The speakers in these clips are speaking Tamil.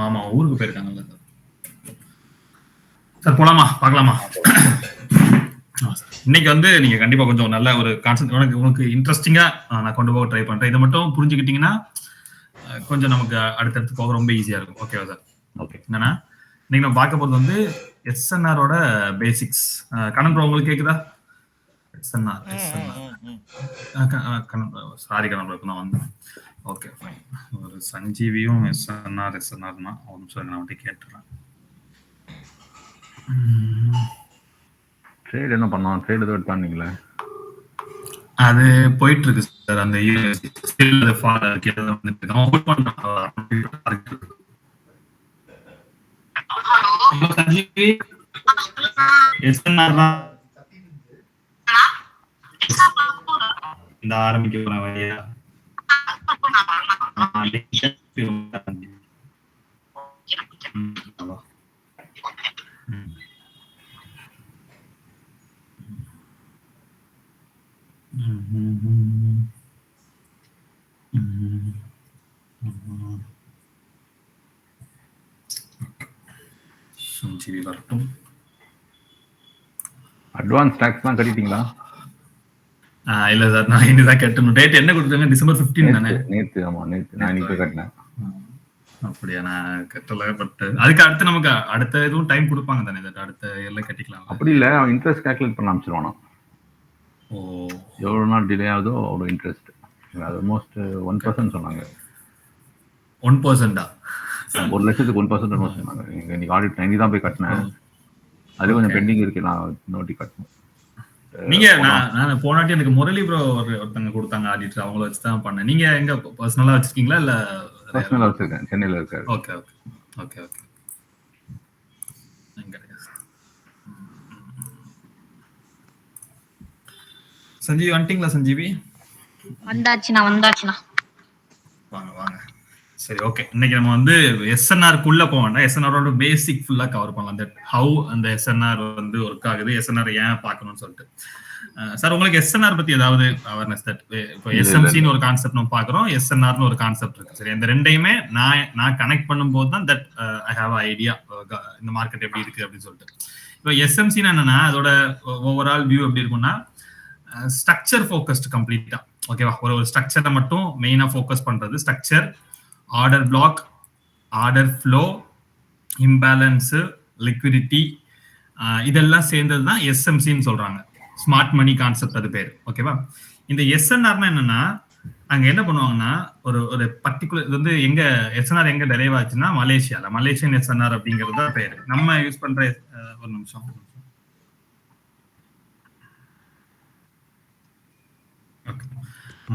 ஆமா, ஊருக்கு போயிருக்காங்கல்ல சார். சார் போலாமா, பார்க்கலாமா? இன்னைக்கு வந்து நீங்க கண்டிப்பா கொஞ்சம் நல்ல ஒரு கான்செப்ட் உங்களுக்கு இன்ட்ரெஸ்டிங்கா நான் கொண்டு போக ட்ரை பண்றேன். இதை மட்டும் புரிஞ்சுக்கிட்டீங்கன்னா கொஞ்சம் நமக்கு அடுத்தடுத்து போக ரொம்ப ஈஸியா இருக்கும். ஓகேவா சார்? ஓகே. என்னன்னா இன்னைக்கு நம்ம பார்க்க போறது வந்து எஸ்என்ஆரோட பேசிக்ஸ். கண்ணன் ப்ரோ உங்களுக்கு கேக்குதா? எஸ்என்ஆர் சாரி கண்ணன் ப்ரோ நான் வந்தேன். Okay fine. ஒரு சஞ்சீவியும் எஸ்என்ஆர்னா ஒரு நிமிஷம் நான் வந்து கேட்டுறேன். ட்ரேட் என்ன பண்ணோம்? ட்ரேட் ஏதோ எடுத்தானீங்களே? அது போயிட்டு இருக்கு சார். அந்த இந்த ஆரம்பிக்க போற வழியா வரட்டும். அட்வான்ஸ் டாக்ஸ்லாம் கட்டிட்டீங்களா? இல்ல சார், நான் இனிதான் கட்டணும். டேட் என்ன கொடுத்தாங்க? டிசம்பர் 15 தானே? நேத்து. ஆமா, நேத்து நான் இன்னைக்கு கட்டினேன். அப்படியா? நான் கட்டல. பட் அதுக்கு அடுத்து நமக்கு அடுத்த எதுவும் டைம் கொடுப்பாங்க தானே? அடுத்த எல்லாம் கட்டிக்கலாம். அப்படி இல்ல, அவன் இன்ட்ரெஸ்ட் கால்குலேட் பண்ண ஆரம்பிச்சிருவானா? ஓ, எவ்வளவு நாள் டிலே ஆகுதோ அவ்வளோ இன்ட்ரெஸ்ட். அது ஆல்மோஸ்ட் 1% சொன்னாங்க. 1%? 1 லட்சத்துக்கு 1% சொன்னாங்க. இன்னைக்கு ஆடிட் இன்னைக்கு தான் போய் கட்டினேன். அது கொஞ்சம் பெண்டிங் இருக்கு. நான் நோட்டி கட்டணும். நீங்க நான் போனாட்டி எனக்கு முரளி ப்ரோ ஒருத்தங்க கொடுத்தாங்க ஆடிட்டர். அவங்கள வச்சு தான் பண்ணேன். நீங்க எங்க பர்சனலா வச்சிருக்கீங்களா இல்ல? பர்சனலா வச்சிருக்கேன், சென்னையில இருக்காரு. Okay okay okay okay. Sanjeevi வந்துட்டீங்களா? சஞ்சீவி வந்தாச்சுனா வாங்க வாங்க. சரி, ஓகே. இன்னைக்கு நம்ம வந்து எஸ்என்ஆருக்குள்ள போக வேண்டாம். எஸ்என்ஆரோட பேசிக் ஃபுல்லா கவர் பண்ணலாம். தட் ஹவு அந்த எஸ்என்ஆர் வந்து ஒர்க் ஆகுது, எஸ்என்ஆர் ஏன் பார்க்கணும்னு சொல்லிட்டு. சார், உங்களுக்கு எஸ்என்ஆர் பத்தி ஏதாவது அவேர்னஸ்? தட் இப்போ எஸ்எம்சின்னு ஒரு கான்செப்ட் நம்ம பாக்குறோம், எஸ்என்ஆர்னு ஒரு கான்செப்ட் இருக்கு. சரி, இந்த ரெண்டையுமே நான் கனெக்ட் பண்ணும்போது தான் தட் ஐ ஹாவ் ஐடியா இந்த மார்க்கெட் எப்படி இருக்கு அப்படின்னு சொல்லிட்டு. இப்போ எஸ்எம்சின்னு என்னன்னா அதோட ஓவரால் வியூ எப்படி இருக்கும்னா ஸ்ட்ரக்சர் ஃபோக்கஸ்டு கம்ப்ளீட்டா. ஓகேவா? ஒரு ஸ்ட்ரக்சரை மட்டும் மெயினா ஃபோக்கஸ் பண்றது. Structure, order block, order flow, imbalance, liquidity, இதெல்லாம் சேர்ந்தது தான் எஸ்எம்சின்னு சொல்றாங்க. ஸ்மார்ட் மணி கான்செப்ட் அது பேர். ஓகேவா? இந்த எஸ்என்ஆர்னா என்னன்னா அங்க என்ன பண்ணுவாங்கன்னா ஒரு பர்டிகுலர் இது வந்து எங்க எஸ்என்ஆர் எங்க டெரைவ் ஆச்சுன்னா மலேசியால மலேசியன் எஸ்என்ஆர் அப்படிங்கிறது தான் பேரு. நம்ம யூஸ் பண்ற ஒரு நிமிஷம்.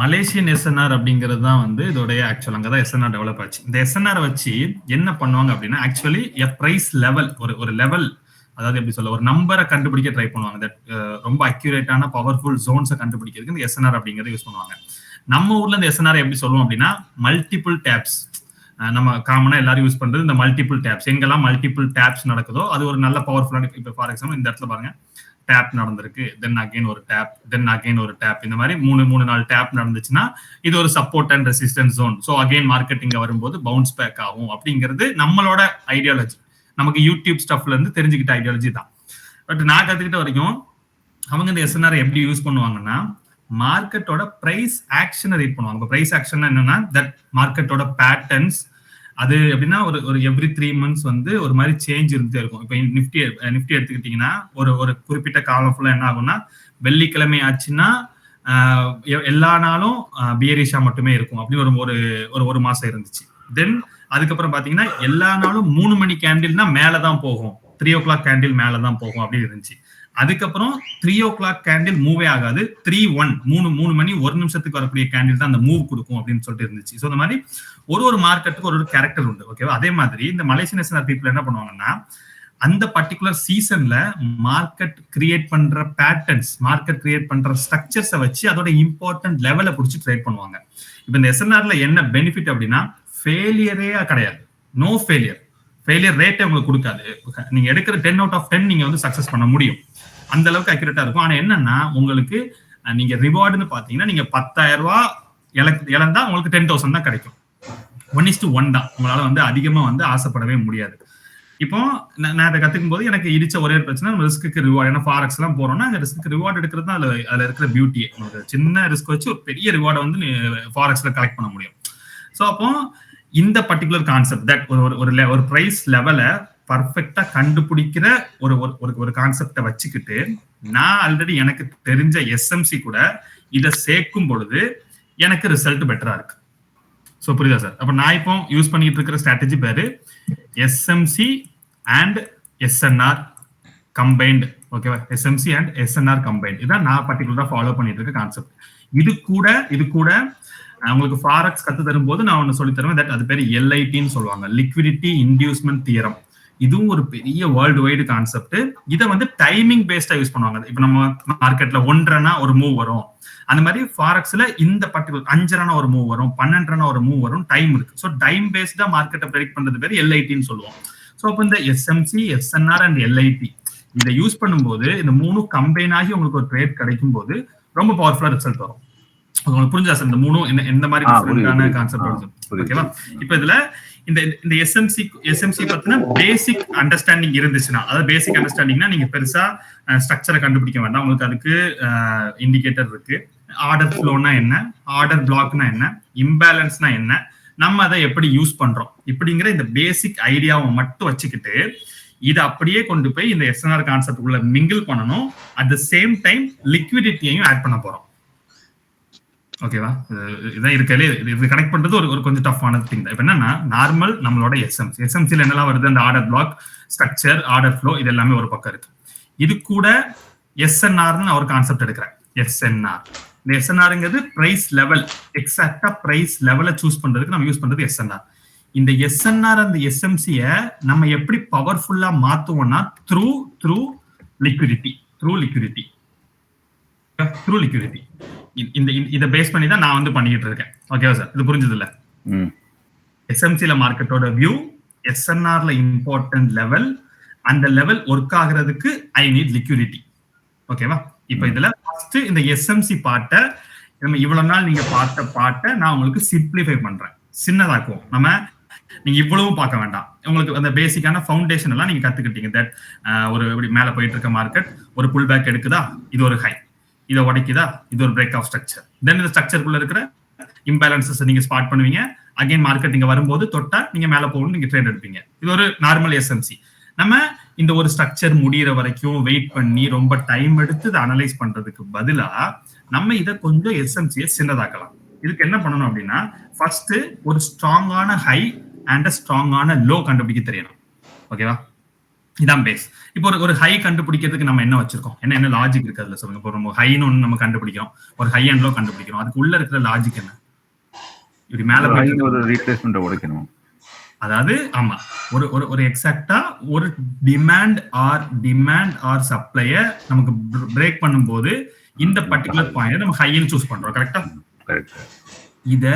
மலேசியன் எஸ்என்ஆர் அப்படிங்கிறது தான் வந்து இதோடைய ஆக்சுவல். அங்கதான் எஸ்என்ஆர் டெவலப் ஆச்சு. இந்த எஸ்என்ஆர் வச்சு என்ன பண்ணுவாங்க அப்படின்னா ஆக்சுவலி பிரைஸ் லெவல் ஒரு லெவல், அதாவது எப்படி சொல்ல, ஒரு நம்பரை கண்டுபிடிக்க ட்ரை பண்ணுவாங்க. தட் ரொம்ப அக்யூரேட்டான பவர்ஃபுல் ஜோன்ஸை கண்டுபிடிக்கிறதுக்கு இந்த எஸ்என்ஆர் அப்படிங்கறத யூஸ் பண்ணுவாங்க. நம்ம ஊர்ல இந்த எஸ்என்ஆர் எப்படி சொல்லுவோம் அப்படின்னா மல்டிபிள் டேப்ஸ். நம்ம காமனா எல்லாரும் யூஸ் பண்றது இந்த மல்டிபிள் டேப்ஸ். எங்கெல்லாம் மல்டிபிள் டேப்ஸ் நடக்குதோ அது ஒரு நல்ல பவர்ஃபுல்லான. இப்போ ஃபார் எக்ஸாம்பிள் இந்த இடத்துல பாருங்க, டேப் நடந்திருக்கு, தென் அகைன் ஒரு டேப், தென் அகைன் ஒரு டேப். இந்த மாதிரி 3-4 டேப் நடந்துச்சுன்னா இது ஒரு support and resistance zone. So again marketing வரும்போது பவுன்ஸ் பேக் ஆகும் அப்படிங்கிறது நம்மளோட ஐடியாலஜி. நமக்கு யூடியூப் ஸ்டஃப்ல இருந்து தெரிஞ்சுக்கிட்ட ஐடியாலஜி தான். பட் நான் கத்துக்கிட்ட வரைக்கும் அவங்க இந்த எஸ்என்ஆர் எப்படி யூஸ் பண்ணுவாங்கன்னா மார்க்கெட்டோட பிரைஸ் ஆக்ஷனை ரீட் பண்ணுவாங்க. பிரைஸ் ஆக்ஷன் என்னன்னா தட் மார்க்கெட்டோட பேட்டர்ன்ஸ். அது எப்படின்னா ஒரு எவ்ரி 3 months வந்து ஒரு மாதிரி சேஞ்ச் இருந்துட்டே இருக்கும். இப்போ நிஃப்டி எடுத்துக்கிட்டீங்கன்னா ஒரு குறிப்பிட்ட காலம் ஃபுல்லா என்ன ஆகும்னா வெள்ளிக்கிழமை ஆச்சுன்னா எல்லா நாளும் பியரிஷா மட்டுமே இருக்கும் அப்படின்னு ஒரு மாசம் இருந்துச்சு. தென் அதுக்கப்புறம் பாத்தீங்கன்னா எல்லா நாளும் 3 மணி கேண்டில்னா மேலதான் போகும், 3 o'clock கேண்டில் மேலதான் போகும் அப்படின்னு இருந்துச்சு. அதுக்கப்புறம் 3 o'clock கேண்டில் மூவே ஆகாது, 3 மணி 1 நிமிஷத்துக்கு வரக்கூடிய கேண்டில் தான் அந்த மூவ் கொடுக்கும் அப்படின்னு சொல்லிட்டு இருந்துச்சு. ஸோ இந்த மாதிரி ஒரு மார்க்கெட்டுக்கு ஒரு கேரக்டர் உண்டு. ஓகேவா? அதே மாதிரி இந்த மலேசியன் எஸ்என்ஆர் பீப்புள் என்ன பண்ணுவாங்கன்னா அந்த பர்டிகுலர் சீசன்ல மார்க்கெட் கிரியேட் பண்ற பேட்டர்ன்ஸ், மார்க்கெட் கிரியேட் பண்ற ஸ்ட்ரக்சர்ஸை வச்சு அதோட இம்பார்ட்டன்ட் லெவலை பிடிச்சி ட்ரேட் பண்ணுவாங்க. இப்போ இந்த எஸ்என்ஆர்ல என்ன பெனிஃபிட் அப்படின்னா ஃபெயிலியரே கிடையாது. நோ ஃபெயிலியர் ரேட்டே உங்களுக்கு கொடுக்காது. நீங்க எடுக்கிற 10 out of 10 நீங்க வந்து சக்சஸ் பண்ண முடியும். அந்த அளவுக்கு அக்யூரேட்டா இருக்கும். ஆனா என்னன்னா உங்களுக்கு நீங்க ரிவார்டுன்னு பாத்தீங்கன்னா நீங்க 10,000 ரூபாய் இழந்தா உங்களுக்கு 10,000 தான் கிடைக்கும். 1:1 தான். உங்களால வந்து அதிகமா வந்து ஆசைப்படவே முடியாது. இப்போ நான் இதை கத்துக்கும் போது எனக்கு இடிச்ச ஒரே பிரச்சனை ரிஸ்க்கு ரிவார்டு. ஏன்னா ஃபாரெக்ஸ் எல்லாம் போறோம்னா அந்த ரிஸ்க்கு ரிவார்டு எடுக்கிறது தான் அதுல இருக்கிற பியூட்டியே. உங்களுக்கு சின்ன ரிஸ்க் வச்சு ஒரு பெரிய ரிவார்டை வந்து ஃபாரெக்ஸ்ல கலெக்ட் பண்ண முடியும். ஸோ அப்போ இந்த பர்டிகுலர் கான்செப்ட் தட் ஒரு பிரைஸ் லெவலை பர்ஃபெக்டா கண்டுபிடிக்கிற ஒரு கான்செப்டை வச்சுக்கிட்டு நான் ஆல்ரெடி எனக்கு தெரிஞ்ச எஸ்எம்சி கூட இதை சேர்க்கும் பொழுது எனக்கு ரிசல்ட் பெட்டரா இருக்கு. ஸோ புரியுதா சார்? அப்ப நான் இப்போ யூஸ் பண்ணிட்டு இருக்கிற ஸ்ட்ராட்டஜி பேரு எஸ்எம்சி அண்ட் எஸ்என்ஆர் கம்பைன்டு. ஓகேவா? எஸ்எம்சி அண்ட் எஸ்என்ஆர் கம்பைன்டு இதான் நான் பர்டிகுலரா ஃபாலோ பண்ணிட்டு இருக்க கான்செப்ட். இது கூட உங்களுக்கு ஃபாரெக்ஸ் கத்து தரும்போது நான் ஒன்னு சொல்லி தருவேன். தட் அது பேர் எல்ஐடின்னு சொல்லுவாங்க, லிக்விடிட்டி இன்டியூஸ்மெண்ட் தியரம். இதுவும் ஒரு பெரிய வேர்ல்டு வைடு கான்செப்ட். இதை வந்து டைமிங் பேஸ்டா யூஸ் பண்ணுவாங்க. இப்ப நம்ம மார்க்கெட்ல 1 ரன்னா ஒரு மூவ் வரும், அந்த மாதிரி ஃபாரெக்ஸ்ல இந்த பர்டிகுலர் 5 ரன்னா ஒரு மூவ் வரும், 12 ரன்னா ஒரு மூவ் வரும், டைம் இருக்கு. ஸோ டைம் பேஸ்டா மார்க்கெட்டை ப்ரெடிக்ட் பண்றது பேர் எல்ஐடின்னு சொல்லுவோம். ஸோ அப்போ இந்த எஸ்எம்சி, எஸ்என்ஆர் அண்ட் எல்ஐடி இதை யூஸ் பண்ணும்போது இந்த 3 கம்பைன் ஆகி உங்களுக்கு ஒரு ட்ரேட் கிடைக்கும் போது ரொம்ப பவர்ஃபுல்லா ரிசல்ட் வரும். உங்களுக்கு புரிஞ்சா சார்? இந்த 3 எந்த மாதிரி டிஃபரெண்டான கான்செப்ட். ஓகேவா? இப்போ இதுல இந்த எஸ்எம்சி பத்தின பேசிக் அண்டர்ஸ்டாண்டிங் இருந்துச்சுன்னா, அதாவது பேசிக் அண்டர்ஸ்டாண்டிங்னா நீங்க பெருசா ஸ்ட்ரக்சரை கண்டுபிடிக்க வேண்டாம். உங்களுக்கு அதுக்கு இண்டிகேட்டர் இருக்கு. ஆர்டர் ஃப்ளோனா என்ன, ஆர்டர் பிளாக்னா என்ன, இம்பேலன்ஸ்னா என்ன, நம்ம அதை எப்படி யூஸ் பண்றோம் இப்படிங்கிற இந்த பேசிக் ஐடியாவை மட்டும் வச்சுக்கிட்டு இதை அப்படியே கொண்டு போய் இந்த எஸ்என்ஆர் கான்செப்ட் உள்ள மிங்கிள் பண்ணணும். அட் த சேம் டைம் லிக்விடிட்டியையும் ஆட் பண்ண போறோம். ஓகேவா? இதான் இருக்கலே இது கனெக்ட் பண்றது ஒரு கொஞ்சம் டஃப்பான திங் தான். இப்போ என்னன்னா நார்மல் நம்மளோட எஸ்எம்சில என்னெல்லாம் வருது, அந்த order black, structure, order flow, இது எல்லாமே ஒரு பக்கம் இருக்கு. இது கூட எஸ்என்ஆர்னு நான் ஒரு கான்செப்ட் எடுக்கிறேன். எஸ்என்ஆர், இந்த எஸ்என்ஆர்ங்கிறது பிரைஸ் லெவல், எக்ஸாக்டா பிரைஸ் லெவலை சூஸ் பண்றதுக்கு நம்ம யூஸ் பண்றது எஸ்என்ஆர். இந்த எஸ்என்ஆர் அந்த எஸ்எம்சிய நம்ம எப்படி பவர்ஃபுல்லா மாத்துவோம்னா த்ரூ லிக்விடிட்டி. இதை பேஸ் பண்ணி தான் நான் வந்து பண்ணிட்டு இருக்கேன். ஓகேவா சார்? இது புரிஞ்சது இல்ல? எஸ்எம்சில மார்க்கெட்டோட வியூ, எஸ்என்ஆர்ல இம்பார்ட்டன்ட் லெவல், அந்த லெவல் ஒர்க் ஆகுறதுக்கு ஐ நீட் லிக்விடிட்டி. ஓகேவா? இப்ப இதுல ஃபர்ஸ்ட் இந்த எஸ்எம்சி பார்ட்டை நம்ம இவ்வளவு நாள் நீங்க பார்ட்ட நான் உங்களுக்கு சிம்பிளிஃபை பண்றேன், சின்னதாக்குவோம். நீங்க இவ்வளவும் பார்க்க வேண்டாம். உங்களுக்கு அந்த பேசிக்கான ஃபவுண்டேஷன் எல்லாம் நீங்க கத்துக்கிட்டீங்க. தட் ஒரு மேல போயிட்டு இருக்க மார்க்கெட் ஒரு புல் பேக் எடுக்குதா, இது ஒரு ஹை, இதை உடைக்குதா, இது ஒரு பிரேக் ஆஃப் ஸ்ட்ரக்சர். தென் இந்த ஸ்ட்ரக்சருக்குள்ள இருக்கிற இம்பேலன்சஸ் நீங்க ஸ்பாட் பண்ணுவீங்க. அகைன் மார்க்கெட் நீங்க வரும்போது தொட்டா நீங்க மேல போகணும், நீங்க ட்ரேட் எடுப்பீங்க. இது ஒரு நார்மல் எஸ்எம்சி. நம்ம இந்த ஒரு ஸ்ட்ரக்சர் முடிகிற வரைக்கும் வெயிட் பண்ணி ரொம்ப டைம் எடுத்து இதை அனலைஸ் பண்றதுக்கு பதிலா நம்ம இதை கொஞ்சம் எஸ்எம்சியை சின்னதாக்கலாம். இதுக்கு என்ன பண்ணணும் அப்படின்னா ஃபர்ஸ்ட் ஒரு ஸ்ட்ராங்கான ஹை அண்ட் ஸ்ட்ராங்கான லோ கண்டுபிடிக்க தெரியணும். ஓகேவா? இதான் பேஸ். இப்போ ஒரு ஹை கண்டுபிடிக்கிறதுக்கு நம்ம என்ன வச்சிருக்கோம், என்ன லாஜிக் இருக்கு அதுல சொல்லுங்க. இப்போ நம்ம ஹைன்னு ஒன்று நம்ம கண்டுபிடிக்கிறோம், ஒரு ஹை அண்ட் லோ கண்டுபிடிக்கிறோம். அதுக்கு உள்ள இருக்கிற லாஜிக் என்ன? இப்படி மேல ஒரு ரீப்ளேஸ்மென்ட் உடைக்கணும். அதாவது ஆமா, ஒரு எக்ஸாக்டா ஒரு டிமாண்ட் ஆர் சப்ளைய நமக்கு பிரேக் பண்ணும்போது இந்த பர்டிகுலர் பாயிண்ட் நம்ம ஹைன்னு சூஸ் பண்றோம். கரெக்டா? இத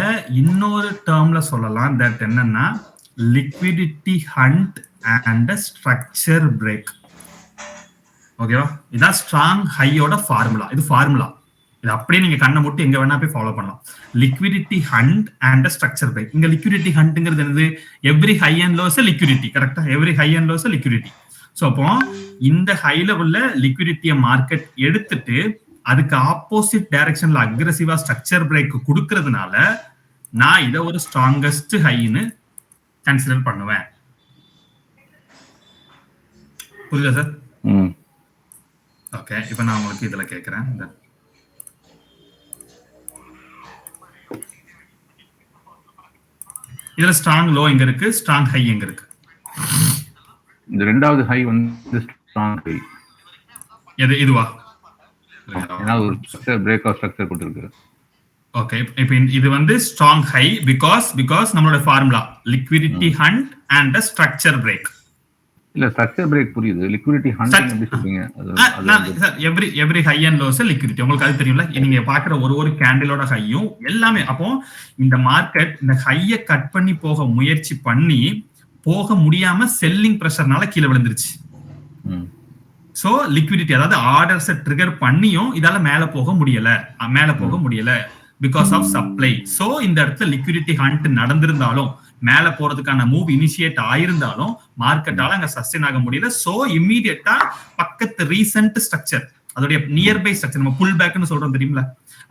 இன்னொரு டேர்ம்ல சொல்லலாம். தட் என்னன்னா liquidity hunt and structure break. ஓகேவா? இதான் ஸ்ட்ராங் ஹையோட ஃபார்முலா. இது ஃபார்முலா, இது அப்படியே நீங்க கண்ணை மூட்டு எங்க வேணா போய் ஃபாலோ பண்ணலாம். Liquidity hunt and structure break. இங்க லிக்விடிட்டி ஹண்ட்ங்கிறது என்னது? Every high and lows liquidity. கரெக்டா? Every high and lows liquidity. So அப்போ இந்த ஹைல உள்ள லிக்விடிட்டியை மார்க்கெட் எடுத்துட்டு அதுக்கு ஆப்போசிட் டைரக்ஷன்ல அக்ரெசிவா ஸ்ட்ரக்சர் பிரேக் கொடுக்கறதுனால நான் இதை ஒரு ஸ்ட்ராங்கஸ்ட் ஹைன்னு கன்சிடர் பண்ணுவேன். புரியுதா சார்? ஓகே. இப்போ நான் உங்களுக்கு இதுல கேட்கிறேன், இதுல ஸ்ட்ராங் லோ எங்க இருக்கு, ஸ்ட்ராங் ஹை எங்க இருக்கு? இந்த ரெண்டாவது ஹை வந்து ஸ்ட்ராங் ஹை. இதுவா? ஏன்னா ஒரு ஸ்ட்ரக்சர் பிரேக் ஆஃப் ஸ்ட்ரக்சர் கொடுத்திருக்கு. ஓகே. இப்போ இது வந்து ஸ்ட்ராங் ஹை பிகாஸ் நம்மளோட formula liquidity hunt and structure break. இல்ல ஸ்ட்ரக்சர் பிரேக் புரியுது, லிக்விடிட்டி ஹண்ட் எப்படி சொல்றீங்க? Every high and lows liquidity. உங்களுக்கு அது தெரியும்ல, நீங்க பாக்குற ஒரு கேண்டிலோட ஹையும் எல்லாமே. அப்போ இந்த மார்க்கெட் இந்த ஹையை கட் பண்ணி போக முயற்சி பண்ணி போக முடியாம செல்லிங் பிரஷர்னால கீழே விழுந்துருச்சு. சோ லிக்விடிட்டி, அதாவது ஆர்டர்ஸை ட்ரிகர் பண்ணியும் இதால மேல போக முடியல பிகாஸ் ஆஃப் சப்ளை. சோ இந்த இடத்துல லிக்விடிட்டி ஹண்ட் நடந்திருந்தாலும் மேல போறதுக்கான மூவ் இனிஷியேட் ஆயிருந்தாலும் மார்க்கெட்டால அங்க சஸ்டெயின் ஆக முடியல. சோ இம்மீடியட்டா பக்கத்து ரீசன்ட் ஸ்ட்ரக்சர், அதோடைய நியர்பை ஸ்ட்ரக்சர், நம்ம புல் பேக்னு சொல்றோம் தெரியுமில,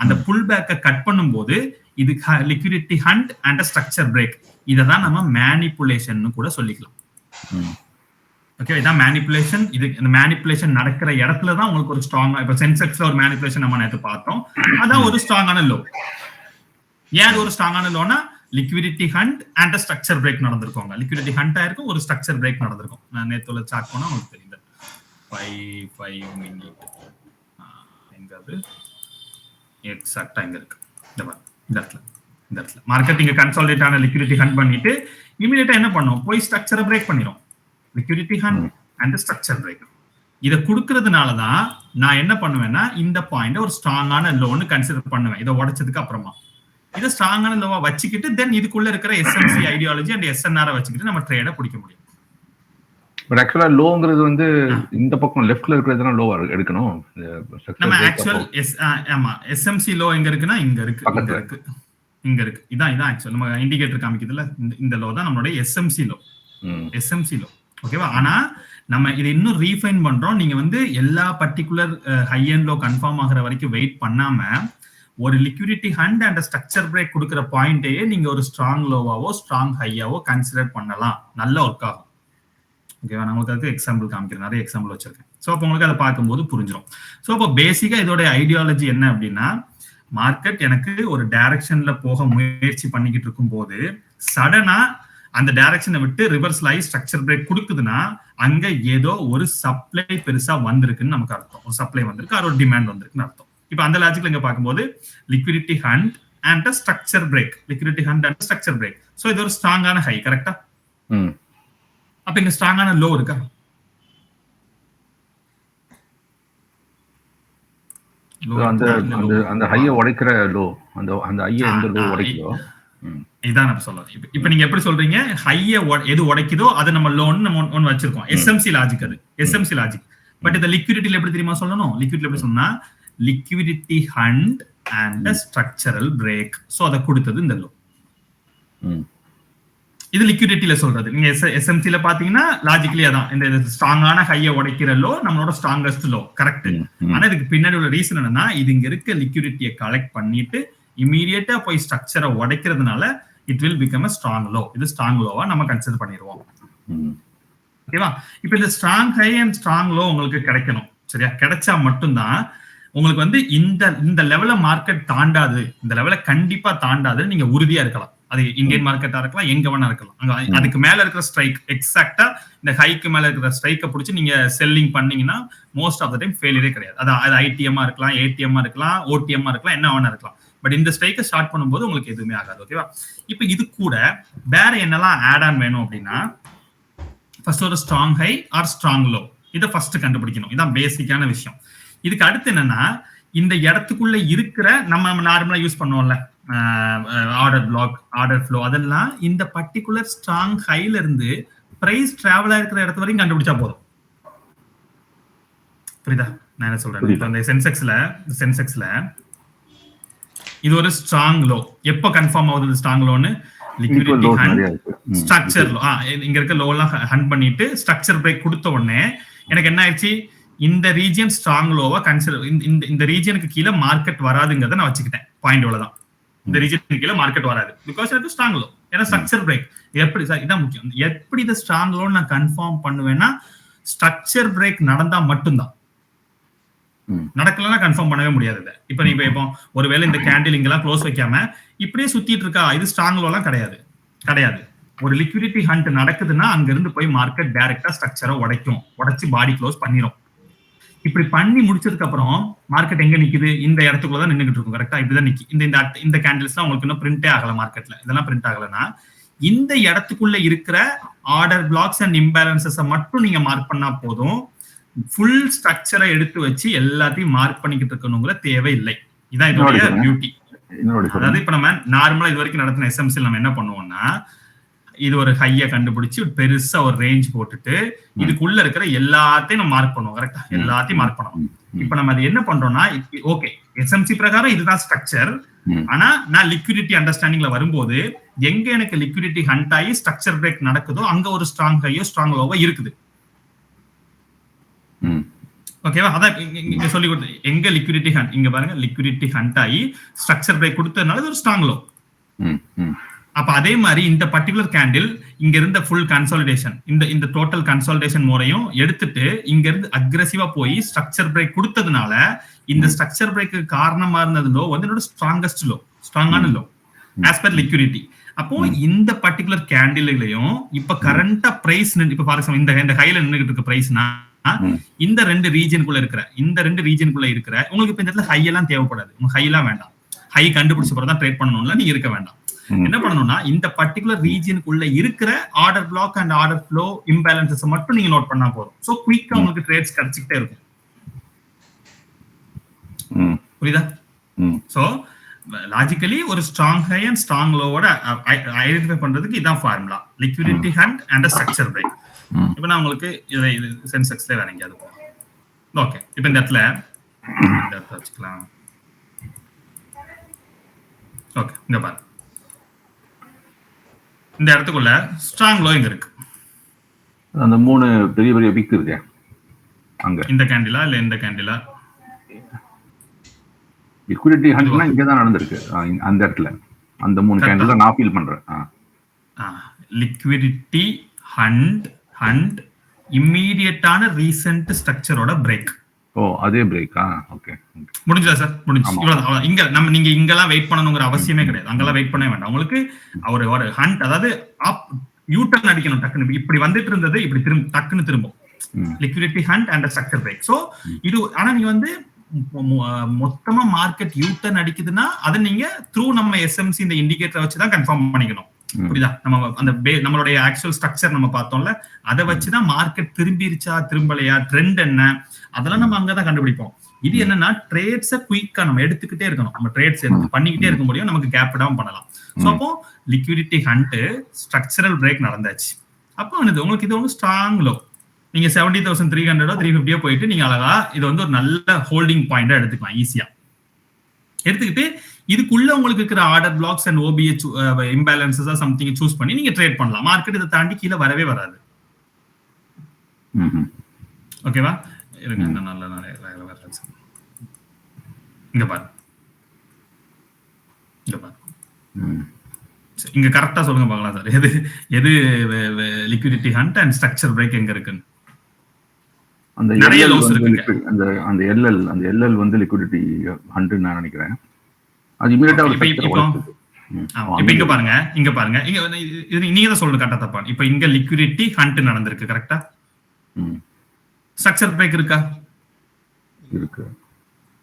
அந்த புல் பேக்கை கட் பண்ணும்போது இது liquidity hunt and structure break. இததான் நம்ம மேனிபுலேஷன் கூட சொல்லிக்கலாம். ஓகே, இதான் மேனிபுலேஷன். இது இந்த மேனிபுலேஷன் நடக்கிற இடத்துல தான் உங்களுக்கு ஒரு ஸ்ட்ராங்கா, இப்ப சென்செக்ஸ்ல ஒரு மேனிபுலேஷன் நம்ம நேற்று பார்த்தோம், அதான் ஒரு ஸ்ட்ராங்கான லோ. ஏன் ஒரு ஸ்ட்ராங்கான லோனா liquidity hunt and structure break நடந்திருக்கோங்க. லிக்விடிட்டி ஹண்ட் ஆயிருக்கும், ஒரு ஸ்ட்ரக்சர் பிரேக் நடந்திருக்கும். நான் நேற்று சார்ட் போனா உங்களுக்கு தெரியுது. 5 மினிட் எங்காவது எக்ஸாக்டா இங்க இருக்கு. இந்த இடத்துல மார்க்கெட் இங்க கன்சாலிடேட் ஆன லிக்விடிட்டி ஹண்ட் பண்ணிட்டு இமிடியேட்டா என்ன பண்ணும், போய் ஸ்ட்ரக்சரை பிரேக் பண்ணிரும். Liquidity hunt and structure break இதை கொடுக்கறதுனாலதான் நான் என்ன பண்ணுவேன்னா இந்த பாயிண்ட் ஒரு ஸ்ட்ராங்கான லோன்னு கன்சிடர் பண்ணுவேன். இதை உடைச்சதுக்கு அப்புறமா இதை ஸ்ட்ராங்கான லோவா வச்சுக்கிட்டு தென் இதுக்குள்ள இருக்கிற எஸ்எம்சி ஐடியாலஜி அண்ட் எஸ்என்ஆர் வச்சுக்கிட்டு நம்ம ட்ரேட பிடிக்க முடியும். பட் ஆக்சுவலா லோங்கிறது வந்து இந்த பக்கம் லெஃப்ட்ல இருக்கிறது தான் லோவா எடுக்கணும். நம்ம ஆக்சுவல் ஆமா எஸ்எம்சி லோ எங்க இருக்குன்னா இங்க இருக்கு. இதான் ஆக்சுவல் நம்ம இண்டிகேட்டர் காமிக்குதுல, இந்த லோ தான் நம்மளுடைய எஸ்எம்சி லோ. ஓகேவா? ஆனா நம்ம இதை இன்னும் ரீஃபைன் பண்றோம். நீங்க வந்து எல்லா particular high and low confirm ஆகிற வரைக்கும் வெயிட் பண்ணாம ஒரு liquidity hunt and structure break கொடுக்குற பாயிண்டையே நீங்க ஒரு ஸ்ட்ராங் லோவாவோ ஸ்ட்ராங் ஹையாவோ கன்சிடர் பண்ணலாம். நல்ல ஒர்க் ஆகும். ஓகேவா? நான் உங்களுக்கு எக்ஸாம்பிள் காமிக்கிறேன், நிறைய எக்ஸாம்பிள் வச்சிருக்கேன். ஸோ அப்போ உங்களுக்கு அதை பார்க்கும்போது புரிஞ்சிடும். ஸோ இப்போ பேசிக்கா இதோட ஐடியாலஜி என்ன அப்படின்னா, மார்க்கெட் எனக்கு ஒரு டைரக்ஷன்ல போக முயற்சி பண்ணிக்கிட்டு இருக்கும் போது சடனா அந்த டைரக்ஷனை விட்டு ரிவர்ஸ்ல ஆகி ஸ்ட்ரக்சர் பிரேக் கொடுக்குதுன்னா அங்க ஏதோ ஒரு சப்ளை பெருசா வந்திருக்குன்னு நமக்கு அர்த்தம். ஒரு சப்ளை வந்திருக்கு, அது ஒரு டிமாண்ட் வந்திருக்குன்னு அர்த்தம். இப்ப அந்த லாஜிக்ல இங்க பார்க்கும்போது liquidity hunt and structure break, liquidity hunt and structure break. So இது ஒரு ஸ்ட்ராங்கான ஹை, கரெக்டா? அப்ப இங்க ஸ்ட்ராங்கான லோ இருக்கா? அந்த ஹையை உடைக்கிற லோ, அந்த ஹையை எந்த லோ உடைக்குதோ இதான் நம்ம சொல்லலாம். இப்ப நீங்க எப்படி சொல்றீங்க, ஹைய எது உடைக்குதோ அதை நம்ம லோன் நம்ம ஒன்னு வச்சிருக்கோம். எஸ்எம்சி லாஜிக், அது எஸ்எம்சி லாஜிக். பட் இந்த லிக்விடிட்டில எப்படி தெரியுமா சொல்லணும்? லிக்விடிட்டில எப்படி சொன்னா liquidity hunt and structural break. So அதை கொடுத்தது இந்த லோ. இது லிக்விடிட்டில சொல்றது. நீங்க எஸ்எம்சில பாத்தீங்கன்னா லாஜிக்கலி அதான், இந்த ஸ்ட்ராங்கான ஹையை உடைக்கிற லோ நம்மளோட ஸ்ட்ராங்கஸ்ட் லோ, கரெக்ட். ஆனா இதுக்கு பின்னாடி உள்ள ரீசன் என்னன்னா, இது இங்க இருக்க லிக்விடிட்டியை கலெக்ட் பண்ணிட்டு இமீடியட்டா போய் ஸ்ட்ரக்சரை உடைக்கிறதுனால it will become a strong low. இது ஸ்ட்ராங் லோவா நம்ம கன்சிடர் பண்ணிடுவோம். ஓகேவா? இப்ப இந்த strong high and strong low உங்களுக்கு கிடைக்கணும். சரியா? கிடைச்சா மட்டும்தான் உங்களுக்கு வந்து இந்த லெவல மார்க்கெட் தாண்டாது, இந்த லெவல கண்டிப்பா தாண்டாது நீங்க உறுதியா இருக்கலாம். அது இந்தியன் மார்க்கெட்டா இருக்கலாம், எங்க வேணா இருக்கலாம். அங்க அதுக்கு மேல இருக்கிற ஸ்ட்ரைக், எக்ஸாக்டா இந்த ஹைக்கு மேல இருக்கிற ஸ்ட்ரைக்கை பிடிச்சி நீங்க செல்லிங் பண்ணீங்கன்னா மோஸ்ட் ஆஃப் த டைம் ஃபெயிலியரே கிடையாது. அது ஐடிஎம்மா இருக்கலாம், ஏடிஎம்மா இருக்கலாம், ஓடிஎம்மா இருக்கலாம், என்ன வேணா இருக்கலாம். பட் இந்த ஸ்ட்ரைக்கை ஸ்டார்ட் பண்ணும்போது உங்களுக்கு எதுவுமே ஆகாது. ஓகேவா? இப்ப இது கூட வேற என்னெல்லாம் ஆட் ஆன் வேணும் அப்படின்னா, ஃபர்ஸ்ட் ஒரு strong high or strong low, இதை ஃபர்ஸ்ட் கண்டுபிடிக்கணும். இதான் பேசிக்கான விஷயம். இதுக்கு அடுத்து என்னன்னா, இந்த இடத்துக்குள்ள இருக்கிற நம்ம நார்மலா யூஸ் பண்ணுவோம்ல ஆர்டர் பிளாக், ஆர்டர் ஃப்ளோ, அதெல்லாம் இந்த பர்டிகுலர் ஸ்ட்ராங் ஹைல இருந்து பிரைஸ் டிராவல் ஆயிருக்கிற இடத்து வரைக்கும் கண்டுபிடிச்சா போதும். புரியுதா நான் என்ன சொல்றேன்? இப்போ இந்த சென்செக்ஸ்ல இது ஒரு ஸ்ட்ராங் லோ. எப்ப கன்ஃபார்ம் ஆகுது ஸ்ட்ராங் லோன்னு? Liquidity hunt structure low. இங்க இருக்க லோ எல்லாம் ஹண்ட் பண்ணிட்டு ஸ்ட்ரக்சர் பிரேக் கொடுத்த உடனே எனக்கு என்ன ஆயிடுச்சு, இந்த ரீஜியன் ஸ்ட்ராங் லோவா கன்சிடர், இந்த ரீஜியனுக்கு கீழே மார்க்கெட் வராதுங்கிறத நான் வச்சுக்கிட்டேன். பாயிண்ட் இவ்வளவுதான். இந்த ரீஜனுக்கு கீழே மார்க்கெட் வராது, பிகாஸ் எனக்கு ஸ்ட்ராங் லோ. ஏன்னா ஸ்ட்ரக்சர் பிரேக் எப்படி சார், இதான் முக்கியம். எப்படி இந்த ஸ்ட்ராங் லோன்னு நான் கன்ஃபார்ம் பண்ணுவேன்னா ஸ்ட்ரக்சர் பிரேக் நடந்தா மட்டும்தான். நடக்கலன்னா கன்ஃபார்ம் பண்ணவே முடியாது. இப்ப நீ இப்போ ஒருவேளை இந்த கேண்டில் இங்கெல்லாம் க்ளோஸ் வைக்காம இப்படியே சுத்திட்டு இருக்கா, இது ஸ்ட்ராங் லோலாம் கிடையாது. ஒரு லிக்விடிட்டி ஹண்ட் நடக்குதுன்னா அங்க இருந்து போய் மார்க்கெட் டைரக்டா ஸ்ட்ரக்சரை உடைச்சு பாடி க்ளோஸ் பண்ணிரும். இப்படி பண்ணி முடிச்சதுக்கு அப்புறம் மார்க்கெட் எங்க நிக்குது? இந்த இடத்துக்குள்ளதான் நின்றுகிட்டு இருக்கும். கரெக்டா? இப்படிதான் நிக்கி. இந்த கேண்டில்ஸ் எல்லாம் உங்களுக்கு இன்னும் பிரிண்டே ஆகல மார்க்கெட்ல. இதெல்லாம் பிரிண்ட் ஆகலன்னா இந்த இடத்துக்குள்ள இருக்கிற ஆர்டர் பிளாக்ஸ் அண்ட் இம்பேலன்சஸ் மட்டும் நீங்க மார்க் பண்ணா போதும். ஃபுல் ஸ்ட்ரக்சரை எடுத்து வச்சு எல்லாத்தையும் மார்க் பண்ணிக்கிட்டு இருக்கணுங்கிற தேவையில்லை. இதான் இதோட பியூட்டி. அதாவது இப்ப நம்ம நார்மலா இது வரைக்கும் நடத்தின எஸ்எம்சியில் நம்ம என்ன பண்ணுவோம்னா, இது ஒரு ஹையை கண்டுபிடிச்சு பெருசா ஒரு ரேஞ்ச் போட்டுட்டு இதுக்குள்ள இருக்கிற எல்லாத்தையும் நம்ம மார்க் பண்ணுவோம். கரெக்டா? எல்லாத்தையும் மார்க் பண்ணுவோம். இப்ப நம்ம அது என்ன பண்றோம்னா, ஓகே எஸ்எம்சி பிரகாரம் இதுதான் ஸ்ட்ரக்சர். ஆனா நான் லிக்விடிட்டி அண்டர்ஸ்டாண்டிங்ல வரும்போது எங்க எனக்கு லிக்விடிட்டி ஹண்ட் ஆகி ஸ்ட்ரக்சர் பிரேக் நடக்குதோ அங்க ஒரு ஸ்ட்ராங் ஹையோ ஸ்ட்ராங் லோவோ இருக்குது. ஓகேவா? அதான் இங்க சொல்லி கொடுத்து எங்க லிக்விடிட்டி ஹண்ட், இங்க பாருங்க லிக்விடிட்டி ஹண்ட் ஆகி ஸ்ட்ரக்சர் பிரேக் கொடுத்ததுனால இது ஒரு ஸ்ட்ராங் லோ. அப்ப அதே மாதிரி இந்த பர்டிகுலர் கேண்டில் இங்க இருந்த ஃபுல் கன்சாலிடேஷன், இந்த டோட்டல் கன்சாலிடேஷன் முறையும் எடுத்துட்டு இங்க இருந்து அக்ரெசிவா போய் ஸ்ட்ரக்சர் பிரேக் கொடுத்ததுனால இந்த ஸ்ட்ரக்சர் பிரேக்கு காரணமா இருந்தது லோ வந்து என்னோட ஸ்ட்ராங்கஸ்ட் லோ, ஸ்ட்ராங்கான லோ ஆஸ் பர் லிக்விடிட்டி. அப்போ இந்த பர்டிகுலர் கேண்டிலையும் இப்ப கரண்டா பிரைஸ் இப்ப ஃபார் எக்ஸாம்பிள் இந்த ஹைல நின்னுகிட்டு இருக்க பிரைஸ்னா இந்த ரெண்டு ரீஜனுக்குள்ள இருக்கிற உங்களுக்கு இப்ப இந்த இடத்துல ஹை எல்லாம் தேவைப்படாது. உங்களுக்கு ஹை எல்லாம் வேண்டாம். ஹை கண்டுபிடிச்ச பிறகு தான் ட்ரேட் பண்ணணும்ல நீங்க இருக்க வேண்டாம். என்ன பண்ணணும்னா இந்த பர்டிகுலர் ரீஜனுக்குள்ள இருக்கிற order black and order flow imbalances மட்டும் நீங்க நோட் பண்ணா போதும். சோ குயிக்கா உங்களுக்கு ட்ரேட்ஸ் கிடைச்சிட்டே இருக்கும். புரியுதா? சோ லாஜிக்கலி ஒரு ஸ்ட்ராங் ஹை அண்ட் ஸ்ட்ராங் லோவோட ஐடென்டிஃபை பண்றதுக்கு இதான் formula, liquidity hunt and structure break. இப்ப நான் உங்களுக்கு இதை சென்செக்ஸ்ல வேற எங்கேயாவது போகலாம். ஓகே, இப்ப இந்த இடத்துல வச்சுக்கலாம். ஓகே, இங்க பாருங்க இந்த இடத்துக்குள்ள ஸ்ட்ராங் லோ இங்க இருக்கு. அந்த மூணு பெரிய பெரிய விக் இருக்கு அங்க. இந்த கேண்டிலா இல்ல இந்த கேண்டிலா? லிக்விடிட்டி ஹண்ட்னா இங்க தான் நடந்துருக்கு அந்த இடத்துல. அந்த மூணு கேண்டில் நான் ஃபீல் பண்றேன். லிக்விடிட்டி ஹண்ட் இம்மீடியட்டான ரீசன்ட் ஸ்ட்ரக்சரோட பிரேக். ஓ, அதே பிரேக்கா? ஓகே, முடிஞ்சதா சார்? முடிஞ்சு. இவ்வளவுதான். இங்க நம்ம நீங்க இங்கெல்லாம் வெயிட் பண்ணணுங்கிற அவசியமே கிடையாது. அங்கெல்லாம் வெயிட் பண்ணவே வேண்டாம். உங்களுக்கு ஒரு ஹண்ட், அதாவது யூட்டர்ன் அடிக்கணும் டக்குன்னு. இப்படி வந்துட்டு இருந்தது இப்படி டக்குன்னு திரும்பும். Liquidity hunt and structure break. So இது ஆனா நீங்க வந்து மொத்தமா மார்க்கெட் யூட்டர்ன் அடிக்குதுன்னா அதை நீங்க த்ரூ நம்ம எஸ்எம்சி இந்த இண்டிகேட்டரை வச்சுதான் கன்ஃபார்ம் பண்ணிக்கணும். புரியுதா? நம்ம அந்த நம்மளுடைய ஆக்சுவல் ஸ்ட்ரக்சர் நம்ம பார்த்தோம்ல, அதை வச்சுதான் மார்க்கெட் திரும்பிருச்சா திரும்பலையா, ட்ரெண்ட் என்ன, அதெல்லாம் நம்ம அங்கதான் கண்டுபிடிப்போம். இது என்னன்னா ட்ரேட்ஸை குயிக்கா நம்ம எடுத்துக்கிட்டே இருக்கணும். நம்ம ட்ரேட்ஸ் பண்ணிக்கிட்டே இருக்க முடியும், நமக்கு கேப் விடாம பண்ணலாம். ஸோ அப்போ லிக்விடிட்டி ஹண்ட் ஸ்ட்ரக்சரல் பிரேக் நடந்தாச்சு. அப்போ உங்களுக்கு இது ஒன்று ஸ்ட்ராங் லோ. நீங்க 70,300 350 போயிட்டு நீங்க அழகா இது வந்து ஒரு நல்ல ஹோல்டிங் பாயிண்டா எடுத்துக்கலாம். ஈஸியா எடுத்துக்கிட்டு இதுக்குள்ள உங்களுக்கு இருக்கிற order blocks and OBH imbalances something choose பண்ணி நீங்க ட்ரேட் பண்ணலாம். மார்க்கெட் இதை தாண்டி கீழே வரவே வராது. ஓகேவா? இருங்க, இங்க பாருங்க, இங்க கரெக்டா சொல்லுங்க பார்க்கலாம் சார். எது liquidity hunt and structure break எங்க இருக்குன்னு? அந்த நிறைய லோஸ் இருக்கு. அந்த எல்எல் வந்து லிக்விடிட்டி ஹண்ட் நான் நினைக்கிறேன். அது இமிடியேட்டா இப்ப இங்க பாருங்க, நீங்க தான் சொல்லுங்க கரெக்டா தப்பா. இப்ப இங்க லிக்விடிட்டி ஹண்ட் நடந்திருக்கு கரெக்டா? ஸ்ட்ரக்சர் பிரேக் இருக்கா? இருக்கு.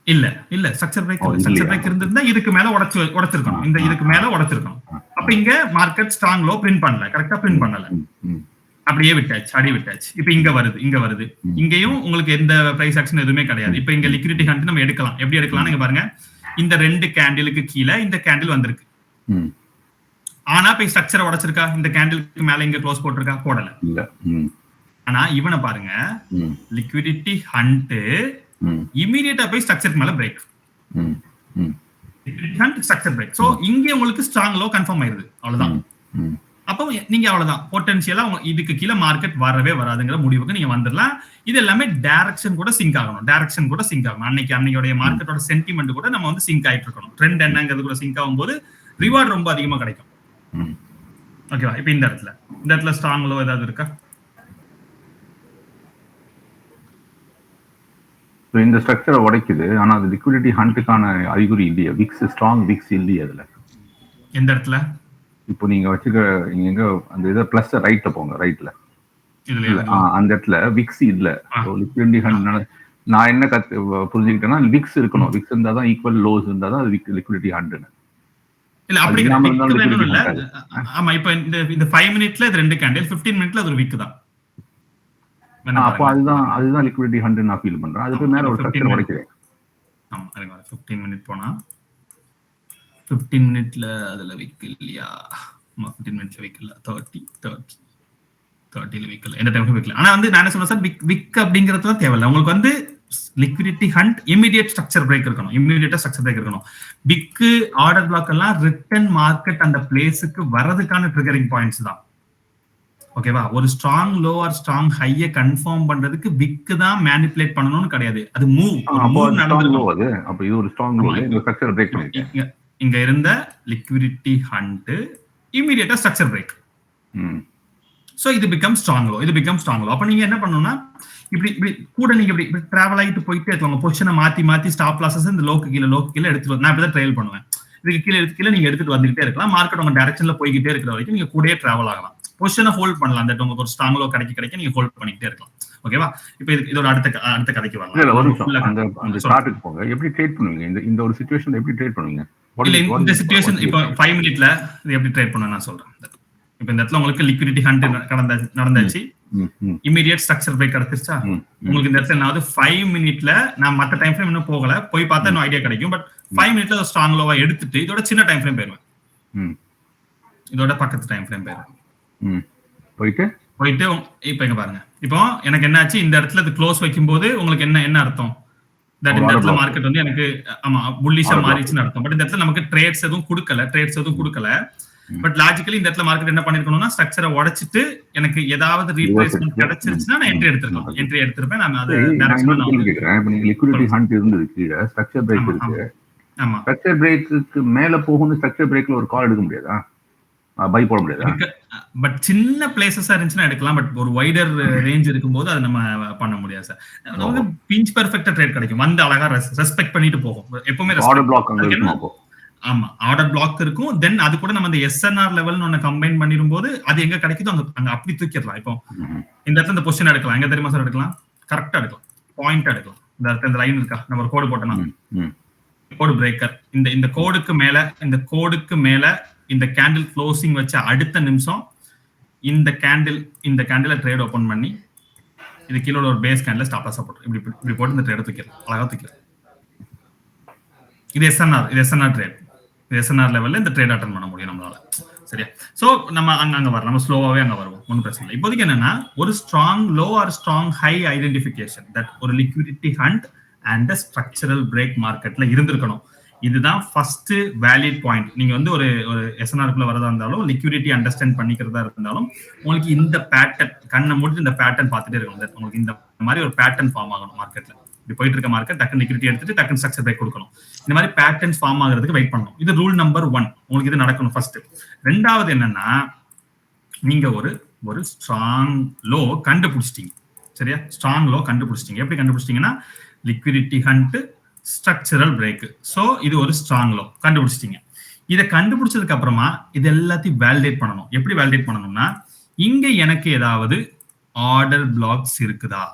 இல்ல ஸ்ட்ரக்சர் பிரேக் இருந்திருந்தா இதுக்கு மேல உடைச்சிருக்கணும். இந்த இதுக்கு மேல உடைச்சிருக்கணும். அப்ப இங்க மார்க்கெட் ஸ்ட்ராங் லோ பிரிண்ட் பண்ணல. கரெக்டா பிரிண்ட் பண்ணல. அப்படியே விட்டாச்சு, அடி விட்டாச்சு. இப்ப இங்க வருது. இங்கேயும் உங்களுக்கு எந்த பிரைஸ் ஆக்ஷன் எதுவுமே கிடையாது. இப்ப இங்க லிக்விடிட்டி ஹண்ட் நம்ம எடுக்கலாம். எப்படி எடுக்கலாம்? நீங்க பாருங்க, இந்த ரெண்டு கேண்டிலுக்கு கீழே இந்த கேண்டில் வந்திருக்கு. ஆனா போய் ஸ்ட்ரக்சரை உடைச்சிருக்கா? இந்த கேண்டிலுக்கு மேல இங்க க்ளோஸ் போட்டிருக்கா? போடல. ஆனா இவனை பாருங்க, லிக்விடிட்டி ஹண்ட் இமிடியேட்டா போய் ஸ்ட்ரக்சருக்கு மேல break. Liquidity hunt structure break. So இங்க உங்களுக்கு ஸ்ட்ராங் லோ கன்ஃபார்ம் ஆயிருது. அவ்வளவுதான். அப்போ நீங்க அவ்வளவுதான், பொட்டன்ஷியலா இதுக்கு கீழே மார்க்கெட் வரவே வராதுங்கிற முடிவுக்கு நீங்க வந்துடலாம். இது எல்லாமே டைரக்ஷன் கூட சிங்க் ஆகணும். அன்னைக்கு மார்க்கெட்டோட சென்டிமெண்ட் கூட நம்ம வந்து சிங்க் ஆயிட்டு இருக்கணும். ட்ரெண்ட் என்னங்கிறது கூட சிங்க் ஆகும்போது ரிவார்ட் ரொம்ப அதிகமா கிடைக்கும். ஓகேவா? இப்ப இந்த இடத்துல ஸ்ட்ராங் லோ ஏதாவது இருக்கா? இந்த ஸ்ட்ரக்சரை உடைக்குது. ஆனா அது லிக்விடிட்டி ஹண்ட்டுக்கான அறிகுறி இல்லையா? விக்ஸ் ஸ்ட்ராங் விக்ஸ் இல்லையா அதுல? எந்த இடத்துல? இப்போ நீங்க வச்சுக்க எங்க அந்த இதை பிளஸ் ரைட்ல போங்க. ரைட்ல அந்த இடத்துல விக்ஸ் இல்ல. லிக்விடிட்டி ஹண்ட் நான் என்ன புரிஞ்சுக்கிட்டேன்னா விக்ஸ் இருக்கணும். விக்ஸ் இருந்தா தான் ஈக்குவல், லோஸ் இருந்தா தான் அது லிக்விடிட்டி ஹண்ட்னு. இல்ல அப்படி இல்ல. ஆமா, இப்ப இந்த 5 மினிட்ல இது ரெண்டு கேண்டில், 15 மினிட்ல அது ஒரு விக் தான். அப்போ அதுதான் லிக்விடிட்டி ஹண்ட் நான் ஃபீல் பண்றேன். அதுக்கு மேல ஒரு ஸ்ட்ரக்சர் உடைக்கிறேன். ஆமா, 15 மினிட் போனா 15 மினிட்ல அதுல விக் இல்லையா? 15 மினிட்ஸ்ல வைக்கல, 30 வைக்கல, எந்த டைம்ல வைக்கல. ஆனா வந்து நான் என்ன சொல்றேன் சார், விக் அப்படிங்கிறது தேவையில்லை உங்களுக்கு. வந்து liquidity hunt, immediate structure break இருக்கணும், இமிடியேட்டா ஸ்ட்ரக்சர் பிரேக் இருக்கணும். பிக் ஆர்டர் பிளாக் எல்லாம் ரிட்டர்ன் மார்க்கெட் அந்த பிளேஸுக்கு வரதுக்கான ட்ரிகரிங் பாயிண்ட்ஸ் தான். ஓகேவா? ஒரு ஸ்ட்ராங் லோ ஆர் ஸ்ட்ராங் ஹையை கன்ஃபார்ம் பண்றதுக்கு விக் தான் மேனிபுலேட் பண்ணணும்னு கிடையாது. அது மூவ் நடந்துருக்கும். அப்ப இது ஒரு ஸ்ட்ராங் லோ, இந்த ஸ்ட்ரக்சர் பிரேக் பண்ணிருக்கீங்க. இங்க இருந்த லிக்விடிட்டி ஹண்ட் இமிடியேட்டா ஸ்ட்ரக்சர் பிரேக். சோ இது பிகம் ஸ்ட்ராங் லோ, இது பிகம் ஸ்ட்ராங் லோ. அப்ப நீங்க என்ன பண்ணணும்னா, இப்படி கூட நீங்க இப்படி டிராவல் ஆகிட்டு போயிட்டே இருக்காங்க. பொசிஷனை மாத்தி ஸ்டாப் லாசஸ் இந்த லோக்கு கீழே எடுத்துட்டு நான் இப்பதான் ட்ரையல் பண்ணுவேன். இதுக்கு கீழே நீங்க எடுத்துட்டு வந்துகிட்டே இருக்கலாம். மார்க்கெட் உங்க டைரக்ஷன்ல போய்கிட்டே இருக்கிற வரைக்கும் நீங்க கூடயே டிராவல் ஆகலாம். பொசிஷனை ஹோல்ட் பண்ணலாம். அந்த உங்களுக்கு ஒரு ஸ்ட்ராங் லோ கிடைக்க நீங்க ஹோல்ட் பண்ணிக்கிட்டே இருக்கலாம். ஓகேவா? இப்போ இதோட அடுத்த கதைக்கு வரலாம். அந்த சார்ட்டுக்கு போங்க. எப்படி ட்ரேட் பண்ணுவீங்க இந்த ஒரு சிச்சுவேஷன்ல? எப்படி ட்ரேட் பண்ணுவீங்க? இல்ல இந்த சிச்சுவேஷன் இப்போ 5 மினிட்ல இது எப்படி ட்ரேட் பண்ணுவேன் நான் சொல்றேன். இப்போ இந்த இடத்துல உங்களுக்கு லிக்விடிட்டி ஹண்ட் நடந்தாச்சு, இமிடியேட் ஸ்ட்ரக்சர் பிரேக் கிடைச்சிருச்சா? உங்களுக்கு இந்த இடத்துல நான் 5 மினிட்ல நான் மத்த டைம் ஃப்ரேம் இன்னும் போகல, போய் பார்த்தா இன்னும் ஐடியா கிடைக்கும். பட் 5 மினிட்ல ஒரு ஸ்ட்ராங் லோவா எடுத்துட்டு இதோட சின்ன டைம் ஃப்ரேம் போயிருவேன். இதோட பக்கத்து டைம் ஃப்ரேம் போயிருவேன். போயிட்டு இப்போ இங்க பாருங்க. இப்போ எனக்கு என்ன ஆச்சு, இந்த இடத்துல இது க்ளோஸ் வைக்கும்போது உங்களுக்கு என்ன அர்த்தம்? தட் இந்த இடத்துல மார்க்கெட் வந்து எனக்கு புல்லிஷா மாறிச்சுன்னு அர்த்தம். பட் இந்த இடத்துல நமக்கு ட்ரேட்ஸ் எதுவும் கொடுக்கல. பட் லாஜிக்கலி இந்த இடத்துல மார்க்கெட் என்ன பண்ணிருக்கணும்னா, ஸ்ட்ரக்சரை உடைச்சிட்டு எனக்கு ஏதாவது ரீட்ரேஸ்மென்ட் கிடைச்சிருச்சுன்னா நான் என்ட்ரி எடுத்திருப்பேன். நான் அது டைரக்ஷன்ல கேக்குறேன். இப்போ நீங்க லிக்விடிட்டி ஹண்ட் இருந்தது, கீழ ஸ்ட்ரக்சர் பிரேக் இருக்கு. ஆமா, ஸ்ட்ரக்சர் பிரேக்குக்கு மேல போகும்னு ஸ்ட்ரக்சர் பிரேக்ல ஒரு கால் எடுக்க முடியாதா? பை போட முடியாதா? பட் சின்ன பிளேசஸா இருந்துச்சுன்னா எடுக்கலாம். பட் ஒரு வைடர் ரேஞ்ச் இருக்கும்போது அதை நம்ம பண்ண முடியாது சார். நமக்கு பிஞ்ச் பெர்ஃபெக்ட்டா ட்ரேட் கிடைக்கும். வந்து அழகா ரெஸ்பெக்ட் பண்ணிட்டு போகும். எப்பவுமே ஆர்டர் பிளாக் அங்க இருக்கும். ஆமா, ஆர்டர் பிளாக் இருக்கும். தென் அது கூட நம்ம இந்த எஸ்என்ஆர் லெவல்னு ஒன்னு கம்பைன் பண்ணிடும்போது அது எங்க கிடைக்குதோ அங்க அப்படி தூக்கிடலாம். இப்போ இந்த இடத்துல இந்த பொசிஷன் எடுக்கலாம். எங்க தெரியுமா சார் எடுக்கலாம்? கரெக்டா எடுக்கலாம், பாயிண்டா எடுக்கலாம். இந்த இடத்துல இந்த லைன் இருக்கா, நம்ம ஒரு கோடு போட்டோம்னா கோடு பிரேக்கர். இந்த கோடுக்கு மேல இந்த கேண்டில் க்ளோசிங் வச்ச அடுத்த நிமிஷம் இந்த கேண்டில ட்ரேட் ஓபன் பண்ணி இது கீழே ஒரு பேஸ் கேண்டில் ஸ்டாப் லாஸ் போட்டு இப்படி போட்டு இந்த ட்ரேட் தூக்கிடலாம், அழகா தூக்கிடலாம். இது எஸ்என்ஆர் ட்ரேட். எஸ்என்ஆர் லெவல்ல இந்த ட்ரேட் அட்டன் பண்ண முடியும் நம்மளால. சரியா? சோ நம்ம அங்க வர நம்ம ஸ்லோவாவே அங்க வருவோம், ஒன்றும் பிரச்சனை இல்லை. இப்போதைக்கு என்னன்னா, ஒரு strong low or strong high identification, that ஒரு liquidity hunt and structural break மார்க்கெட்ல இருந்திருக்கணும். இதுதான் ஃபர்ஸ்ட் வேலிட் பாயிண்ட். நீங்க வந்து ஒரு எஸ்என்ஆருக்குள்ள வரதா இருந்தாலும், லிக்விடிட்டி அண்டர்ஸ்டாண்ட் பண்ணிக்கிறதா இருந்தாலும், உங்களுக்கு இந்த பேட்டர்ன் கண்ணை மூடி இந்த பேட்டர்ன் பார்த்துட்டே இருக்கணும். உங்களுக்கு இந்த மாதிரி ஒரு பேட்டர்ன் ஃபார்ம் ஆகணும் மார்க்கெட்ல. இப்படி போயிட்டு இருக்க மார்க்கெட் டக்குன்னு லிக்விடிட்டி எடுத்துட்டு டக்குன்னு ஸ்ட்ரக்சர் பிரேக் கொடுக்கணும். இந்த மாதிரி பேட்டர்ன்ஸ் ஃபார்ம் ஆகிறதுக்கு வெயிட் பண்ணணும். இது ரூல் நம்பர் 1. உங்களுக்கு இது நடக்கணும் ஃபர்ஸ்ட். ரெண்டாவது என்னன்னா, நீங்க ஒரு ஸ்ட்ராங் லோ கண்டுபிடிச்சிட்டீங்க. சரியா? ஸ்ட்ராங் லோ கண்டுபிடிச்சிட்டீங்க. எப்படி கண்டுபிடிச்சிட்டீங்கன்னா, liquidity hunt, structural break. So இது ஒரு ஸ்ட்ராங் லோ கண்டுபிடிச்சிட்டீங்க. இதை கண்டுபிடிச்சதுக்கு அப்புறமா இது எல்லாத்தையும் வேலிடேட் பண்ணணும். எப்படி வேலிடேட் பண்ணணும்னா, இங்க எனக்கு ஏதாவது ஆர்டர் பிளாக்ஸ் இருக்குதா?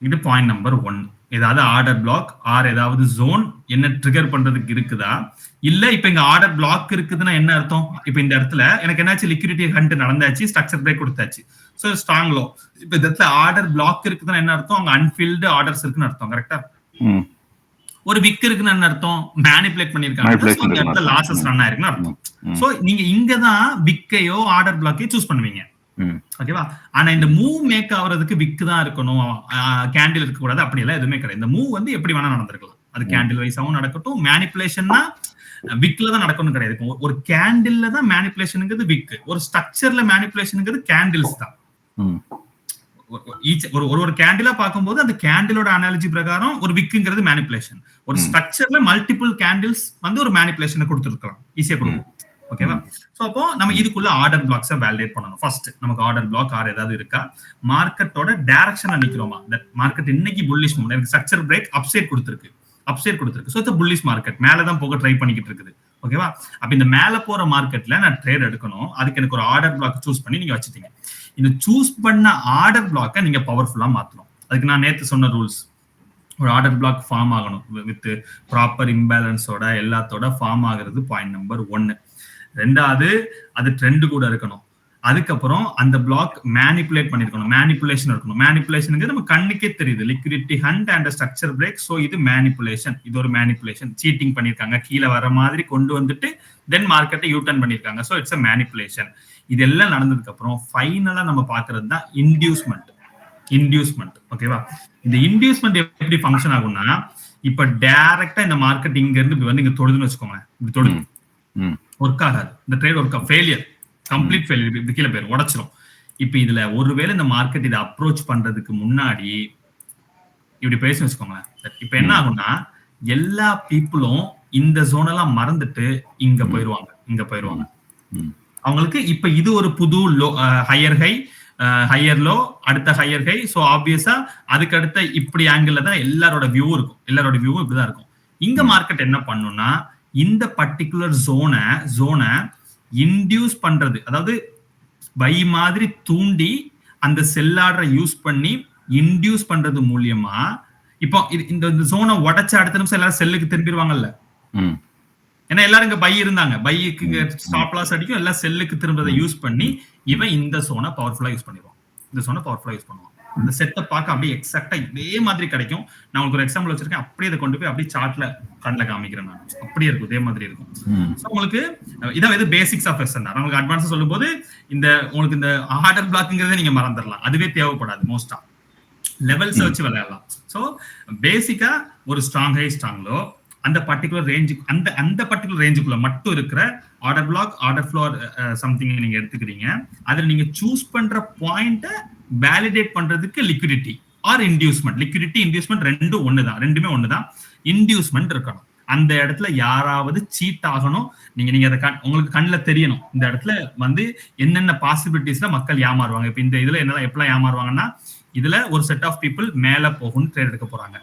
இது பாயிண்ட் நம்பர் 1. ஏதாவது ஆர்டர் பிளாக் ஆர் ஏதாவது ஜோன் என்ன ட்ரிகர் பண்றதுக்கு இருக்குதா? இல்ல இப்ப இங்க ஆர்டர் பிளாக் இருக்குதுன்னா என்ன அர்த்தம்? இப்ப இந்த இடத்துல எனக்கு என்னாச்சு, லிக்விடிட்டி ஹண்ட் நடந்தாச்சு, ஸ்ட்ரக்சர் பிரேக் கொடுத்தாச்சு. So strong low. இப்ப இந்த இடத்துல ஆர்டர் பிளாக் இருக்குதுன்னா என்ன அர்த்தம்? அங்க அன்ஃபில்டு ஆர்டர்ஸ் இருக்குன்னு அர்த்தம். கரெக்டா? ஒரு விக் இருக்குன்னு என்ன அர்த்தம்? மேனிபுலேட் பண்ணிருக்காங்க, லாசஸ் ரன் ஆயிருக்குன்னு அர்த்தம். சோ நீங்க இங்கதான் விக்கையோ ஆர்டர் பிளாக்கையோ சூஸ் பண்ணுவீங்க. ஓகேவா? ஆனா இந்த மூவ் மேக் ஆகுறதுக்கு விக் தான் இருக்கணும், கேண்டில் இருக்க கூடாது. அப்படி எல்லாம் எதுவுமே கிடையாது. இந்த மூவ் வந்து எப்படி வேணா நடந்திருக்கலாம். அது கேண்டில் வைஸாவும் நடக்கட்டும். மேனிபுலேஷன்னா விக்ல தான் நடக்கணும் கிடையாது. ஒரு கேண்டில்ல தான் மேனிபுலேஷனுங்கிறது விக், ஒரு ஸ்ட்ரக்சர்ல மேனிபுலேஷனுங்கிறது கேண்டில்ஸ் தான். ஒரு கேண்டிலா பார்க்கும்போது அந்த கேண்டிலோட அனாலஜி பிரகாரம் ஒரு விக்குங்கிறது மேனிபுலேஷன். ஒரு ஸ்ட்ரக்சர்ல மல்டிபிள் கேண்டில்ஸ் வந்து ஒரு மேனிபுலேஷனை கொடுத்துருக்கலாம், ஈஸியா கொடுக்கும். ஓகேவா? சோ அப்போ நம்ம இதுக்குள்ள ஆர்டர் பிளாக்ஸை வேலிடேட் பண்ணணும். ஃபர்ஸ்ட் நமக்கு ஆர்டர் பிளாக் ஆர் ஏதாவது இருக்கா, மார்க்கெட்டோட டைரக்ஷன்ல நிக்கிறோமா, தட் மார்க்கெட் இன்னைக்கு புல்லிஷ் மூவ்மெண்ட், எனக்கு ஸ்ட்ரக்சர் பிரேக் அப்சைட் கொடுத்திருக்கு. சோ இது புல்லிஷ் மார்க்கெட் மேல தான் போக ட்ரை பண்ணிக்கிட்டு இருக்குது. ஓகேவா? அப்ப இந்த மேல போற மார்க்கெட்ல நான் ட்ரேட் எடுக்கணும். அதுக்கு எனக்கு ஒரு ஆர்டர் பிளாக் சூஸ் பண்ணி நீங்க வச்சுட்டீங்க. இந்த சூஸ் பண்ண ஆர்டர் பிளாக்கை நீங்க பவர்ஃபுல்லா மாத்தணும். அதுக்கு நான் நேத்து சொன்ன ரூல்ஸ், ஒரு ஆர்டர் பிளாக் ஃபார்ம் ஆகணும் வித் ப்ராப்பர் இம்பேலன்ஸோட எல்லாத்தோட ஃபார்ம் ஆகுறது பாயிண்ட் நம்பர் 1. ரெண்டாவது, அது ட்ரெண்ட் கூட இருக்கணும். அதுக்கப்புறம் அந்த பிளாக் மேனிபுலேட் பண்ணிருக்கணும், மேனிபுலேஷன் இருக்கணும். மேனிபுலேஷனுங்கிறது நம்ம கண்ணுக்கே தெரியுது, liquidity hunt and structure break. So இது மேனிபுலேஷன், இது ஒரு மேனிபுலேஷன். சீட்டிங் பண்ணிருக்காங்க, கீழே வர மாதிரி கொண்டு வந்துட்டு தென் மார்க்கெட்டை யூட்டர்ன் பண்ணிருக்காங்க. So it's a manipulation. இதெல்லாம் நடந்ததுக்கு அப்புறம் ஃபைனலா நம்ம பாக்குறது தான் இன்டியூஸ்மெண்ட். இன்டியூஸ்மெண்ட் ஓகேவா? இந்த இன்டியூஸ்மெண்ட் எப்படி ஃபங்க்ஷன் ஆகும்னா, இப்ப டைரக்டா இந்த மார்க்கெட் இங்க இருந்து இப்படி வந்து இங்க தொடுதுன்னு வச்சுக்கோங்க, இப்படி தொடுது, ஒர்க் ஆகாது, இந்த trade work failure, complete failure, இப்படி கீழே போயிடும், உடைச்சிடும். இப்ப இதுல ஒருவேளை இந்த மார்க்கெட் இதை அப்ரோச் பண்றதுக்கு முன்னாடி இப்படி பேசி வச்சுக்கோங்களேன், இப்ப என்ன ஆகும்னா எல்லா பீப்புளும் இந்த ஜோனெல்லாம் மறந்துட்டு இங்க போயிருவாங்க, இங்க போயிருவாங்க. அவங்களுக்கு இப்ப இது ஒரு புது low, higher high, higher low, அடுத்த ஹையர் ஹை. ஸோ ஆப்வியஸா அதுக்கு அடுத்த இப்படி ஆங்கிள் தான் எல்லாரோட வியூவும் இருக்கும், எல்லாரோட வியூவும் இப்படிதான் இருக்கும். இங்க மார்க்கெட் என்ன பண்ணும்னா இந்த பர்டிகுலர் ஜோனை இன்டியூஸ் பண்றது, அதாவது பை மாதிரி தூண்டி அந்த செல் ஆர்டரை யூஸ் பண்ணி இன்டியூஸ் பண்றது மூலியமா, இப்போ இந்த ஜோனை உடைச்ச அடுத்த நிமிஷம் எல்லாரும் செல்லுக்கு திரும்பிடுவாங்கல்ல. ஏன்னா எல்லாரும் இங்க பை இருந்தாங்க, பைக்கு ஸ்டாப் லாஸ் அடிக்கும், எல்லாம் செல்லுக்கு திரும்பதை யூஸ் பண்ணி இவன் இந்த சோனை பவர்ஃபுல்லா யூஸ் பண்ணிடுவான், இந்த சோனை பவர்ஃபுல்லா யூஸ் பண்ணுவான். இந்த செட்டை பார்க்க அப்படியே எக்ஸாக்டா இதே மாதிரி கிடைக்கும். நான் உங்களுக்கு ஒரு எக்ஸாம்பிள் வச்சிருக்கேன், அப்படியே அதை கொண்டு போய் அப்படியே சார்ட்ல கண்ணில் காமிக்கிறேன் நான், அப்படியே இருக்கும், இதே மாதிரி இருக்கும். ஸோ உங்களுக்கு இதான் இது பேசிக்ஸ் ஆஃப் எஸ்என்ஆர். உங்களுக்கு அட்வான்ஸா சொல்லும் போது இந்த உங்களுக்கு இந்த ஆர்டர் பிளாக்குங்கிறத நீங்க மறந்துடலாம், அதுவே தேவைப்படாது. மோஸ்டா லெவல்ஸ் வச்சு விளையாடலாம். ஸோ பேசிக்கா ஒரு ஸ்ட்ராங் ஹை ஸ்ட்ராங் லோ, அந்த பர்டிகுலர் ரேஞ்சு, அந்த பர்டிகுலர் ரேஞ்சுக்குள்ள மட்டும் இருக்கிற order block, order floor something நீங்க எடுத்துக்கிறீங்க. அதுல நீங்க சூஸ் பண்ற பாயிண்ட வேலிடேட் பண்றதுக்கு liquidity or inducement. Liquidity inducement ரெண்டும் ஒண்ணுதான், ரெண்டுமே ஒண்ணுதான். இன்டியூஸ்மெண்ட் இருக்கணும், அந்த இடத்துல யாராவது சீட் ஆகணும். நீங்க அதை உங்களுக்கு கண்ணில் தெரியணும், இந்த இடத்துல வந்து என்னென்ன பாசிபிலிட்டிஸ்ல மக்கள் ஏமாறுவாங்க. இப்ப இந்த இதுல என்னெல்லாம் எப்பெல்லாம் ஏமாறுவாங்கன்னா, இதுல ஒரு செட் ஆஃப் பீப்புள் மேல போகும்னு ட்ரேட் எடுக்க போறாங்க,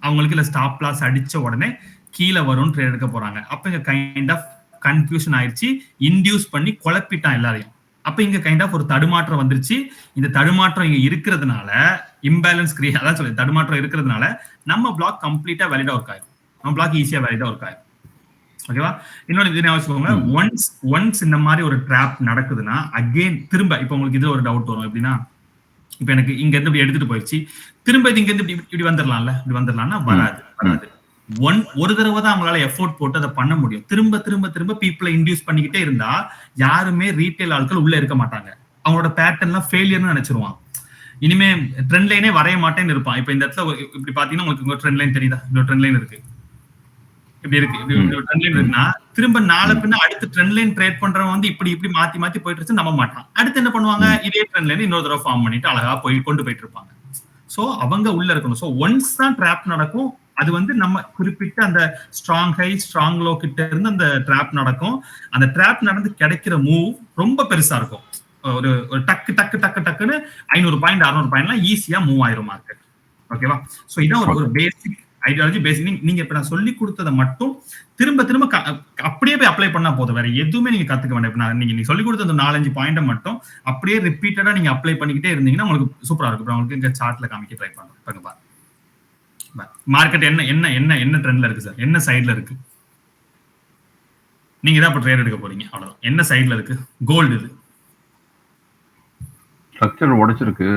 அவங்களுக்கு இல்ல ஸ்டாப் லாஸ் அடிச்ச உடனே கீழே வரும் ட்ரேட் எடுக்க போறாங்க. அப்ப இங்க கைண்ட் ஆஃப் கன்ஃபியூஷன் ஆயிடுச்சு, இன்டியூஸ் பண்ணி குழப்பிட்டான் எல்லாரையும். அப்ப இங்க கைண்ட் ஆஃப் ஒரு தடுமாற்றம் வந்துருச்சு. இந்த தடுமாற்றம் இங்க இருக்கிறதுனால இம்பேலன்ஸ் கிரியேட், அதான் சொல்லி தடுமாற்றம் இருக்கிறதுனால நம்ம பிளாக் கம்ப்ளீட்டா வேலிடா ஒர்க் ஆயிடும், நம்ம பிளாக் ஈஸியா வேலிடா ஒர்க் ஆயிடும். ஓகேவா? இன்னொன்று இது வச்சுக்கோங்க, ஒன்ஸ் இந்த மாதிரி ஒரு ட்ராப் நடக்குதுன்னா அகெயின் திரும்ப, இப்ப உங்களுக்கு இதுல ஒரு டவுட் வரும், எப்படின்னா இப்ப எனக்கு இங்க இருந்து இப்படி எடுத்துட்டு போயிடுச்சு, திரும்ப இது இங்க இருந்து இப்படி வந்துடலாம்ல, இப்படி வந்துடலாம்னா வராது. ஒரு தடவை தான் அவங்களால எஃபோர்ட் போட்டு அதை பண்ண முடியும். திரும்ப திரும்ப திரும்ப பீப்புளை இன்டியூஸ் பண்ணிக்கிட்டே இருந்தா யாருமே ரீட்டைல் ஆட்கள் உள்ள இருக்க மாட்டாங்க, அவங்களோட பேட்டர்ன்லாம் ஃபெயிலியர்னு நினைச்சிருவான். இனிமே ட்ரெண்ட் லைனே வரைய மாட்டேன்னு இருப்பான். இப்ப இந்த இடத்துல இப்படி பாத்தீங்கன்னா உங்களுக்கு ட்ரெண்ட் லைன் தெரியுதா, இந்த ட்ரெண்ட் லைன் இருக்கு, இப்படி இருக்கு, ட்ரெண்ட் லைன் இருக்குன்னா திரும்ப நாளை பின்ன அடுத்த ட்ரெண்ட் லைன் ட்ரேட் பண்றவங்க வந்து இப்படி இப்படி மாத்தி மாத்தி போயிட்டு நம்ப மாட்டான். அடுத்து என்ன பண்ணுவாங்க, இதே ட்ரெண்ட் லைன் இன்னொரு தடவை ஃபார்ம் பண்ணிட்டு அழகா போய் கொண்டு போயிட்டு இருப்பாங்க. சோ அவங்க உள்ள இருக்கணும். சோ ஒன்ஸ் தான் ட்ராப் நடக்கும், அது வந்து நம்ம குறிப்பிட்ட அந்த ஸ்ட்ராங் ஹை ஸ்ட்ராங் லோ கிட்ட இருந்து அந்த ட்ராப் நடக்கும். அந்த ட்ராப் நடந்து கிடைக்கிற மூவ் ரொம்ப பெருசா இருக்கும். ஒரு டக்கு டக்கு டக்கு டக்குன்னு 500 பாயிண்ட் 600 பாயிண்ட்லாம் ஈஸியா மூவ் ஆயிரும் மார்க்கெட். ஓகேவா? சோ இதான் ஒரு பேசிக் ஐடியாலஜி. பேசிக் நீங்க இப்ப நான் சொல்லி கொடுத்ததை மட்டும் திரும்ப திரும்ப அப்படியே போய் அப்ளை பண்ணா போதும், வேற எதுவுமே நீங்க கத்துக்க வேண்டாம். நீங்க சொல்லி கொடுத்த அந்த 4-5 பாயிண்ட மட்டும் அப்படியே ரிப்பீட்டடா நீங்க அப்ளை பண்ணிக்கிட்டே இருந்தீங்கன்னா உங்களுக்கு சூப்பரா இருக்கும். உங்களுக்கு இங்க சார்ட்ல காமிக்க ட்ரை பண்ணுங்க. மார்க்கெட் என்ன என்ன என்ன என்ன ட்ரெண்ட்ல இருக்கு சார், என்ன சைட்ல இருக்கு, நீங்க தான் இப்ப ட்ரேட் எடுக்க போறீங்க, அவ்வளவுதான். என்ன சைட்ல இருக்கு, கோல்டு இது ஸ்ட்ரக்சர் உடைச்சிருக்கு,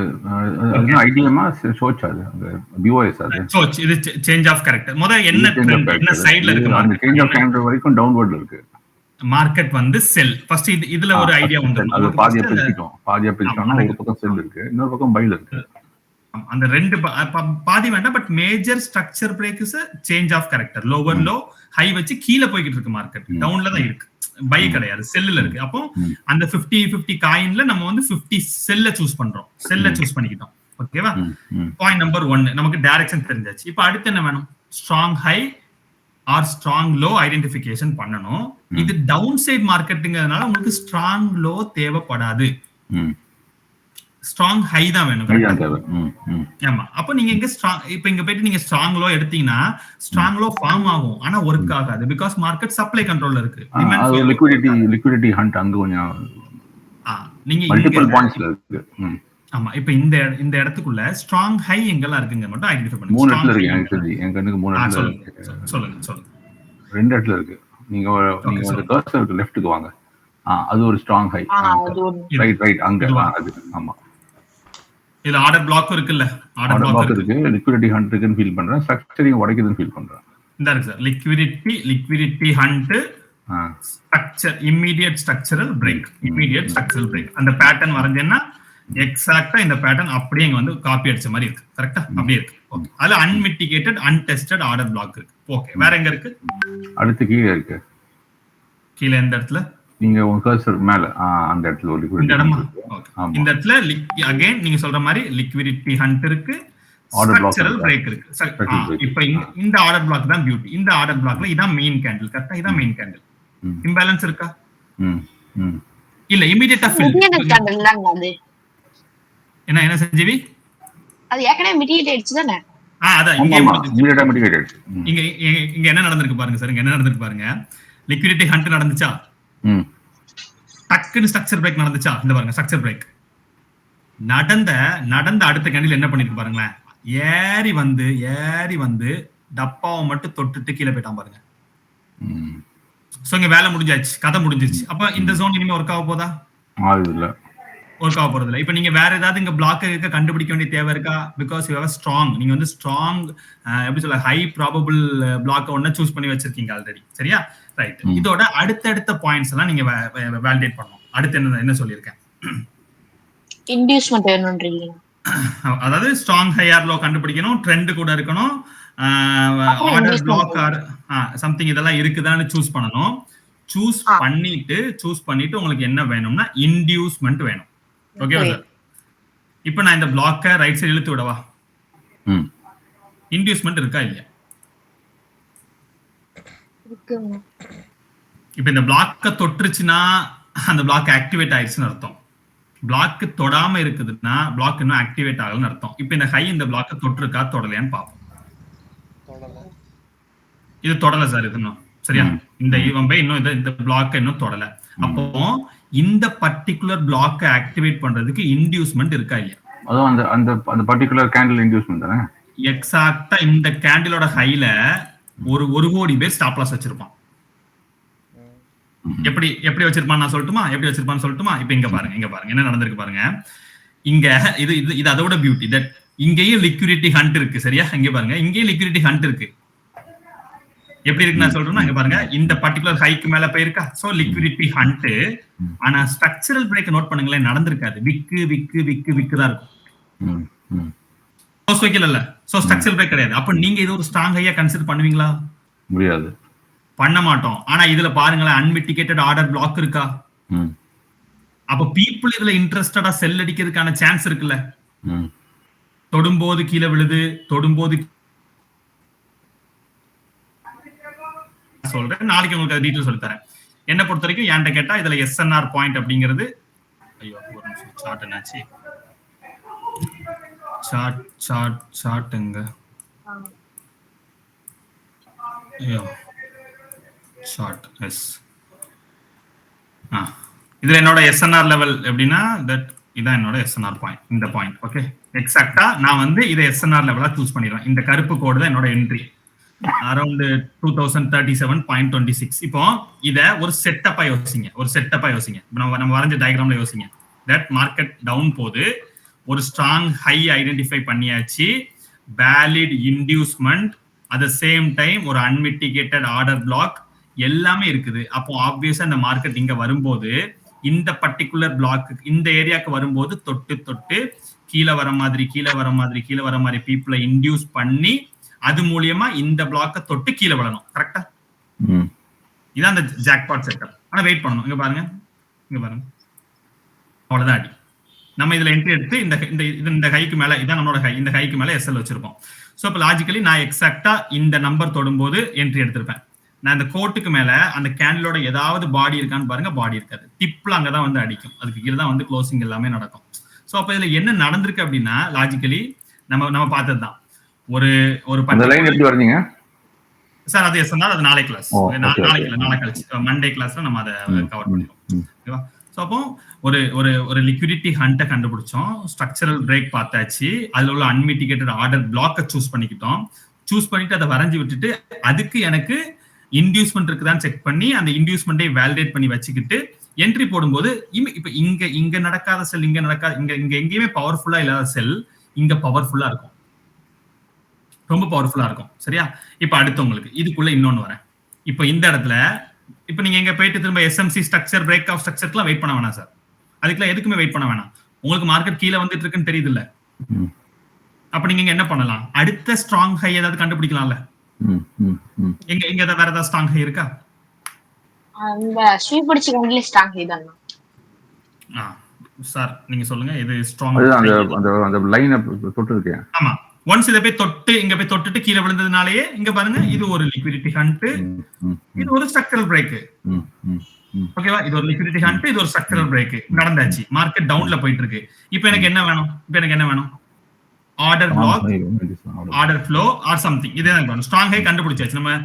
ஐடியமா சோச், அது பிஓஎஸ், அது சோச், இது சேஞ்ச் ஆஃப் கரெக்டர். முதல்ல என்ன ட்ரெண்ட் என்ன சைடுல இருக்கு, அந்த சேஞ்ச் ஆஃப் கரெக்டர் வரைக்கும் டவுன்வர்ட்ல இருக்கு. மார்க்கெட் வந்து செல் ஃபர்ஸ்ட், இதுல ஒரு ஐடியா உண்டு. அது பாதியா பிரிச்சோம்னா ஒரு பக்கம் செல் இருக்கு, இன்னொரு பக்கம் பைல இருக்கு. அந்த ரெண்டு பாதி வேண்டாம், but major structure break is change of character. Lower low high வச்சு கீழே போய்கிட்டு இருக்கு, மார்க்கெட் டவுன்ல தான் இருக்கு, பை கிடையாது, செல்லுல இருக்கு. அப்போ அந்த 50-50 காயின்ல நம்ம வந்து 50 செல்ல சூஸ் பண்றோம், செல்ல சூஸ் பண்ணிக்கிட்டோம். ஓகேவா? பாயிண்ட் நம்பர் 1 நமக்கு டைரக்ஷன் தெரிஞ்சாச்சு. இப்போ அடுத்து என்ன வேணும், strong high or strong low identification பண்ணணும். இது டவுன் சைட் மார்க்கெட்டுங்கிறதுனால உங்களுக்கு ஸ்ட்ராங் லோ தேவைப்படாது, ஸ்ட்ராங் ஹை தான் வேணும். ஆமா, அப்ப நீங்க இங்க ஸ்ட்ராங், இப்ப இங்க போயிட்டு நீங்க ஸ்ட்ராங் லோ எடுத்தீங்கன்னா ஸ்ட்ராங் லோ ஃபார்ம் ஆகும், ஆனா ஒர்க் ஆகாது. பிகாஸ் மார்க்கெட் சப்ளை கண்ட்ரோல்ல இருக்கு, லிக்விடிட்டி ஹண்ட் அங்க கொஞ்சம் நீங்க மல்டிபிள் பாயிண்ட்ஸ்ல இருக்கு. ஆமா, இப்ப இந்த இடத்துக்குள்ள ஸ்ட்ராங் ஹை எங்கெல்லாம் இருக்குங்க மட்டும் ஐடென்டிஃபை பண்ணுங்க. 3 இடத்துல இருக்கு, எனக்கு தெரிஞ்சு என் கண்ணுக்கு 3 இடத்துல இருக்கு. சொல்லுங்க 2 இடத்துல இருக்கு. நீங்க வந்து கர்சருக்கு லெஃப்ட்க்கு வாங்க, அது ஒரு ஸ்ட்ராங் ஹை. ரைட் அங்க அது. ஆமா, இதுல ஆர்டர் பிளாக்கும் இருக்குல்ல, ஆர்டர் பிளாக் இருக்கு, லிக்விடிட்டி ஹண்ட் இருக்குன்னு ஃபீல் பண்றேன், ஸ்ட்ரக்சரிங் உடைக்குதுன்னு ஃபீல் பண்றேன். இந்த இருக்கு சார், liquidity hunt, structure, immediate structural break, immediate structural break. அந்த பேட்டர்ன் வரைஞ்சேன்னா எக்ஸாக்ட்டா இந்த பேட்டர்ன் அப்படியே இங்க வந்து காப்பி அடிச்ச மாதிரி இருக்கு. கரெக்டா அப்படியே இருக்கு. ஓகே, அதுல அன்மிட்டிகேட்டட் அன்டெஸ்டட் ஆர்டர் பிளாக் இருக்கு. ஓகே, வேற எங்க இருக்கு? அடுத்து கீழே இருக்கு. கீழே எந்த இடத்துல? நீங்க உங்க கர்சர் மேல அந்த இடத்துல ஒரு இந்த இடமா? ஓகே, இந்த இடத்துல அகைன் நீங்க சொல்ற மாதிரி லிக்விடிட்டி ஹண்ட் இருக்கு, ஸ்ட்ரக்சரல் பிரேக் இருக்கு. இப்போ இந்த ஆர்டர் பிளாக் தான் பியூட்டி. இந்த ஆர்டர் பிளாக்ல இதான் மெயின் கேண்டில். கரெக்டா, இதான் மெயின் கேண்டில். இம்பேலன்ஸ் இருக்கா? இல்ல, இமிடியேட்டா ஃபில். என்ன சஞ்சீவி? அது ஏற்கனவே மிட்டிகேட் ஆயிடுச்சு தானே? அதான் இமிடியேட்டா மிட்டிகேட் ஆயிடுச்சு. இங்க என்ன நடந்திருக்கு பாருங்க சார், இங்க என்ன நடந்திருக்கு பாருங்க. லிக்விடிட்டி ஹண்ட் நடந்துச்சா, டக்குன்னு ஸ்ட்ரக்சர் பிரேக் நடந்துச்சா, இந்த பாருங்க ஸ்ட்ரக்சர் பிரேக் நடந்த அடுத்த கேண்டில் என்ன பண்ணிருக்கு பாருங்களேன். ஏறி வந்து டப்பாவை மட்டும் தொட்டுட்டு கீழே போயிட்டான் பாருங்க. சோ இங்க வேலை முடிஞ்சாச்சு, கதை முடிஞ்சிருச்சு. அப்ப இந்த ஜோன் இனிமே ஒர்க் ஆக போதா? ஒர்க் ஆக போறது இல்லை. இப்ப நீங்க வேற ஏதாவது இங்க பிளாக் கண்டுபிடிக்க வேண்டிய தேவை இருக்கா? பிகாஸ் யூ ஹேவ் ஸ்ட்ராங், நீங்க வந்து ஸ்ட்ராங் எப்படி சொல்ல, ஹை ப்ராபபிள் பிளாக் ஒன்னு சூஸ் பண்ணி வச்சிருக்கீங்க ஆல்ரெடி. சரியா? ரைட். இதோட அடுத்த பாயிண்ட்ஸ் எல்லாம் நீங்க வேலிடேட் பண்ணணும். அடுத்து என்ன சொல்லியிருக்கேன்? இன்டியூஸ்மென்ட் வேணும்ன்றீங்க. அதாவது ஸ்ட்ராங் ஹை ஆர் லோ கண்டுபிடிக்கணும், ட்ரெண்ட் கூட இருக்கணும், ஆர்டர் பிளாக் ஆர் சம்திங் இதெல்லாம் இருக்குதான்னு சூஸ் பண்ணணும். சூஸ் பண்ணிட்டு உங்களுக்கு என்ன வேணும்னா இன்டியூஸ்மென்ட் வேணும். ஓகேவா சார்? இப்போ நான் இந்த பிளாக்க ரைட் சைடு இழுத்து விடவா? இன்டியூஸ்மென்ட் இருக்கா இல்லையா? இப்ப இந்த பிளாக்க தொட்டுருச்சுன்னா அந்த பிளாக் ஆக்டிவேட் ஆயிடுச்சுன்னு அர்த்தம். பிளாக் தொடாம இருக்குதுன்னா பிளாக் இன்னும் ஆக்டிவேட் ஆகலன்னு அர்த்தம். இப்ப இந்த ஹை இந்த பிளாக்க தொட்டிருக்கா தொடலையான்னு பார்ப்போம். இது தொடல சார், இது இன்னும் சரியா? இந்த இன்னும் இந்த பிளாக் இன்னும் தொடல. அப்போ இந்த பர்టిక్యులர் பிளாக் ஆக்டிவேட் பண்றதுக்கு இன்டியூஸ்மென்ட் இருக்கா இல்லையா? அதான் அந்த பர்టిక్యులர் கேண்டில் இன்டியூஸ்மென்ட் தானே. எக்ஸாக்ட்டா இந்த கேண்டிலோட ஹைல ஒரு கோடி பேர் ஸ்டாப் லாஸ் வச்சிருப்பான். எப்படி வச்சிருப்பான் நான் சொல்லட்டுமா? எப்படி வச்சிருப்பான்னு சொல்லட்டுமா? இப்ப இங்க பாருங்க என்ன நடந்திருக்கு பாருங்க. இங்க இது அதோட பியூட்டி தட் இங்கேயும் லிக்விடிட்டி ஹண்ட் இருக்கு. சரியா? இங்க பாருங்க, இங்கேயும் லிக்விடிட்டி ஹண்ட் இருக்கு. எப்படி இருக்கு நான் சொல்றேன்னா, இங்க பாருங்க, இந்த பர்టిక్యులர் ஹைக்கு மேல போயிருக்கா. So liquidity hunt. ஆனா ஸ்ட்ரக்சரல் பிரேக் நோட் பண்ணுங்களேன், நடந்திருக்காது. விக்கு தான் இருக்கும். க்ளோஸ் வைக்கல. சோ ஸ்ட்ரக்சரல் பிரேக் கிடையாது. அப்ப நீங்க இது ஒரு ஸ்ட்ராங் ஹையா கன்சிடர் பண்ணுவீங்களா? முடியாது, பண்ண மாட்டோம். ஆனா இதுல பாருங்களேன், அன்மிட்டிகேட்டட் ஆர்டர் பிளாக் இருக்கா? அப்ப பீப்புள் இதுல இன்ட்ரெஸ்டடா செல் அடிக்கிறதுக்கான சான்ஸ் இருக்குல்ல. தொடும்போது கீழே விழுது, தொடும்போது சொல்றேன். நாளைக்கு உங்களுக்கு டீடைல் சொல்லி தரேன். என்ன பொறுத்த வரைக்கும் என்கிட்ட கேட்டா இதுல SNR பாயிண்ட் அப்படிங்கிறது, ஐயோ ஒரு நிமிஷம், சார்ட் என்னாச்சு? சார்ட் எங்க? ஐயோ சார்ட் எஸ். இதுல என்னோட SNR லெவல் எப்படின்னா இதான் என்னோட SNR பாயிண்ட், இந்த பாயிண்ட். ஓகே, எக்ஸாக்ட்டா நான் வந்து இதை SNR லெவலா சூஸ் பண்ணிடுவேன். இந்த கருப்பு கோடு தான் என்னோட என்ட்ரி, அரௌண்ட் 2037.26. இப்போ இத ஒரு செட்டப்பா யோசிங்க. நம்ம வரைஞ்ச டயக்ராம்ல யோசிங்க. தட் மார்க்கெட் டவுன் போகுது, ஒரு ஸ்ட்ராங் ஹை ஐடென்டிஃபை பண்ணியாச்சு, valid inducement, at the same time ஒரு அன்மிட்டிகேட்டட் ஆர்டர் பிளாக் எல்லாமே இருக்குது. அப்போ ஆப்வியஸா இந்த மார்க்கெட் இங்க வரும்போது இந்த பர்టిక్యులர் பிளாக் இந்த ஏரியாக்கு வரும்போது தொட்டு கீழே வர மாதிரி பீப்புளை இன்டியூஸ் பண்ணி அது மூலியமா இந்த பிளாக்க தொட்டு கீழே விழணும். கரெக்டா? இதான் அந்த ஜாக்பாட் செட்டப். ஆனா வெயிட் பண்ணணும். இங்க பாருங்க அவ்வளவுதான் அடி. நம்ம இதுல என்ட்ரி எடுத்து இந்த ஹைக்கு மேல, இதான் நம்மளோட ஹை, இந்த ஹைக்கு மேல SL வச்சிருப்போம். சோ இப்போ லாஜிக்கலி நான் எக்ஸாக்ட்டா இந்த நம்பர் தொடும்போது என்ட்ரி எடுத்திருப்பேன். நான் இந்த கோட்டுக்கு மேல அந்த கேண்டிலோட ஏதாவது பாடி இருக்கான்னு பாருங்க, பாடி இருக்காது. டிப்ல அங்கதான் வந்து அடிக்கும், அதுக்கு கீழே தான் வந்து க்ளோசிங் எல்லாமே நடக்கும். சோ அப்ப இதுல என்ன நடந்திருக்கு அப்படின்னா, லாஜிக்கலி நம்ம பார்த்ததுதான். ஒரு லைன் எப்படி வரீங்க சார்? அது SNR, அது நாளை கிளாஸ், நாளை கழிச்சு மண்டே கிளாஸ்ல நம்ம அதை கவர் பண்ணிடுவோம். ஓகேவா? ஸோ அப்போ ஒரு லிக்விடிட்டி ஹண்ட்டை கண்டுபிடிச்சோம், ஸ்ட்ரக்சரல் பிரேக் பார்த்தாச்சு, அதுல உள்ள அன்மிட்டிகேட்டட் ஆர்டர் பிளாக்கை சூஸ் பண்ணிட்டு அதை வரைஞ்சி விட்டுட்டு அதுக்கு எனக்கு இன்டியூஸ்மெண்ட் இருக்குதான்னு செக் பண்ணி அந்த இன்டியூஸ்மெண்ட்டை வேலிடேட் பண்ணி வச்சுக்கிட்டு என்ட்ரி போடும்போது இப்ப இங்க நடக்காத செல் இங்க நடக்காத இங்க எங்கேயுமே பவர்ஃபுல்லா இல்லாத செல் இங்க பவர்ஃபுல்லா இருக்கும், ரொம்ப பவர்ஃபுல்லா இருக்கும். சரியா? இப்ப அடுத்து உங்களுக்கு இதுக்குள்ள இன்னொன்னு வரேன். இப்ப இந்த இடத்துல இப்ப நீங்க எங்க போயிட்டு திரும்ப எஸ்எம்சி ஸ்ட்ரக்சர் பிரேக் ஆஃப் ஸ்ட்ரக்சர்லாம் வெயிட் பண்ண வேணாம் சார். அதுக்கெல்லாம் எதுக்குமே வெயிட் பண்ண வேணாம். உங்களுக்கு மார்க்கெட் கீழே வந்துட்டு இருக்குன்னு தெரியுது இல்ல? அப்ப நீங்க என்ன பண்ணலாம்? அடுத்த ஸ்ட்ராங் ஹை ஏதாவது கண்டுபிடிக்கலாம்ல? எங்க வேற ஏதாவது ஸ்ட்ராங் ஹை இருக்கா? அந்த ஸ்வீப் பிடிச்ச கண்டில ஸ்ட்ராங் ஹை தான் சார். நீங்க சொல்லுங்க எது ஸ்ட்ராங்? அந்த லைன் தொட்டு இருக்கேன். ஆமா, ஒன்ஸ் இத போய் தொட்டு இங்க போய் தொட்டுட்டு கீழே விழுந்ததுனாலயே இங்க பாருங்க, இது ஒரு லிக்விடிட்டி ஹண்ட், இது ஒரு ஸ்ட்ரக்சரல் பிரேக். ஓகேவா? இது ஒரு லிக்விடிட்டி ஹண்ட், இது ஒரு ஸ்ட்ரக்சரல் பிரேக் நடந்தாச்சு. மார்க்கெட் டவுன்ல போயிட்டு இருக்கு. இப்போ எனக்கு என்ன வேணும்? Order block, order flow or something. இதே தான் வேணும். ஸ்ட்ராங் ஹை கண்டுபிடிச்சாச்சு நம்ம.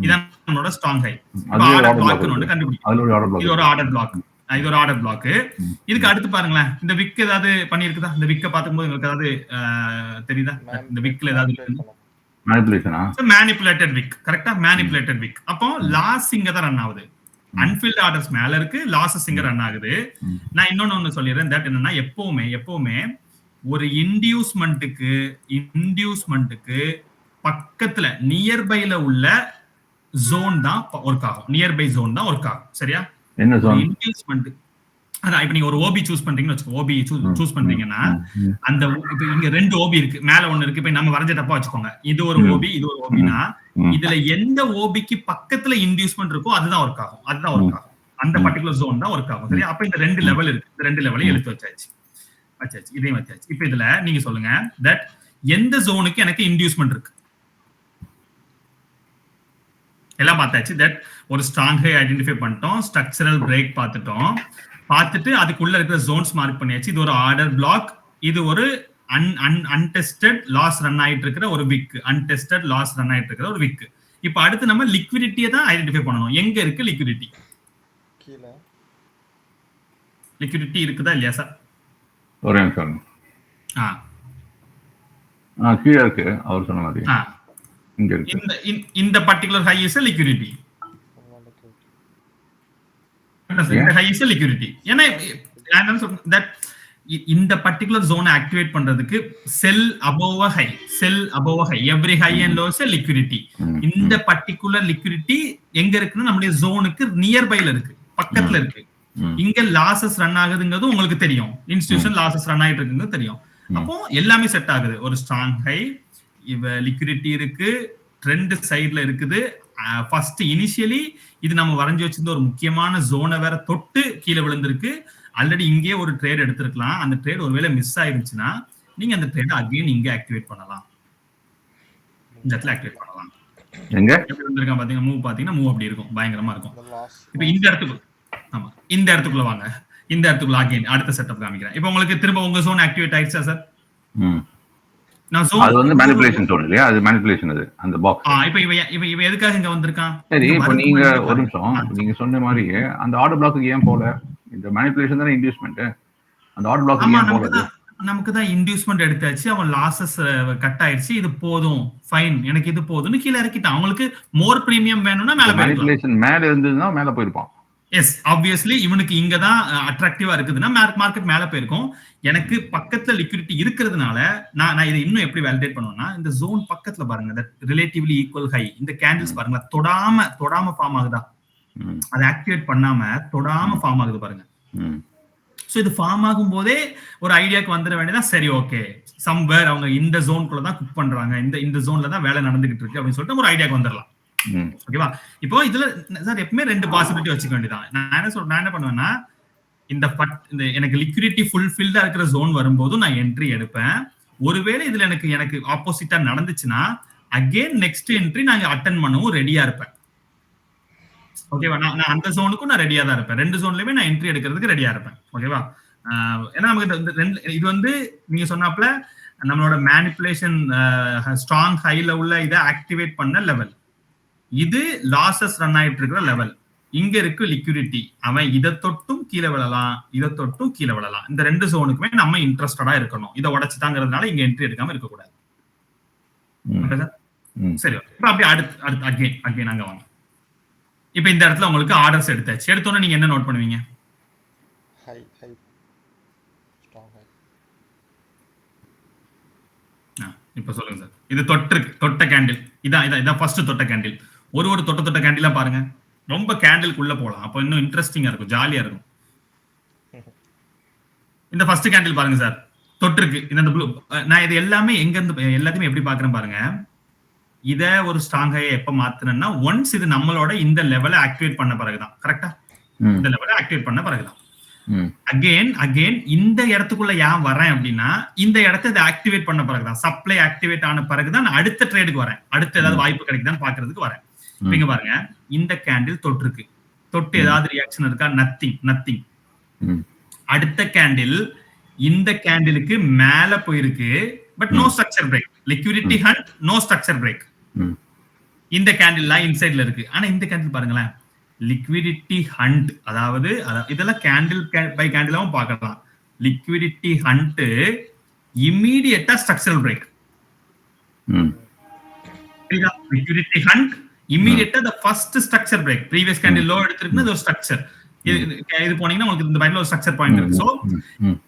இதான் நம்மளோட ஸ்ட்ராங் ஹை. ஆர்டர் பிளாக் ஒன்னு கண்டுபிடிச்சோம். இது ஒரு ஆர்டர் பிளாக். இது ஒரு ஆர்டர் பிளாக். இதுக்கு அடுத்து பாருங்களேன், இந்த விக் ஏதாவது பண்ணிருக்குதா? இந்த விக்க பார்க்கும்போது உங்களுக்கு ஏதாவது தெரியுதா? இந்த விக்ல ஏதாவது மேனிபுலேட்டட் விக். கரெக்டா? மேனிபுலேட்டட் விக். அப்போ லாஸ் இங்க தான் ரன் ஆகுது. அன்ஃபில்ட் ஆர்டர்ஸ் மேல இருக்கு, லாஸஸ் இங்க ரன் ஆகுது. நான் இன்னொன்னு சொல்லிடுறேன். தட் என்னன்னா, எப்பவுமே ஒரு இன்டியூஸ்மெண்ட்டுக்கு பக்கத்துல நியர்பைல உள்ள ஜோன் தான் ஒர்க் ஆகும். நியர்பை ஜோன் தான் ஒர்க் ஆகும். சரியா? என்ன ஜோன்? இன்டியூஸ்மெண்ட். அதான் இப்ப நீங்க ஒரு ஓபி சூஸ் பண்றீங்கன்னு வச்சுக்கோ. ஓபி சூஸ் பண்றீங்கன்னா அந்த இப்ப இங்க 2 ஓபி இருக்கு, மேல ஒண்ணு இருக்கு. இப்ப நம்ம வரைஞ்ச தப்பா வச்சுக்கோங்க. இது ஒரு ஓபி, இது ஒரு ஓபினா இதுல எந்த ஓபிக்கு பக்கத்துல இன்டியூஸ்மெண்ட் இருக்கோ அதுதான் ஒர்க் ஆகும். அந்த பர்టిక్యులர் ஜோன் தான் ஒர்க் ஆகும். சரியா? அப்ப இந்த 2 லெவல் இருக்கு. இந்த 2 லெவலையும் எடுத்து வச்சாச்சு. இதையும் வச்சாச்சு. இப்ப இதுல நீங்க சொல்லுங்க தட் எந்த ஜோனுக்கு எனக்கு இன்டியூஸ்மெண்ட் இருக்கு? எல்லாம் பார்த்தாச்சு. தட் ஒரு ஸ்ட்ராங் ஹை ஐடென்டிஃபை பண்ணிட்டோம், ஸ்ட்ரக்சரல் பிரேக் பார்த்துட்டு அதுக்குள்ள இருக்கிற ஜோன்ஸ் மார்க் பண்ணியாச்சு. இது ஒரு ஆர்டர் பிளாக், இது ஒரு அன்டெஸ்டட் லாஸ் ரன் ஆயிட்டு இருக்கிற ஒரு விக். இப்ப அடுத்து நம்ம லிக்விடிட்டியை தான் ஐடென்டிஃபை பண்ணணும். எங்க இருக்கு லிக்விடிட்டி? லிக்விடிட்டி இருக்குதா இல்லையா சார்? ஒரே நிமிஷம். கீழே இருக்கு அவர் சொன்ன மாதிரி. இந்த பர்టిక్యులர் ஹை இஸ் லிக்விடிட்டி. இந்த ஹை இஸ் லிக்விடிட்டி. ஏன்னா இந்த பர்టిక్యులர் ஜோனை ஆக்டிவேட் பண்றதுக்கு sell above high, every high and low is liquidity. இந்த பர்టిక్యులர் லிக்விடிட்டி எங்க இருக்குன்னு நம்மளுடைய ஜோனுக்கு நியர்பைல இருக்கு, பக்கத்துல இருக்கு. இங்க லாசஸ் ரன் ஆகுதுங்கிறது உங்களுக்கு தெரியும். இன்ஸ்டிடியூஷன் லாசஸ் ரன் ஆயிட்டு இருக்குங்கிறது தெரியும். அப்போ எல்லாமே செட் ஆகுது. ஒரு ஸ்ட்ராங் ஹை, லிக்விடிட்டி இருக்கு, ட்ரெண்ட் சைடுல இருக்குது. ஃபர்ஸ்ட் இனிஷியலி இது நம்ம வரைஞ்சு வச்சிருந்த ஒரு முக்கியமான ஜோனை வேற தொட்டு கீழே விழுந்திருக்கு. ஆல்ரெடி இங்கே ஒரு ட்ரேட் எடுத்திருக்கலாம். அந்த ட்ரேட் ஒருவேளை மிஸ் ஆயிருச்சுன்னா நீங்க அந்த ட்ரேட் அகைன் இங்க ஆக்டிவேட் பண்ணலாம். இந்த இடத்துல ஆக்டிவேட் பண்ணலாம். எங்க எப்படி வந்திருக்கா பாத்தீங்கன்னா, மூவ் பாத்தீங்கன்னா மூவ் அப்படி இருக்கும், பயங்கரமா இருக்கும். இப்ப இந்த இடத்துக்கு இந்த இடத்துக்குள்ள வாங்க. இந்த இடத்துக்குள்ள அகைன் அடுத்த செட்டப் காமிக்கிறேன். இப்போ உங்களுக்கு திரும்ப உங்க ஜோன் ஆக்டிவேட் ஆயிடுச்சா சார்? அது வந்து மேனிபுலேஷன் ஜோன் இல்லையா? அது மேனிபுலேஷன். அது அந்த பாக்ஸ். இப்போ எதுக்காக இங்க வந்திருக்கான்? சரி, இப்போ நீங்க ஒரு நிமிஷம், நீங்க சொன்ன மாதிரி அந்த ஆர்டர் பிளாக்கு ஏன் போல? இந்த மேனிபுலேஷன் தானே இன்டியூஸ்மென்ட். அந்த ஆர்டர் பிளாக் ஏன் போல? நமக்கு தான் இன்டியூஸ்மென்ட் எடுத்தாச்சு, அவன் லாசஸ் கட் ஆயிடுச்சு. இது போதும், ஃபைன், எனக்கு இது போதும்னு கீழே இறக்கிட்டான். அவங்களுக்கு மோர் பிரீமியம் வேணும்னா மேல போய் மேனிபுலேஷன் மேல இருந்ததுன்னா மேல போயிருப்பான். எஸ், ஆப்வியஸ்லி இவனுக்கு இங்க தான் அட்ராக்டிவா இருக்குதுன்னா மார்க்கெட் மேல போயிருக்கும். எனக்கு பக்கத்துல லிக்விடிட்டி இருக்கிறதுனால நான் இதை இன்னும் எப்படி வேலிடேட் பண்ணுவேன்னா, இந்த ஜோன் பக்கத்துல பாருங்க, தட் ரிலேட்டிவ்லி ஈக்குவல் ஹை. இந்த கேண்டில்ஸ் பாருங்க, தொடாம ஃபார்ம் ஆகுதா? அதை ஆக்டிவேட் பண்ணாம தொடாம ஃபார்ம் ஆகுது பாருங்க. சோ இது ஃபார்ம் ஆகும் போதே ஒரு ஐடியாக்கு வந்துட வேண்டியதான். சரி, ஓகே, சம்வேர் அவங்க இந்த ஜோனுக்குள்ள தான் குக் பண்றாங்க, இந்த ஜோன்ல தான் வேலை நடந்துகிட்டு இருக்கு அப்படின்னு சொல்லிட்டு ஒரு ஐடியாக்கு வந்துடலாம். ஓகேவா? இப்போ இதுல சார் எப்பவுமே 2 பாசிபிலிட்டி வச்சுக்க வேண்டியதான். நான் என்ன பண்ணுவேன்னா, இந்த எனக்கு லிக்விடிட்டி ஃபுல்ஃபில்டா இருக்கிற ஜோன் வரும்போது நான் என்ட்ரி எடுப்பேன். ஒருவேளை இதுல எனக்கு ஆப்போசிட்டா நடந்துச்சுன்னா அகைன் நெக்ஸ்ட் என்ட்ரி நாங்க அட்டெண்ட் பண்ணவும் ரெடியா இருப்பேன். ஓகேவா? நான் அந்த ஜோனுக்கும் நான் ரெடியா தான் இருப்பேன். 2 ஜோன்லயுமே நான் என்ட்ரி எடுக்கிறதுக்கு ரெடியா இருப்பேன். ஓகேவா? ஏன்னா நமக்கு இது வந்து நீங்க சொன்னாப்ல நம்மளோட மேனிபுலேஷன் ஸ்ட்ராங் ஹைல உள்ள இதை ஆக்டிவேட் பண்ண லெவல், இது லாசஸ் ரன் ஆயிட்டு இருக்கிற லெவல். இங்க இருக்கு லிக்விடிட்டி. அவன் இதை தொட்டும் கீழே விழலாம், இதை தொட்டும் கீழே விழலாம். இந்த 2 ஜோனுக்குமே நம்ம இன்ட்ரெஸ்டடா இருக்கணும். இதை உடைச்சுட்டாங்கிறதுனால இங்க என்ட்ரி எடுக்காம இருக்கக்கூடாது. சரி, இப்ப அப்படியே அடுத்து அகைன் அங்க வாங்க. இப்ப இந்த இடத்துல உங்களுக்கு ஆர்டர்ஸ் எடுத்தாச்சு. எடுத்தோன்னே நீங்க என்ன நோட் பண்ணுவீங்க? High strong high. இப்ப சொல்லுங்க சார். இது தொட்ட கேண்டில். இதான் ஃபர்ஸ்ட் தொட்ட கேண்டில். ஒரு தொட்ட கேண்டிலா பாருங்க. ரொம்ப கேண்டிலுக்குள்ள போலாம். அப்ப இன்னும் இன்ட்ரெஸ்டிங்கா இருக்கும், ஜாலியா இருக்கும். இந்த ஃபர்ஸ்ட் கேண்டில் பாருங்க சார். தொட்டிருக்கு. இந்த ப்ளூ. நான் இது எல்லாமே எங்க இருந்து எல்லாத்தையுமே எப்படி பாக்குறேன் பாருங்க. இத ஒரு ஸ்ட்ராங் ஹை எப்ப மாத்துறேன்னா ஒன்ஸ் இது நம்மளோட இந்த லெவலை ஆக்டிவேட் பண்ண பிறகுதான். கரெக்டா? இந்த லெவலை ஆக்டிவேட் பண்ண பிறகுதான். அகைன் இந்த இடத்துக்குள்ள ஏன் வரேன் அப்படின்னா இந்த இடத்தை இதை ஆக்டிவேட் பண்ண பிறகுதான், சப்ளை ஆக்டிவேட் ஆன பிறகுதான் நான் அடுத்த ட்ரேடுக்கு வரேன். அடுத்த ஏதாவது வாய்ப்பு கிடைக்குதான்னு பாக்குறதுக்கு வரேன். இங்க பாருங்க, இந்த கேண்டில் தொட்டிருக்கு. தொட்டு ஏதாவது ரியாக்ஷன் இருக்கா? நத்திங். அடுத்த கேண்டில் இந்த கேண்டிலுக்கு மேல போயிருக்கு. But no structure break. Liquidity hunt, no structure break. இந்த கேண்டில் இன்சைட்ல இருக்கு. ஆனா இந்த கேண்டில் பாருங்களேன், லிக்விடிட்டி ஹண்ட், அதாவது இதெல்லாம் கேண்டில் பை கேண்டிலாவும் பார்க்கலாம். லிக்விடிட்டி ஹண்ட் இம்மீடியட்டா ஸ்ட்ரக்சரல் பிரேக். லிக்விடிட்டி ஹண்ட் இம்மீடியட்டா the first structure break. Previous candle low எடுத்துருக்குன்னா இது ஒரு ஸ்ட்ரக்சர். இது போனீங்கன்னா உங்களுக்கு இந்த பைல ஒரு ஸ்ட்ரக்சர் பாயிண்ட் இருக்கு. சோ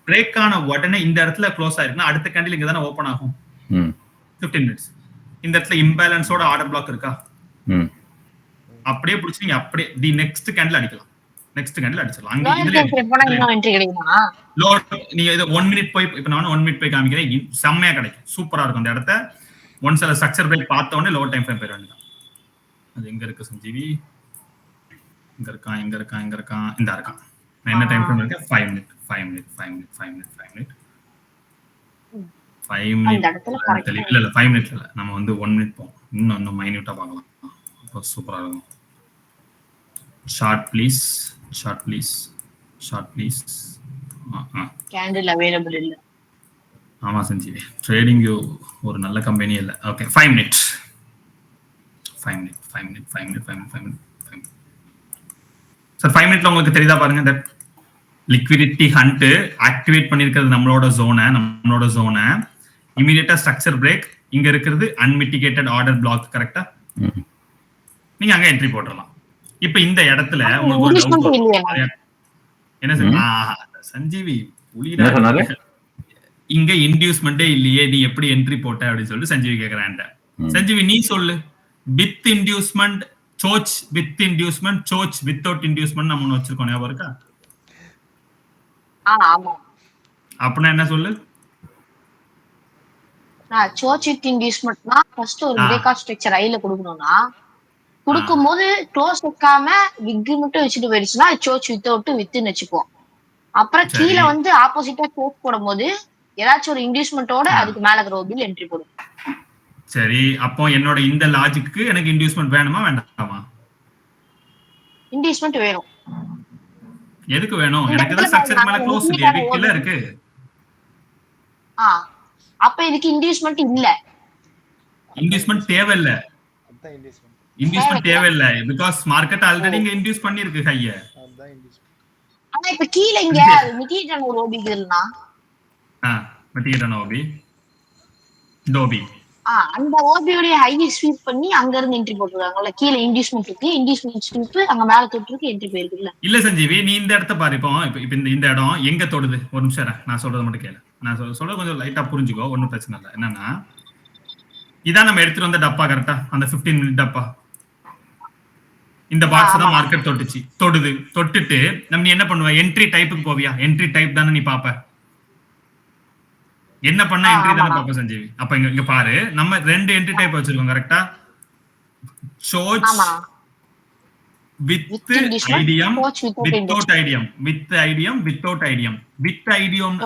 பிரேக் ஆன உடனே இந்த இடத்துல க்ளோஸ் ஆயிருக்குன்னா அடுத்த கேண்டில் இங்க தானே ஓபன் ஆகும். 15 மினிட்ஸ். இந்த இடத்துல இம்பேலன்ஸோட ஆர்டர் பிளாக் இருக்கா? அப்படியே பிடிச்சி நீங்க அப்படியே தி நெக்ஸ்ட் கேண்டில் அடிக்கலாம். நெக்ஸ்ட் கேண்டில் அடிச்சிடலாம். அங்க இதுல லோ நீங்க இது 1 மினிட் போய் இப்ப நான் 1 மினிட் போய் காமிக்கிறேன். செம்மையா கிடைக்கும், சூப்பரா இருக்கும். அந்த இடத்த ஒன்ஸ் அந்த ஸ்ட்ரக்சர் பிரேக் பார்த்த உடனே லோ டைம் ஃப்ரேம் போயிட வேண்டியதான். அது எங்க இருக்கு சஞ்சீவி? இங்க இருக்கான். இந்த இருக்கான். நான் என்ன டைம் ஃப்ரேம் இருக்கேன்? 5 மினிட். 5 மினிட். இல்ல 5 மினிட் இல்ல, நம்ம வந்து 1 மினிட் போவோம். இன்னும் மைன்யூட்டா பார்க்கலாம். சூப்பரா இருக்கும். Short please. கேண்டில் அவேலபிள் இல்ல. ஆமா சஞ்சீவி, ட்ரேடிங் வியூ ஒரு நல்ல கம்பெனி இல்ல. Okay, 5 minute. சார் 5 மினிட்ல உங்களுக்கு தெரியுதா பாருங்க. தட் லிக்விடிட்டி ஹண்ட் ஆக்டிவேட் பண்ணிருக்கிறது நம்மளோட ஜோனை. இமிடியேட்டா ஸ்ட்ரக்சர் பிரேக். இங்க இருக்கிறது அன்மிட்டிகேட்டட் ஆர்டர் பிளாக். கரெக்டா? நீங்க அங்க என்ட்ரி போட்டுறலாம். இப்ப இந்த இடத்துல உங்களுக்கு என்ன சார் சஞ்சீவி புலிடா, இங்க இன்டியூஸ்மெண்டே இல்லையே, நீ எப்படி என்ட்ரி போட்ட அப்படின்னு சொல்லிட்டு சஞ்சீவி கேக்குறான். சஞ்சீவி நீ சொல்லு. With inducement சோச், with inducement சோச், without inducement நம்ம ஒண்ணு வச்சிருக்கோம், ஞாபகம் இருக்கா? ஆமா. அப்படின்னா என்ன சொல்லு? சோச் வித் இன்டியூஸ்மெண்ட்னா ஃபர்ஸ்ட் ஒரு பிரேக் ஆஃப் ஸ்ட்ரக்சர் ஐல கொடுக்கணும்னா கொடுக்கும்போது க்ளோஸ் வைக்காம விக் மட்டும் வச்சுட்டு போயிடுச்சுன்னா சோச் வித்தவுட் வித்னு வச்சுக்குவோம். அப்புறம் கீழே வந்து ஆப்போசிட்டா சோச் போடும்போது ஏதாச்சும் ஒரு இன்டியூஸ்மெண்டோட அதுக்கு மேல இருக்கிற பில் என்ட்ரி போடும். சரி, அப்போ என்னோட இந்த லாஜிக்கு எனக்கு இன்டியூஸ்மெண்ட் வேணுமா வேண்டாமா? இன்டியூஸ்மெண்ட் வேணும். எதுக்கு வேணும்? எனக்கு தான் ஸ்ட்ரக்சர் மேல க்ளோஸ் இல்ல, விக்ல இருக்கு. அப்ப இதுக்கு இன்டியூஸ்மெண்ட் இல்ல. இன்டியூஸ்மெண்ட் தேவையில்ல. அதான் இன்டியூஸ்மெண்ட். இன்டியூஸ்மெண்ட் தேவையில்ல because மார்க்கெட் ஆல்ரெடி இங்க இன்டியூஸ் பண்ணிருக்கு ஹைய. அதான் இன்டியூஸ்மெண்ட். ஆனா இப்ப கீழ இங்க மிட்டிகேட் ஒரு ஓபி இருக்குன்னா மிட்டிகேட் ஓபி டோபி அந்த ஓபியோட ஹை ஸ்வீப் பண்ணி அங்க இருந்து என்ட்ரி போட்டுருக்காங்கல்ல. கீழ இன்டியூஸ்மெண்ட் இருக்கு, இன்டியூஸ்மெண்ட் ஸ்வீப் அங்க மேல தொட்டுருக்கு, என்ட்ரி போயிருக்குல்ல. இல்ல சஞ்சீவி, நீ இந்த இடத்த பாரு. இப்போ இந்த இடம் எங்க தொடுது? ஒரு நிமிஷம் நான் சொல்றது மட்டும் கேளு. நான் சொல்றது கொஞ்சம் லைட்டா புரிஞ்சுக்கோ, ஒன்னும் பிரச்சனை இல்லை. என்னன்னா இதான் நம்ம எடுத்துட்டு வந்த டப்பா. கரெக்டா? அந்த 15 மினிட் டப்பா. இந்த பாக்ஸ் தான் மார்க்கெட் தொட்டுட்டு நம்ம என்ன பண்ணுவ? என்ட்ரி டைப்புக்கு போவியா? என்ட்ரி டைப் தானே நீ பாப்ப. என்ன பண்ணா என்ட்ரி தானே பாப்ப சஞ்சீவி. அப்ப இங்க பாரு, நம்ம 2 என்ட்ரி டைப் வச்சிருக்கோம். கரெக்டா? CHoCH with IDM, without IDM, with IDM, without IDM. With IDM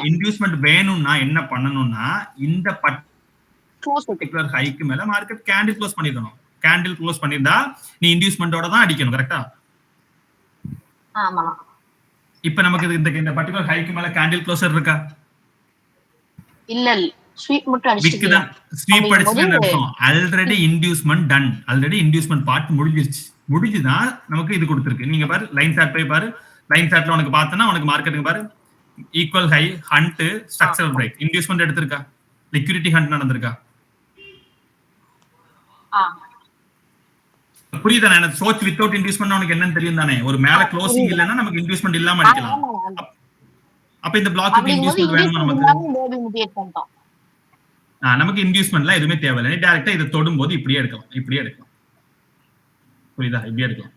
inducement வேணும்னா என்ன பண்ணணும்னா இந்த பர்టిక్యులர் ஹைக்கு மேல மார்க்கெட் கேண்டில் க்ளோஸ் பண்ணிடணும். கேண்டில் க்ளோஸ் பண்ணிருந்தா நீ இன்டியூஸ்மெண்டோட தான் அடிக்கணும். கரெக்ட்டா? ஆமா. இப்போ நமக்கு இந்த பர்టిక్యులர் ஹைக்கு மேல கேண்டில் க்ளோசர் இருக்கா? இல்ல, ஸ்வீப் மட்டும் அடிச்சிட்டு ஸ்வீப் அடிச்சிட்டு அர்த்தம் already inducement done. Already inducement part முடிஞ்சுதா நமக்கு இது கொடுத்திருக்கு. நீங்க பாரு, லைன் சார்ட் போய் பாரு. லைன் சார்ட்ல உனக்கு பார்த்தனா உனக்கு மார்க்கெட்டுக்கு பாரு, equal high, hunt, structural break, inducement எடுத்திருக்கா, லிக்விடிட்டி ஹண்ட் நடந்திருக்கா. புரியுதா? எனக்கு சோச் வித்தவுட் இன்டியூஸ்மெண்ட் உனக்கு என்னன்னு தெரியும் தானே? ஒரு மேல க்ளோசிங் இல்லைன்னா நமக்கு இன்டியூஸ்மெண்ட் இல்லாம அடிக்கலாம். அப்ப இந்த பிளாக்கு இன்டியூஸ்மெண்ட் வேணுமா நமக்கு? நமக்கு இன்டியூஸ்மெண்ட்லாம் எதுவுமே தேவையில்லை. டைரக்டா இதை தொடும் போது இப்படியே எடுக்கலாம். புரியுதா? இப்படியே எடுக்கலாம்.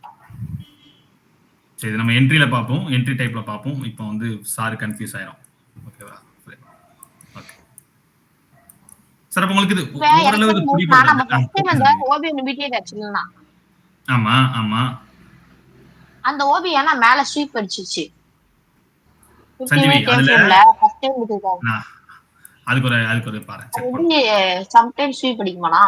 சரி, நம்ம என்ட்ரில பார்ப்போம், என்ட்ரி டைப்ல பார்ப்போம். இப்போ வந்து சார் கன்ஃபியூஸ் ஆயிரும். ஓகேவா? ஓகே சார், அப்ப உங்களுக்கு இது ஓரளவு இது புரியுது. ஆமா ஆமா, அந்த ஓபி ஏன்னா மேல ஸ்வீப் அடிச்சிச்சு. சஞ்சீவி அதுக்கு ஒரு பாரு, செக் பண்ணு. சம்டைம்ஸ் ஸ்வீப் அடிக்குமானா?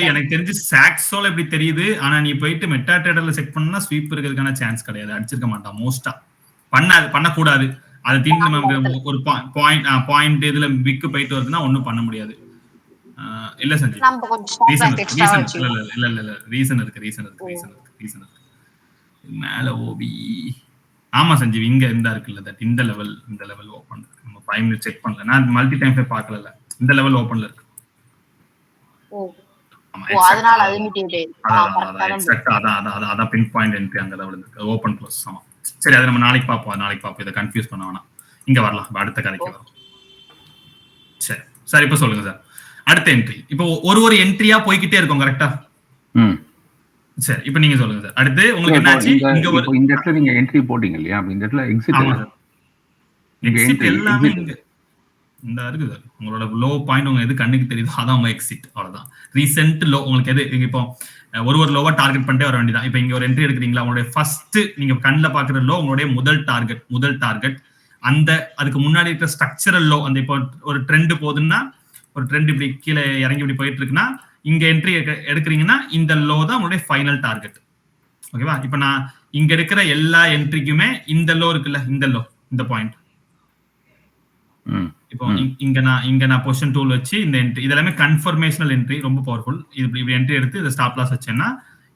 எனக்கு தெரிஞ்சு சாக்ஸோல இப்படி தெரியுது. ஆனா நீ போயிட்டு மெட்டா ட்ரேடர்ல செக் பண்ணா ஸ்வீப் இருக்கிறதுக்கான சான்ஸ் கிடையாது. அடிச்சிருக்க மாட்டான் மோஸ்டா. பண்ணக்கூடாது. அது தீர்ந்து நமக்கு ஒரு பாயிண்ட் இதுல விக்கு போயிட்டு வருதுன்னா ஒண்ணும் பண்ண முடியாது. இல்ல சஞ்சய், ரீசன் இருக்கு. மேல ஓபி. ஆமா சஞ்சீவ், இங்க இருந்தா இருக்குல்ல, தட் இந்த லெவல் ஓபன் இருக்கு. நம்ம 5 மினிட்ஸ் செக் பண்ணல, நான் மல்டி டைம் போய் பார்க்கல. இந்த லெவல் ஓபன்ல இருக்கு. அதனால அது அதான் பின் பாயிண்ட் என்ட்ரி அங்க லெவல் இருக்கு. ஓபன் க்ளோஸ் ஆமா. சரி, அதை நம்ம நாளைக்கு பார்ப்போம். இதை கன்ஃபியூஸ் பண்ண வேணாம். இங்க வரலாம், அடுத்த கதைக்கு வரும். சரி சார், இப்ப சொல்லுங்க சார். அடுத்த என்ட்ரி இப்போ ஒரு என்ட்ரியா போய்கிட்டே இருக்கும். கரெக்டா? சரி, இப்போ நீங்க சொல்லுங்க சார். அடுத்து உங்களுக்கு என்னாச்சு? இந்த இடத்துல நீங்க என்ட்ரி போட்டீங்க இல்லையா? இந்த இடத்துல எக்ஸிட் எல்லாமே இந்த இருக்குது சார். உங்களோட லோ பாயிண்ட் உங்க எது கண்ணுக்கு தெரியுதோ அதான் உங்க எக்ஸிட். அவ்வளவுதான். ரீசெண்ட் லோ உங்களுக்கு எது இப்போ ஒரு லோவா டார்கெட் பண்ணிட்டே வர வேண்டியதான். இப்போ இங்க ஒரு என்ட்ரி எடுக்கிறீங்களா, உங்களுடைய ஃபர்ஸ்ட் நீங்க கண்ணில் பாக்குற லோ உங்களுடைய முதல் டார்கெட். அந்த அதுக்கு முன்னாடி இருக்கிற ஸ்ட்ரக்சரல் லோ, அந்த இப்போ ஒரு ட்ரெண்ட் போகுதுன்னா, ஒரு ட்ரெண்ட் இப்படி கீழே இறங்கி இப்படி போயிட்டு இருக்குன்னா, இங்க என்ட்ரி எடுக்கிறீங்கன்னா இந்த லோ தான் உங்களுடைய ஃபைனல் டார்கெட். ஓகேவா? இப்ப நான் இங்க இருக்கிற எல்லா என்ட்ரிக்குமே இந்த லோ இருக்குல்ல, இந்த பாயிண்ட். இப்போ இங்க நான் பொசிஷன் டூல் வச்சு இந்த என்ட்ரி இதெல்லாமே கன்ஃபர்மேஷனல் என்ட்ரி, ரொம்ப பவர்ஃபுல். இப்படி என்ட்ரி எடுத்து இதை ஸ்டாப் லாஸ் வச்சேன்னா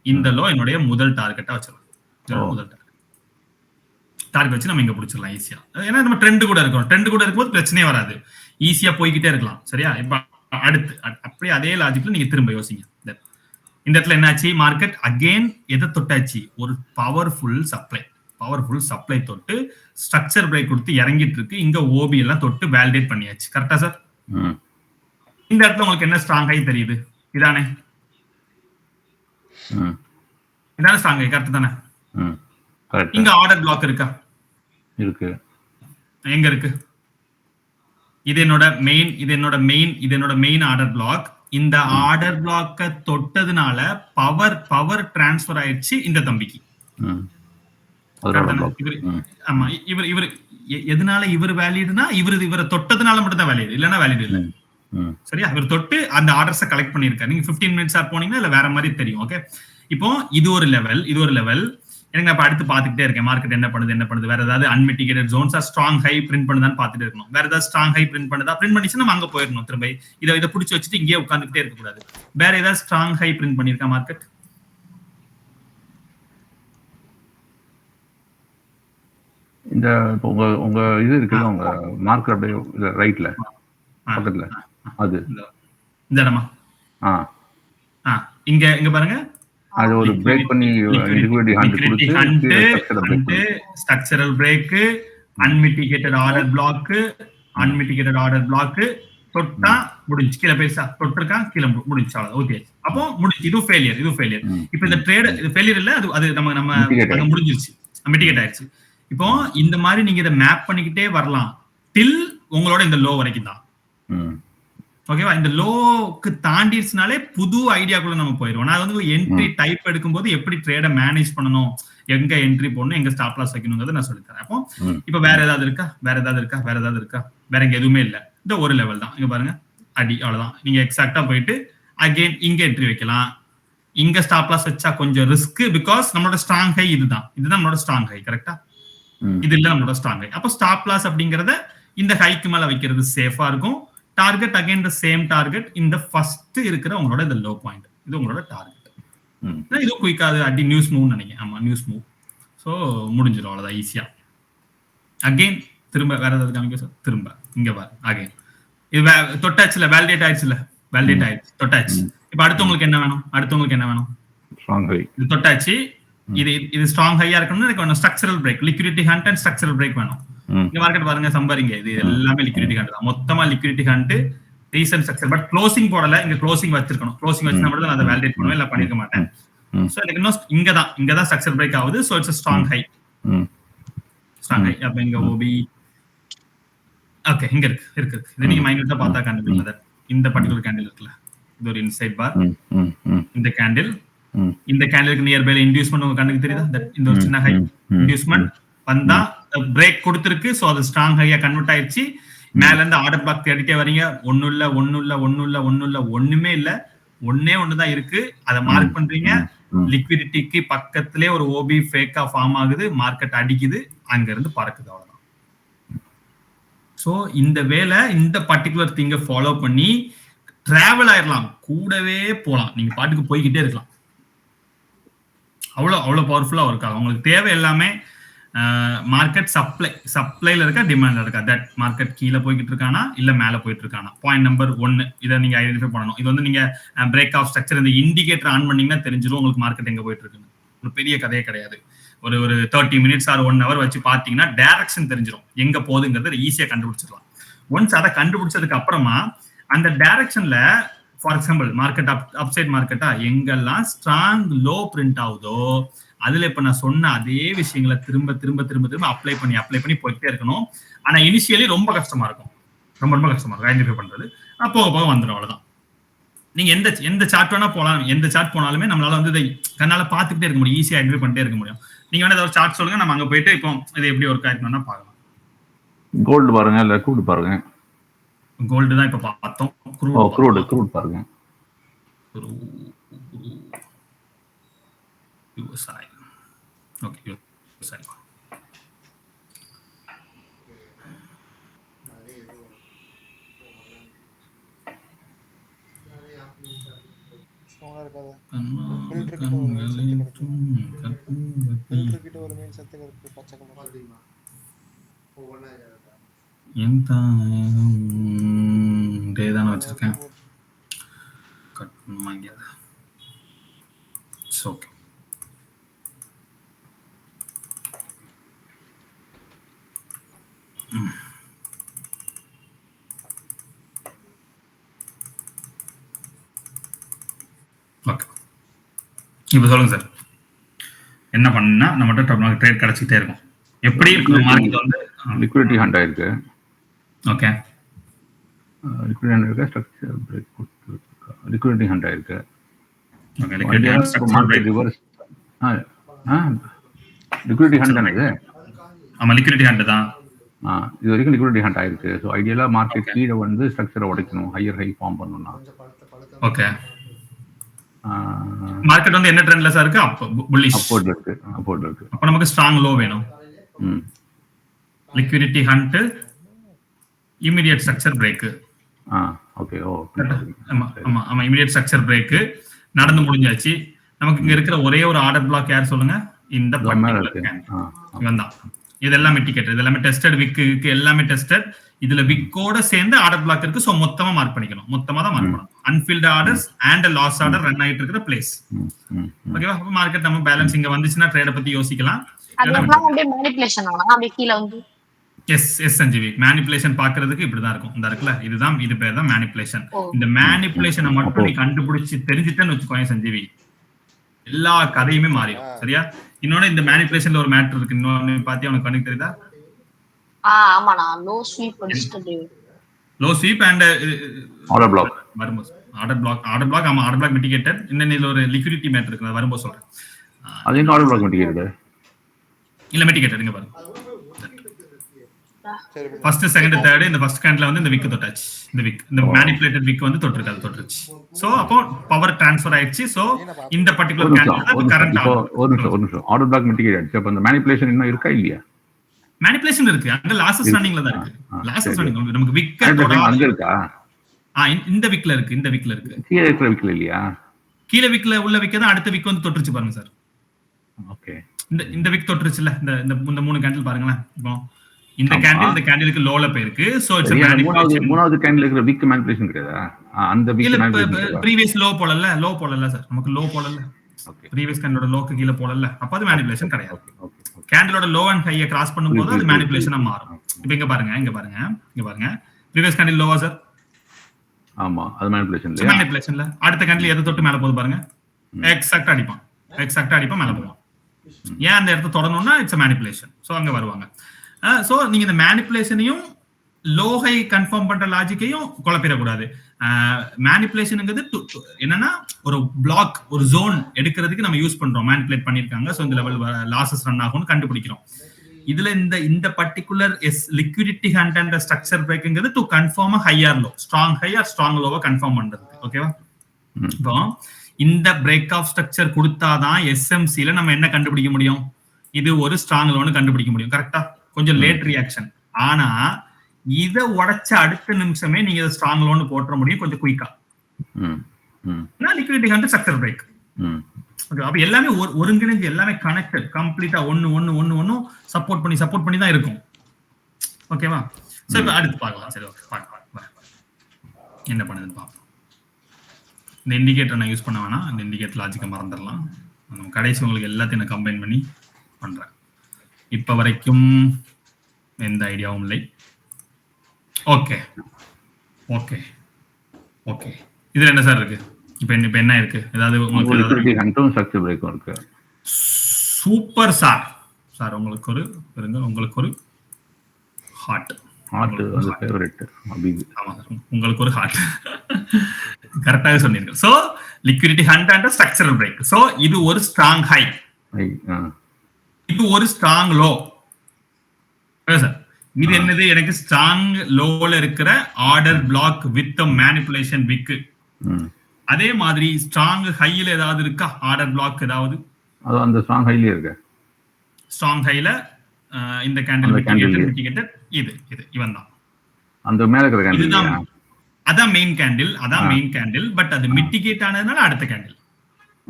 இந்த லோ என்னுடைய முதல் டார்கெட்டா வச்சிடலாம். முதல் டார்கெட் வச்சு நம்ம இங்க பிடிச்சிடலாம் ஈஸியா. ஏன்னா நம்ம ட்ரெண்ட் கூட இருக்கும்போது பிரச்சனையே வராது, ஈஸியா போய்கிட்டே இருக்கலாம். சரியா? இப்ப அடுத்து அப்படியே அதே லாஜிக்ல நீங்க திரும்ப யோசிங்க. இந்த இடத்துல என்னாச்சு? மார்க்கெட் அகெயின் எதை தொட்டாச்சு? ஒரு பவர்ஃபுல் சப்ளை தொட்டு ஸ்ட்ரக்சர் பிரேக் கொடுத்து இறங்கிட்டு இருக்கு. இங்க ஓபி எல்லாம் தொட்டு வேலிடேட் பண்ணியாச்சு. கரெக்டா சார்? இந்த இடத்துல உங்களுக்கு என்ன ஸ்ட்ராங் ஹை தெரியுது? இதானே ஸ்ட்ராங் ஹை. கரெக்ட் தானே? இங்க ஆர்டர் பிளாக் இருக்கா? இருக்கு. எங்க இருக்கு? இது என்னோட மெயின் ஆர்டர் பிளாக். இந்த ஆர்டர் பிளாக்க தொட்டதுனால பவர் டிரான்ஸ்பர் ஆயிடுச்சு இந்த தம்பிக்கு. ஆமா, இவர் எதனால இவர் வேலிடுனா இவரை தொட்டதுனால மட்டும் தான் வேலிடு, இல்லன்னா வேலிடு இல்ல. சரியா? இவர் தொட்டு அந்த ஆர்டர்ஸை கலெக்ட் பண்ணிருக்காரு. நீங்க 15 மினிட்ஸ் போனீங்கன்னா இல்ல வேற மாதிரி தெரியும். ஓகே, இப்போ இது ஒரு லெவல். எனக்கு நான் அடுத்து பாத்துக்கிட்டே இருக்கேன் மார்க்கெட் என்ன பண்ணுது. வேற ஏதாவது அன்மிட்டிகேட்டட் ஜோன்ஸ் ஸ்ட்ராங் ஹை பிரிண்ட் பண்ணுதான்னு பாத்துட்டு இருக்கணும். வேற ஏதாவது ஸ்ட்ராங் ஹை பிரிண்ட் பண்ணிச்சுன்னா நம்ம அங்க போயிடணும். திரும்ப இதை பிடிச்சி வச்சுட்டு இங்கே உட்காந்துக்கிட்டே இருக்க கூடாது. வேற ஏதாவது ஸ்ட்ராங் ஹை பிரிண்ட் பண்ணிருக்கா மார்க்கெட்? இந்த உங்க இது இருக்குல்ல, உங்க மார்க்கெட் அப்படியே ரைட்ல பக்கத்துல அது இந்த இடமா? இங்க பாருங்க, அது ஒரு பிரேக் பண்ணி liquidity hunt structural break, unmitigated order block தொட்டா முடிஞ்சு. கீழே பேசா தொட்டிருக்கா, கீழே முடிஞ்சு. ஓகே, அப்போ முடிஞ்சு. இது ஃபெயிலியர். இப்போ இந்த ட்ரேட் இது ஃபெயிலியர் இல்ல, அது நம்ம முடிஞ்சிருச்சு, மிட்டிகேட் ஆயிடுச்சு. இப்போ இந்த மாதிரி நீங்க இதை மேப் பண்ணிக்கிட்டே வரலாம் டில் உங்களோட இந்த லோ வரைக்கும் தான். ஓகேவா? இந்த லோக்கு தாண்டிடுச்சுனாலே புது ஐடியாக்குள்ள நம்ம போயிடுவோம். நான் வந்து என்ட்ரி டைப் எடுக்கும்போது எப்படி ட்ரேடை மேனேஜ் பண்ணணும், எங்க என்ட்ரி போடணும், எங்க ஸ்டாப் லாஸ் வைக்கணுங்கிறத நான் சொல்லித்தரேன். அப்போ இப்ப வேற ஏதாவது இருக்கா? வேற எங்க எதுவுமே இல்ல. இந்த ஒரு லெவல் தான். இங்க பாருங்க, அடி, அவ்வளவுதான். நீங்க எக்ஸாக்டா போயிட்டு அகைன் இங்க என்ட்ரி வைக்கலாம். இங்க ஸ்டாப் லாஸ் வச்சா கொஞ்சம் ரிஸ்க், பிகாஸ் நம்மளோட ஸ்ட்ராங் ஹை இதுதான் நம்மளோட ஸ்ட்ராங் ஹை. கரெக்டா? இது இல்ல நம்மளோட ஸ்ட்ராங் ஹை. அப்போ ஸ்டாப் லாஸ் அப்படிங்கறத இந்த ஹைக்கு மேல வைக்கிறது சேஃபா இருக்கும். Target again the same target இந்த ஃபர்ஸ்ட் இருக்கிற உங்களோட இந்த லோ பாயிண்ட், இது உங்களோட டார்கெட். இது குயிக்கா அது அடி நியூஸ் மூவ் நினைக்கிறேன். ஆமா, நியூஸ் மூவ். ஸோ முடிஞ்சிடும், அவ்வளவுதான் ஈஸியா. அகைன் திரும்ப வேற ஏதாவது காமிக்க சார்? திரும்ப இங்க பாரு, அகைன் இது தொட்டாச்சுல, வேலிடேட் ஆயிடுச்சுல, தொட்டாச்சு. இப்ப அடுத்தவங்களுக்கு என்ன வேணும்? Strong high. இது தொட்டாச்சு. இது ஸ்ட்ராங் ஹையா இருக்கணும்னு எனக்கு வேணும். Structural break, liquidity hunt and structural break வேணும். இந்த மார்க்கெட் பாருங்க, சம்பாரிங்க, இது எல்லாமே லிக்விடிட்டி ஹண்ட் தான். மொத்தமா liquidity hunt, recent structure. But closing போடல, இங்க க்ளோசிங் வச்சிருக்கணும். க்ளோசிங் வச்சா மட்டும் நான் அதை வேலிடேட் பண்ணுவேன், இல்ல பண்ணிக்க மாட்டேன். சோ எனக்கு இன்னும் இங்கதான் ஸ்ட்ரக்சர் பிரேக் ஆகுது. So it's strong high. அப்ப இங்க ஓபி ஓகே, இங்க இருக்கு. இது நீங்க மைனூட்டா பார்த்தா கண்டுபிடிக்கலாம். இந்த பர்టిక్యులர் கேண்டில் இருக்குல, இது ஒரு இன்சைட் பார். இந்த கேண்டிலுக்கு நியர்பைல இன்டியூஸ்மென்ட் உங்க கண்ணுக்கு தெரியுதா? இந்த ஒரு சின்ன ஹை இன்டியூஸ்மென்ட் வந்தா பிரேக் கொடுத்திருக்கு. சோ அது ஸ்ட்ராங் ஹையா கன்வெர்ட் ஆயிடுச்சு. மேல இருந்து ஆர்டர் பிளாக் தேடிட்டே வரீங்க. ஒண்ணுமே இல்ல. ஒண்ணுதான் இருக்கு. அதை மார்க் பண்றீங்க. லிக்விடிட்டிக்கு பக்கத்திலே ஒரு ஓபி ஃபேக்கா ஃபார்ம் ஆகுது. மார்க்கெட் அடிக்குது, அங்க இருந்து பறக்குது. அவ்வளவுதான். சோ இந்த வேலை, இந்த பர்టిక్యులர் திங்க ஃபாலோ பண்ணி டிராவல் ஆயிடலாம், கூடவே போலாம். நீங்க பாட்டுக்கு போய்கிட்டே இருக்கலாம். அவ்வளவு பவர்ஃபுல்லா ஒர்க் ஆகும். உங்களுக்கு தேவை எல்லாமே மார்க்கெட் சப்ளைல இருக்கா, டிமாண்ட்ல இருக்கா. தட் மார்க்கெட் கீழே போய்கிட்டு இருக்கானா இல்ல மேல போயிட்டு இருக்கானா. பாயிண்ட் நம்பர் 1 இதை நீங்க ஐடென்டிஃபை பண்ணணும். இது வந்து நீங்க பிரேக் ஆஃப் ஸ்ட்ரக்சர் இந்த இண்டிகேட்டர் ஆன் பண்ணீங்கன்னா தெரிஞ்சிடும் உங்களுக்கு மார்க்கெட் எங்க போயிட்டு இருக்குன்னு. ஒரு பெரிய கதையே கிடையாது. ஒரு 30 மினிட்ஸ் ஆர் 1 ஹவர் வச்சு பாத்தீங்கன்னா டைரக்ஷன் தெரிஞ்சிடும், எங்க போகுதுங்கிறது ஈஸியா கண்டுபிடிச்சிடலாம். ஒன்ஸ் அதை கண்டுபிடிச்சதுக்கு அப்புறமா அந்த டைரக்ஷன்ல, ஃபார் எக்ஸாம்பிள் மார்க்கெட் அப்சைட் மார்க்கெட்டா, எங்கெல்லாம் ஸ்ட்ராங் லோ பிரிண்ட் ஆகுதோ அதுல இப்ப நான் சொன்ன அதே விஷயங்களை திரும்ப அப்ளை பண்ணி போயிட்டே இருக்கணும். ஆனா இனிஷியலி ரொம்ப கஷ்டமா இருக்கும், ரொம்ப கஷ்டமா இருக்கும் ஐடென்டிஃபை பண்றது. போக வந்துடும், அவ்வளவுதான். நீங்க எந்த சார்ட் வேணா போலாம். எந்த சார்ட் போனாலுமே நம்மளால வந்து இதை கண்ணால பாத்துக்கிட்டே இருக்க முடியும், ஈஸியா ஐடென்டிஃபை பண்ணிட்டே இருக்க முடியும். நீங்க வேணா ஏதாவது சார்ட் சொல்லுங்க, நம்ம அங்க போயிட்டு இப்போ இது எப்படி ஒர்க் ஆயிருக்கணும்னா பார்க்கலாம். கோல்டு பாருங்க, இல்ல க்ரூட் பாருங்க. கோல்டு தான் இப்ப பார்த்தோம். க்ரூட் பாருங்க. யூஎஸ்ஐ. Okay, USI. ஸ்ட்ராங்கா இருக்காது. ஒரு மீன் சத்துக்கு இருக்கு. பச்சை கலர் தானே வச்சிருக்கேன். கட் வாங்கியது. Okay, okay. இப்ப சொல்லுங்க சார், என்ன பண்ணா நம்மகிட்ட ட்ரேட் கிடைச்சிட்டே இருக்கும். எப்படி இருக்கு மார்க்கெட் வந்து லிக்விடிட்டி ஹண்ட் ஆயிருக்கு. ஓகே, லிக்விடிட்டி ஹண்ட் ஆயிருக்கு. ஸ்ட்ரக்சர் பிரேக் கொடுத்துருக்கு. லிக்விடிட்டி ஹண்ட் ஆயிருக்கு. Okay, liquidity reverse. Liquidity hunt தானே இது? ஆமா, லிக்விடிட்டி ஹண்ட் தான். இது வரைக்கும் லிக்விடிட்டி ஹண்ட் ஆயிருக்கு. ஸோ ஐடியலா மார்க்கெட் கீழே வந்து ஸ்ட்ரக்சரை உடைக்கணும், ஹையர் ஹை ஃபார்ம் பண்ணணும்னா. ஓகே, மார்க்கெட் வந்து என்ன ட்ரெண்ட்ல சார் இருக்கு? அப்போர்ட்ல இருக்கு. அப்ப நமக்கு ஸ்ட்ராங் லோ வேணும். Liquidity hunt, immediate structure break. Okay. ஆமா, இமிடியேட் ஸ்ட்ரக்சர் பிரேக் நடந்து முடிஞ்சாச்சு. நமக்கு இங்க இருக்கிற ஒரே ஒரு ஆர்டர் பிளாக் யார் சொல்லுங்க? இந்த இவன் தான். இதெல்லாம் மிட்டிகேட்டர், இதெல்லாமே டெஸ்டட். விக்கு எல்லாமே டெஸ்டட். இதுல விக்கோட சேர்ந்து ஆர்டர் பிளாக் இருக்கு. சோ மொத்தமா மார்க் பண்ணிக்கணும். மொத்தமா தான் மார்க் பண்ணணும். Unfilled orders and loss order run ஆயிட்டு இருக்கிற பிளேஸ். ஓகேவா? அப்ப மார்க்கெட் நம்ம பேலன்ஸ் இங்க வந்துச்சுன்னா ட்ரேட பத்தி யோசிக்கலாம். எஸ் சஞ்சீவி, மேனிபுலேஷன் பாக்குறதுக்கு இப்படிதான் இருக்கும். இந்த இருக்குல்ல, இது பேர் தான் மேனிபுலேஷன். இந்த மேனிபுலேஷனை மட்டும் நீ கண்டுபிடிச்சு தெரிஞ்சுட்டேன்னு வச்சுக்கோங்க சஞ்சீவி, எல்லா கதையுமே மாறிடும். சரியா? இன்னொன்னு இந்த மேனிபுலேஷன்ல ஒரு மேட்டர் இருக்கு. இன்னொன்னு பாத்தியா, உனக்கு கணக்கு தெரியுதா? ஆமாண்ணா, low sweep and order black. வரும்போது ஆர்டர் பிளாக். ஆமா, ஆர்டர் பிளாக் மிட்டிகேட்டட். இன்னும் இதுல ஒரு லிக்விடிட்டி மேட்டர் இருக்கு, வரும்போது சொல்றேன். அது என்ன ஆர்டர் பிளாக் மிட்டிகேட்டட்? இல்ல மிட்டிகேட்டட். இங்க பாருங்க, ஃபர்ஸ்ட் செகண்ட் தேர்ட் இந்த ஃபர்ஸ்ட் கேண்ட்ல வந்து இந்த விக் தொட்டாச்சு. இந்த மேனிபுலேட்டட் விக் வந்து தொட்டுருச்சு. சோ அப்போ பவர் ட்ரான்ஸ்ஃபர் ஆயிடுச்சு. சோ இந்த பர்టిక్యులர் கேண்டில் கரண்ட் ஒரு நிமிஷம் ஆர்டர் பிளாக் மிட்டிகேட்டட். அப்ப அந்த மேனிபுலேஷன் இன்னும் இருக்கா இல்லையா? மேனிபுலேஷன் இருக்கு. அங்க லாஸஸ் ரன்னிங்ல தான் இருக்கு. லாஸஸ் ரன்னிங் நமக்கு விக் அங்க இருக்கா? இந்த விக்ல இருக்கு. கீழ இருக்கிற விக்ல இல்லையா? கீழ விக்ல உள்ள விக் தான் அடுத்த விக் வந்து தொட்டுருச்சு பாருங்க சார். ஓகே, இந்த விக் தொட்டுருச்சுல. இந்த மூணு கேண்டில் பாருங்களேன். இப்போ இந்த கேண்டிலுக்கு லோல போயிருக்கு. So it's manipulation. மூணாவது கேண்டில் இருக்கிற விக் மேனிபுலேஷன் கிடையாதா? அந்த ப்ரீவியஸ் லோ போடல சார், நமக்கு லோ போடல, ப்ரீவியஸ் கேண்டலோட லோக்கு கீழ போடல, அப்ப அது மேனிபுலேஷன் கிடையாது. கேண்டலோட லோ அண்ட் ஹையை கிராஸ் பண்ணும்போது அது மேனிபுலேஷனா மாறும். இப்போ இங்க பாருங்க ப்ரீவியஸ் கேண்டில் லோவா சார்? ஆமா, அது மேனிபுலேஷன்ல அடுத்த கேண்டில் எதை தொட்டு மேல போகுது பாருங்க, எக்ஸாக்ட்டா அடிப்பான் மேல போவான். ஏன் அந்த இடத்த தொடணும்னா இட்ஸ் மேனிபுலேஷன். சோ அங்க வருவாங்க. சோ நீங்க இந்த மேனிபுலேஷனையும் லோஹை கன்ஃபார்ம் பண்ற லாஜிக்கையும் குழப்பிடக்கூடாது. மேனிபுலேஷனுங்கிறது என்னன்னா ஒரு பிளாக், ஒரு ஜோன் எடுக்கிறதுக்கு நம்ம யூஸ் பண்றோம், மேனிபுலேட் பண்ணிருக்காங்க. சோ இந்த லெவல் லாசஸ் ரன் ஆகும்னு கண்டுபிடிக்கிறோம். இதுல இந்த particular liquidity hunt and structure பிரேக்குங்கிறது to confirm higher low, strong high or strong லோவை கன்ஃபார்ம் பண்றது. ஓகேவா? இப்போ இந்த பிரேக் ஆஃப் ஸ்ட்ரக்சர் கொடுத்தாதான் எஸ்எம்சில நம்ம என்ன கண்டுபிடிக்க முடியும், இது ஒரு ஸ்ட்ராங் லோன்னு கண்டுபிடிக்க முடியும். கரெக்டா? கொஞ்சம் லேட் ரியாக்ஷன். ஆனா இதை உடைச்ச அடுத்த நிமிஷமே நீங்க இதை ஸ்ட்ராங் லோன்னு போட்டுற முடியும் கொஞ்சம் குயிக்கா. Liquidity hunt structure break. Okay, அப்ப எல்லாமே ஒருங்கிணைஞ்சு எல்லாமே கனெக்டட் கம்ப்ளீட்டா ஒன்னு சப்போர்ட் பண்ணி தான் இருக்கும். ஓகேவா? சரி, இப்ப அடுத்து பார்க்கலாம். சரி, ஓகே, பார்க்கலாம் என்ன பண்ணுதுன்னு பார்ப்போம். இந்த இண்டிகேட்டர் நான் யூஸ் பண்ண வேணாம், இந்த இண்டிகேட்டர் லாஜிக்கை மறந்துடலாம். நம்ம கடைசி உங்களுக்கு எல்லாத்தையும் நான் கம்பைன் பண்ணி பண்றேன். இப்ப வரைக்கும் எந்த ஐடியாவும் இல்லை. ஓகே ஓகே ஓகே, இதுல என்ன சார் இருக்கு? இப்ப என்ன இருக்கு? ஏதாவது சூப்பர் சார். உங்களுக்கு ஒரு ஹார்ட். உங்களுக்கு ஒரு ஹார்ட் கரெக்டாக சொன்னீங்க. So liquidity hunt and structural break. So இது ஒரு ஸ்ட்ராங் ஹை, இது ஒரு ஸ்ட்ராங் லோ சார். இது என்னது? எனக்கு ஸ்ட்ராங் லோல இருக்கிற ஆர்டர் பிளாக் வித் மேனிபுலேஷன் விக். அதே மாதிரி ஸ்ட்ராங் ஹைல ஏதாவது இருக்கா ஆர்டர் பிளாக்? ஏதாவது அந்த ஸ்ட்ராங் ஹைல இருக்கு. ஸ்ட்ராங் ஹைல இந்த கேண்டில் மிட்டிகேட்டட் இது இவன் தான் அந்த மேல இருக்கிற கேண்டில். இதுதான் அதான் மெயின் கேண்டில். பட் அது மிட்டிகேட் ஆனதுனால அடுத்த கேண்டில்.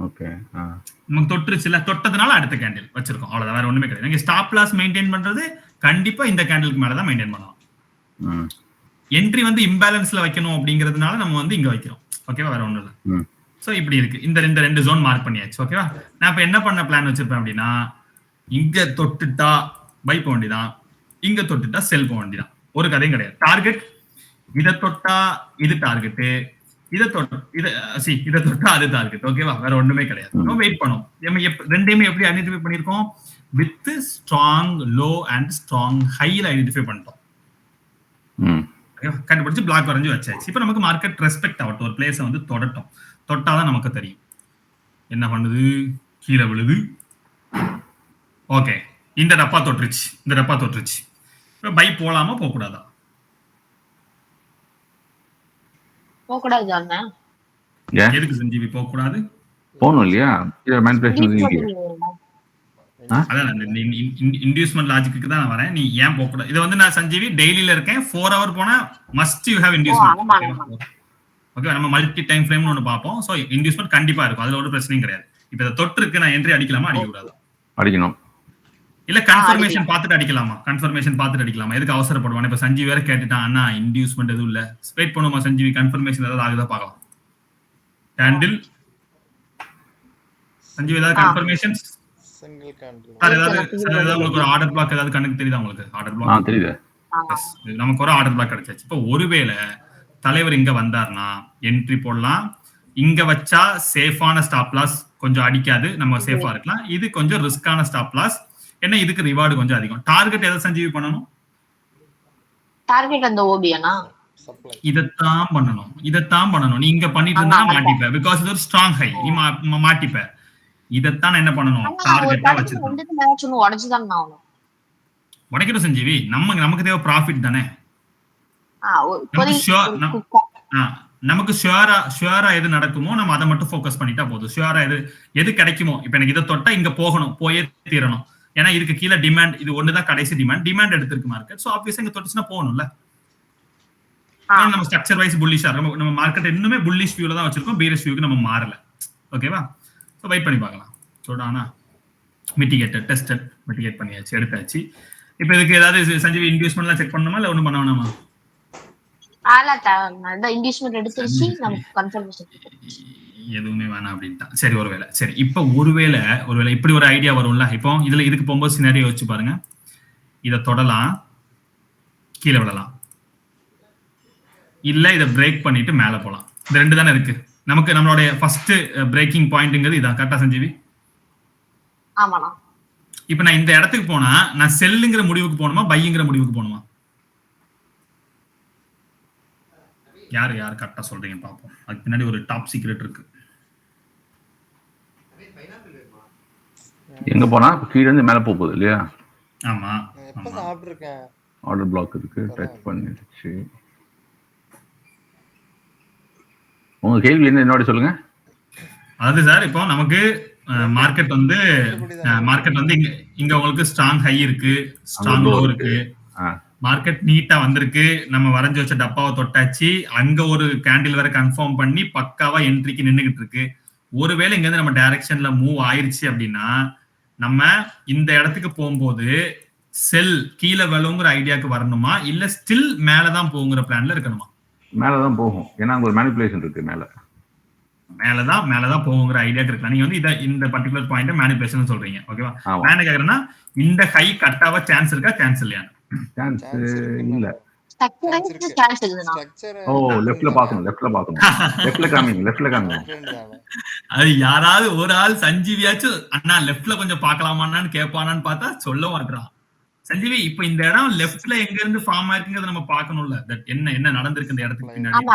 ஓகே, நமக்கு தொட்டுருச்சுல, தொட்டதுனால அடுத்த கேண்டில் வச்சிருக்கோம். அவ்வளவுதான், வேற ஒண்ணுமே கிடையாது. நீங்க ஸ்டாப் லாஸ் மெயின்டைன் பண்றது கண்டிப்பா இந்த கேண்டிலுக்கு மேல தான் மெயின்டைன் பண்ணலாம். என்ட்ரி வந்து இம்பேலன்ஸ்ல வைக்கணும் அப்படிங்கிறதுனால நம்ம வந்து இங்க வைக்கிறோம். ஓகேவா? வேற ஒண்ணும் இல்ல. சோ இப்படி இருக்கு. இந்த ரெண்டு ஜோன் மார்க் பண்ணியாச்சு. ஓகேவா? நான் இப்ப என்ன பண்ண பிளான் வச்சிருப்பேன் அப்படின்னா, இங்க தொட்டுட்டா பை போக வேண்டியதான், இங்க தொட்டுட்டா செல் போக வேண்டியதான். ஒரு கதையும் கிடையாது. டார்கெட் இதை தொட்டா இது டார்கெட், இதை தொட்டா அது டார்கெட். ஓகேவா? வேற ஒண்ணுமே கிடையாது. வெயிட் பண்ணும். ரெண்டையுமே எப்படி ஐடென்டிஃபை பண்ணிருக்கோம்? With strong low and strong ஹைல ஐடென்டிஃபை பண்ணிட்டோம். கண்டுபிடிச்சு பிளாக் வரைஞ்சு வச்சாச்சு. இப்ப நமக்கு மார்க்கெட் ரெஸ்பெக்ட் ஆகட்டும், ஒரு பிளேஸை வந்து தொட்டாதான் நமக்கு தெரியும் என்ன பண்ணுது. கீழே விழுது. ஓகே, இந்த டப்பா தொட்டுருச்சு. பை போலாமா போக கூடாதா? எதுக்கு சஞ்சீவி போக கூடாது? போகணும் இல்லையா? இன்டியூஸ்மென்ட் லாஜிக்கு தான் நான் வரேன். நீ ஏன் போக கூடாது? இது வந்து நான் சஞ்சீவி டெய்லில இருக்கேன். 4 hour போனா மஸ்ட் யூ ஹேவ் இன்டியூஸ்மென்ட். ஓகே, நம்ம மல்டி டைம் ஃப்ரேம்னு ஒன்னு பார்ப்போம். சோ இன்டியூஸ்மென்ட் கண்டிப்பா இருக்கும், அதுல ஒரு பிரச்சனையும் கிடையாது. இப்ப இதை தொட்டு இருக்கு, நான் என்ட்ரி அடிக்கலாமா அடிக்க கூடாது? அடிக்கணும். இல்ல கன்ஃபர்மேஷன் பார்த்துட்டு அடிக்கலாமா? எதுக்கு அவசரப்படுவான்? இப்ப சஞ்சீவி வேற கேட்டுட்டான், அண்ணா இன்டியூஸ்மென்ட் எதுவும் இல்ல, வெயிட் பண்ணுமா சஞ்சீவி, கன்ஃபர்மேஷன் ஏதாவது ஆகுதா பார்க்கலாம். கேண்டில் சஞ்சீவி ஏதாவது கன்ஃபர்மேஷன்ஸ்? சிங்கிள் கேண்டில் ஏதாவது உங்களுக்கு ஒரு ஆர்டர் பிளாக் ஏதாவது கணக்கு தெரியுதா? உங்களுக்கு ஆர்டர் பிளாக் தெரியுது. நமக்கு ஒரு ஆர்டர் பிளாக் கிடைச்சாச்சு. இப்போ ஒருவேளை தலைவர் இங்க வந்தார்னா என்ட்ரி போடலாம். இங்க வச்சா சேஃபான ஸ்டாப் லாஸ், கொஞ்சம் அடிக்காது, நம்ம சேஃபா இருக்கலாம். இது கொஞ்சம் ரிஸ்கான ஸ்டாப் லாஸ். என்ன, இதுக்கு ரிவார்டு கொஞ்சம் அதிகம். டார்கெட் எதை சஞ்சீவி பண்ணணும்? டார்கெட் அந்த ஓபியானா இதத்தான் பண்ணணும். நீ இங்க பண்ணிட்டு இருந்தா மாட்டிப்ப. பிகாஸ் இது ஒரு ஸ்ட்ராங் ஹை, நீ மாட்டிப்ப. இதத்தான் என்ன பண்ணணும்? டார்கெட்டா வச்சிருக்கணும். உடைக்கிற சஞ்சீவி, நமக்கு தேவை ப்ராஃபிட் தானே. நமக்கு ஷுவரா எது நடக்குமோ நம்ம அதை மட்டும் ஃபோக்கஸ் பண்ணிட்டா போதும். ஷுவரா எது கிடைக்குமோ. இப்ப எனக்கு இதை தொட்டா இங்க போகணும், போயே தீரணும். ஏன்னா இதுக்கு கீழே டிமாண்ட், இது ஒண்ணுதான் கடைசி டிமாண்ட் எடுத்திருக்கு மார்க்கெட். சோ ஆப்வியஸா இங்க தொட்டுச்சுன்னா போகணும்ல. நம்ம ஸ்ட்ரக்சர் வைஸ் புல்லிஷா இருக்கும். நம்ம மார்க்கெட் இன்னுமே புல்லிஷ் வியூல தான் வச்சிருக்கோம், பீரிஷ் வியூக்கு நம்ம மாறல. ஓகேவா? சோ வெயிட் பண்ணி பார்க்கலாம். சொல்றானா மிட்டிகேட்டட், டெஸ்டட், மிட்டிகேட் பண்ணியாச்சு, எடுத்தாச்சு. இப்போ இதுக்கு ஏதாவது சஞ்சீவி இன்டியூஸ்மெண்ட்லாம் செக் பண்ணணுமா இல்ல ஒண்ணும் பண்ண வேணாமா? இன்டியூஸ்மெண்ட் எடுத்துருச்சு நமக்கு கன்ஃபர்மேஷன் எதுவுமே வேணாம் அப்படின்ட்டான். சரி ஒருவேளை சரி இப்ப ஒருவேளை இப்படி ஒரு ஐடியா வரும்ல. இப்போ இதுக்கு போகும்போது சினாரியோ வச்சு பாருங்க. இதை தொடலாம், கீழே விடலாம், இல்ல இதை பிரேக் பண்ணிட்டு மேல போலாம். இந்த 2 தானே இருக்கு நமக்கு. நம்மளுடைய ஃபர்ஸ்ட் பிரேக்கிங் பாயிண்ட்ங்கிறது இதான். கரெக்டா சஞ்சீவி? ஆமாண்ணா. இப்ப நான் இந்த இடத்துக்கு போனா நான் செல்லுங்கிற முடிவுக்கு போகணுமா பைங்கிற முடிவுக்கு போகணுமா? யாரு கரெக்டா சொல்றீங்க பாப்போம். அதுக்கு பின்னாடி ஒரு டாப் சீக்ரெட் இருக்கு. எங்க போனா கீழ இருந்து மேல போகுது இல்லையா? ஆமா. எப்ப சாப்பிட்டுருக்கேன். ஆர்டர் பிளாக் இருக்கு, டச் பண்ணிடுச்சு. உங்க கேள்வி என்னோட சொல்லுங்க. அதாவது சார் இப்போ நமக்கு மார்க்கெட் வந்து இங்க உங்களுக்கு ஸ்ட்ராங் ஹை இருக்கு, ஸ்ட்ராங் லோ இருக்கு. மார்க்கெட் நீட்டா வந்திருக்கு. நம்ம வரைஞ்சு வச்ச டப்பாவை தொட்டாச்சு. அங்க ஒரு கேண்டில் வரை கன்ஃபார்ம் பண்ணி பக்காவா என்ட்ரிக்கு நின்னுகிட்டு இருக்கு. ஒருவேளை இங்க இருந்து நம்ம டைரக்ஷன்ல மூவ் ஆயிருச்சு அப்படின்னா நம்ம இந்த இடத்துக்கு போகும்போது செல் கீழே விழுங்கிற ஐடியாக்கு வரணுமா இல்ல ஸ்டில் மேலதான் போகுங்கிற பிளான்ல இருக்கணுமா? மேலதான் போகும். ஏன்னா அங்க ஒரு மேனிபுலேஷன் இருக்கு. மேலதான் போகுங்கிற ஐடியாக்கு இருக்கலாம். நீங்க வந்து இந்த பர்டிகுலர் பாயிண்ட் மேனிபுலேஷன் சொல்றீங்க. ஓகேவா? நான் என்ன கேக்குறேன்னா இந்த ஹை கட்டாவ சான்ஸ் இருக்கா சான்ஸ் இல்லையா? சான்ஸ் இல்ல. ஓ லெஃப்ட்ல பாக்கணும். லெஃப்ட்ல காமிங்க. அது யாராவது ஒரு ஆள் சஞ்சீவியாச்சும் அண்ணா லெஃப்ட்ல கொஞ்சம் பாக்கலாமான்னு கேட்பானான்னு பார்த்தா சொல்ல மாட்டான். சஞ்சீவி இப்ப இந்த இடம் லெஃப்ட்ல எங்க இருந்து ஃபார்ம் ஆயிருக்குங்கிறத நம்ம பாக்கணும்ல. என்ன நடந்திருக்கு இந்த இடத்துக்கு பின்னாடி.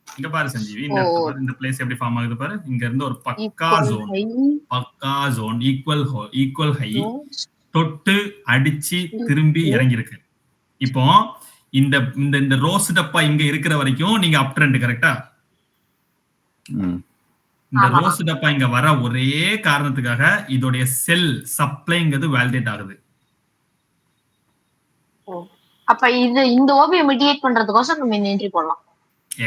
இங்க பாரு சஞ்சீவி, இந்த பிளேஸ் எப்படி ஃபார்ம் ஆகுது பாரு. இங்க இருந்து ஒரு பக்கா ஜோன் ஈக்குவல் ஹை தொட்டு அடிச்சு திரும்பி இறங்கி இருக்கு. இப்போ இந்த ரோஸ் டப்பா இங்க இருக்கிற வரைக்கும் நீங்க அப் ட்ரெண்ட் கரெக்டா? இந்த ரோஸ் டப்பா இங்க வர ஒரே காரணத்துக்காக இதோடைய செல் சப்ளைங்கிறது வேலிடேட் ஆகுது. அப்ப இந்த ஓபியை மிட்டிகேட் பண்றதுக்கோசம் நம்ம இந்த என்ட்ரி போடலாம்.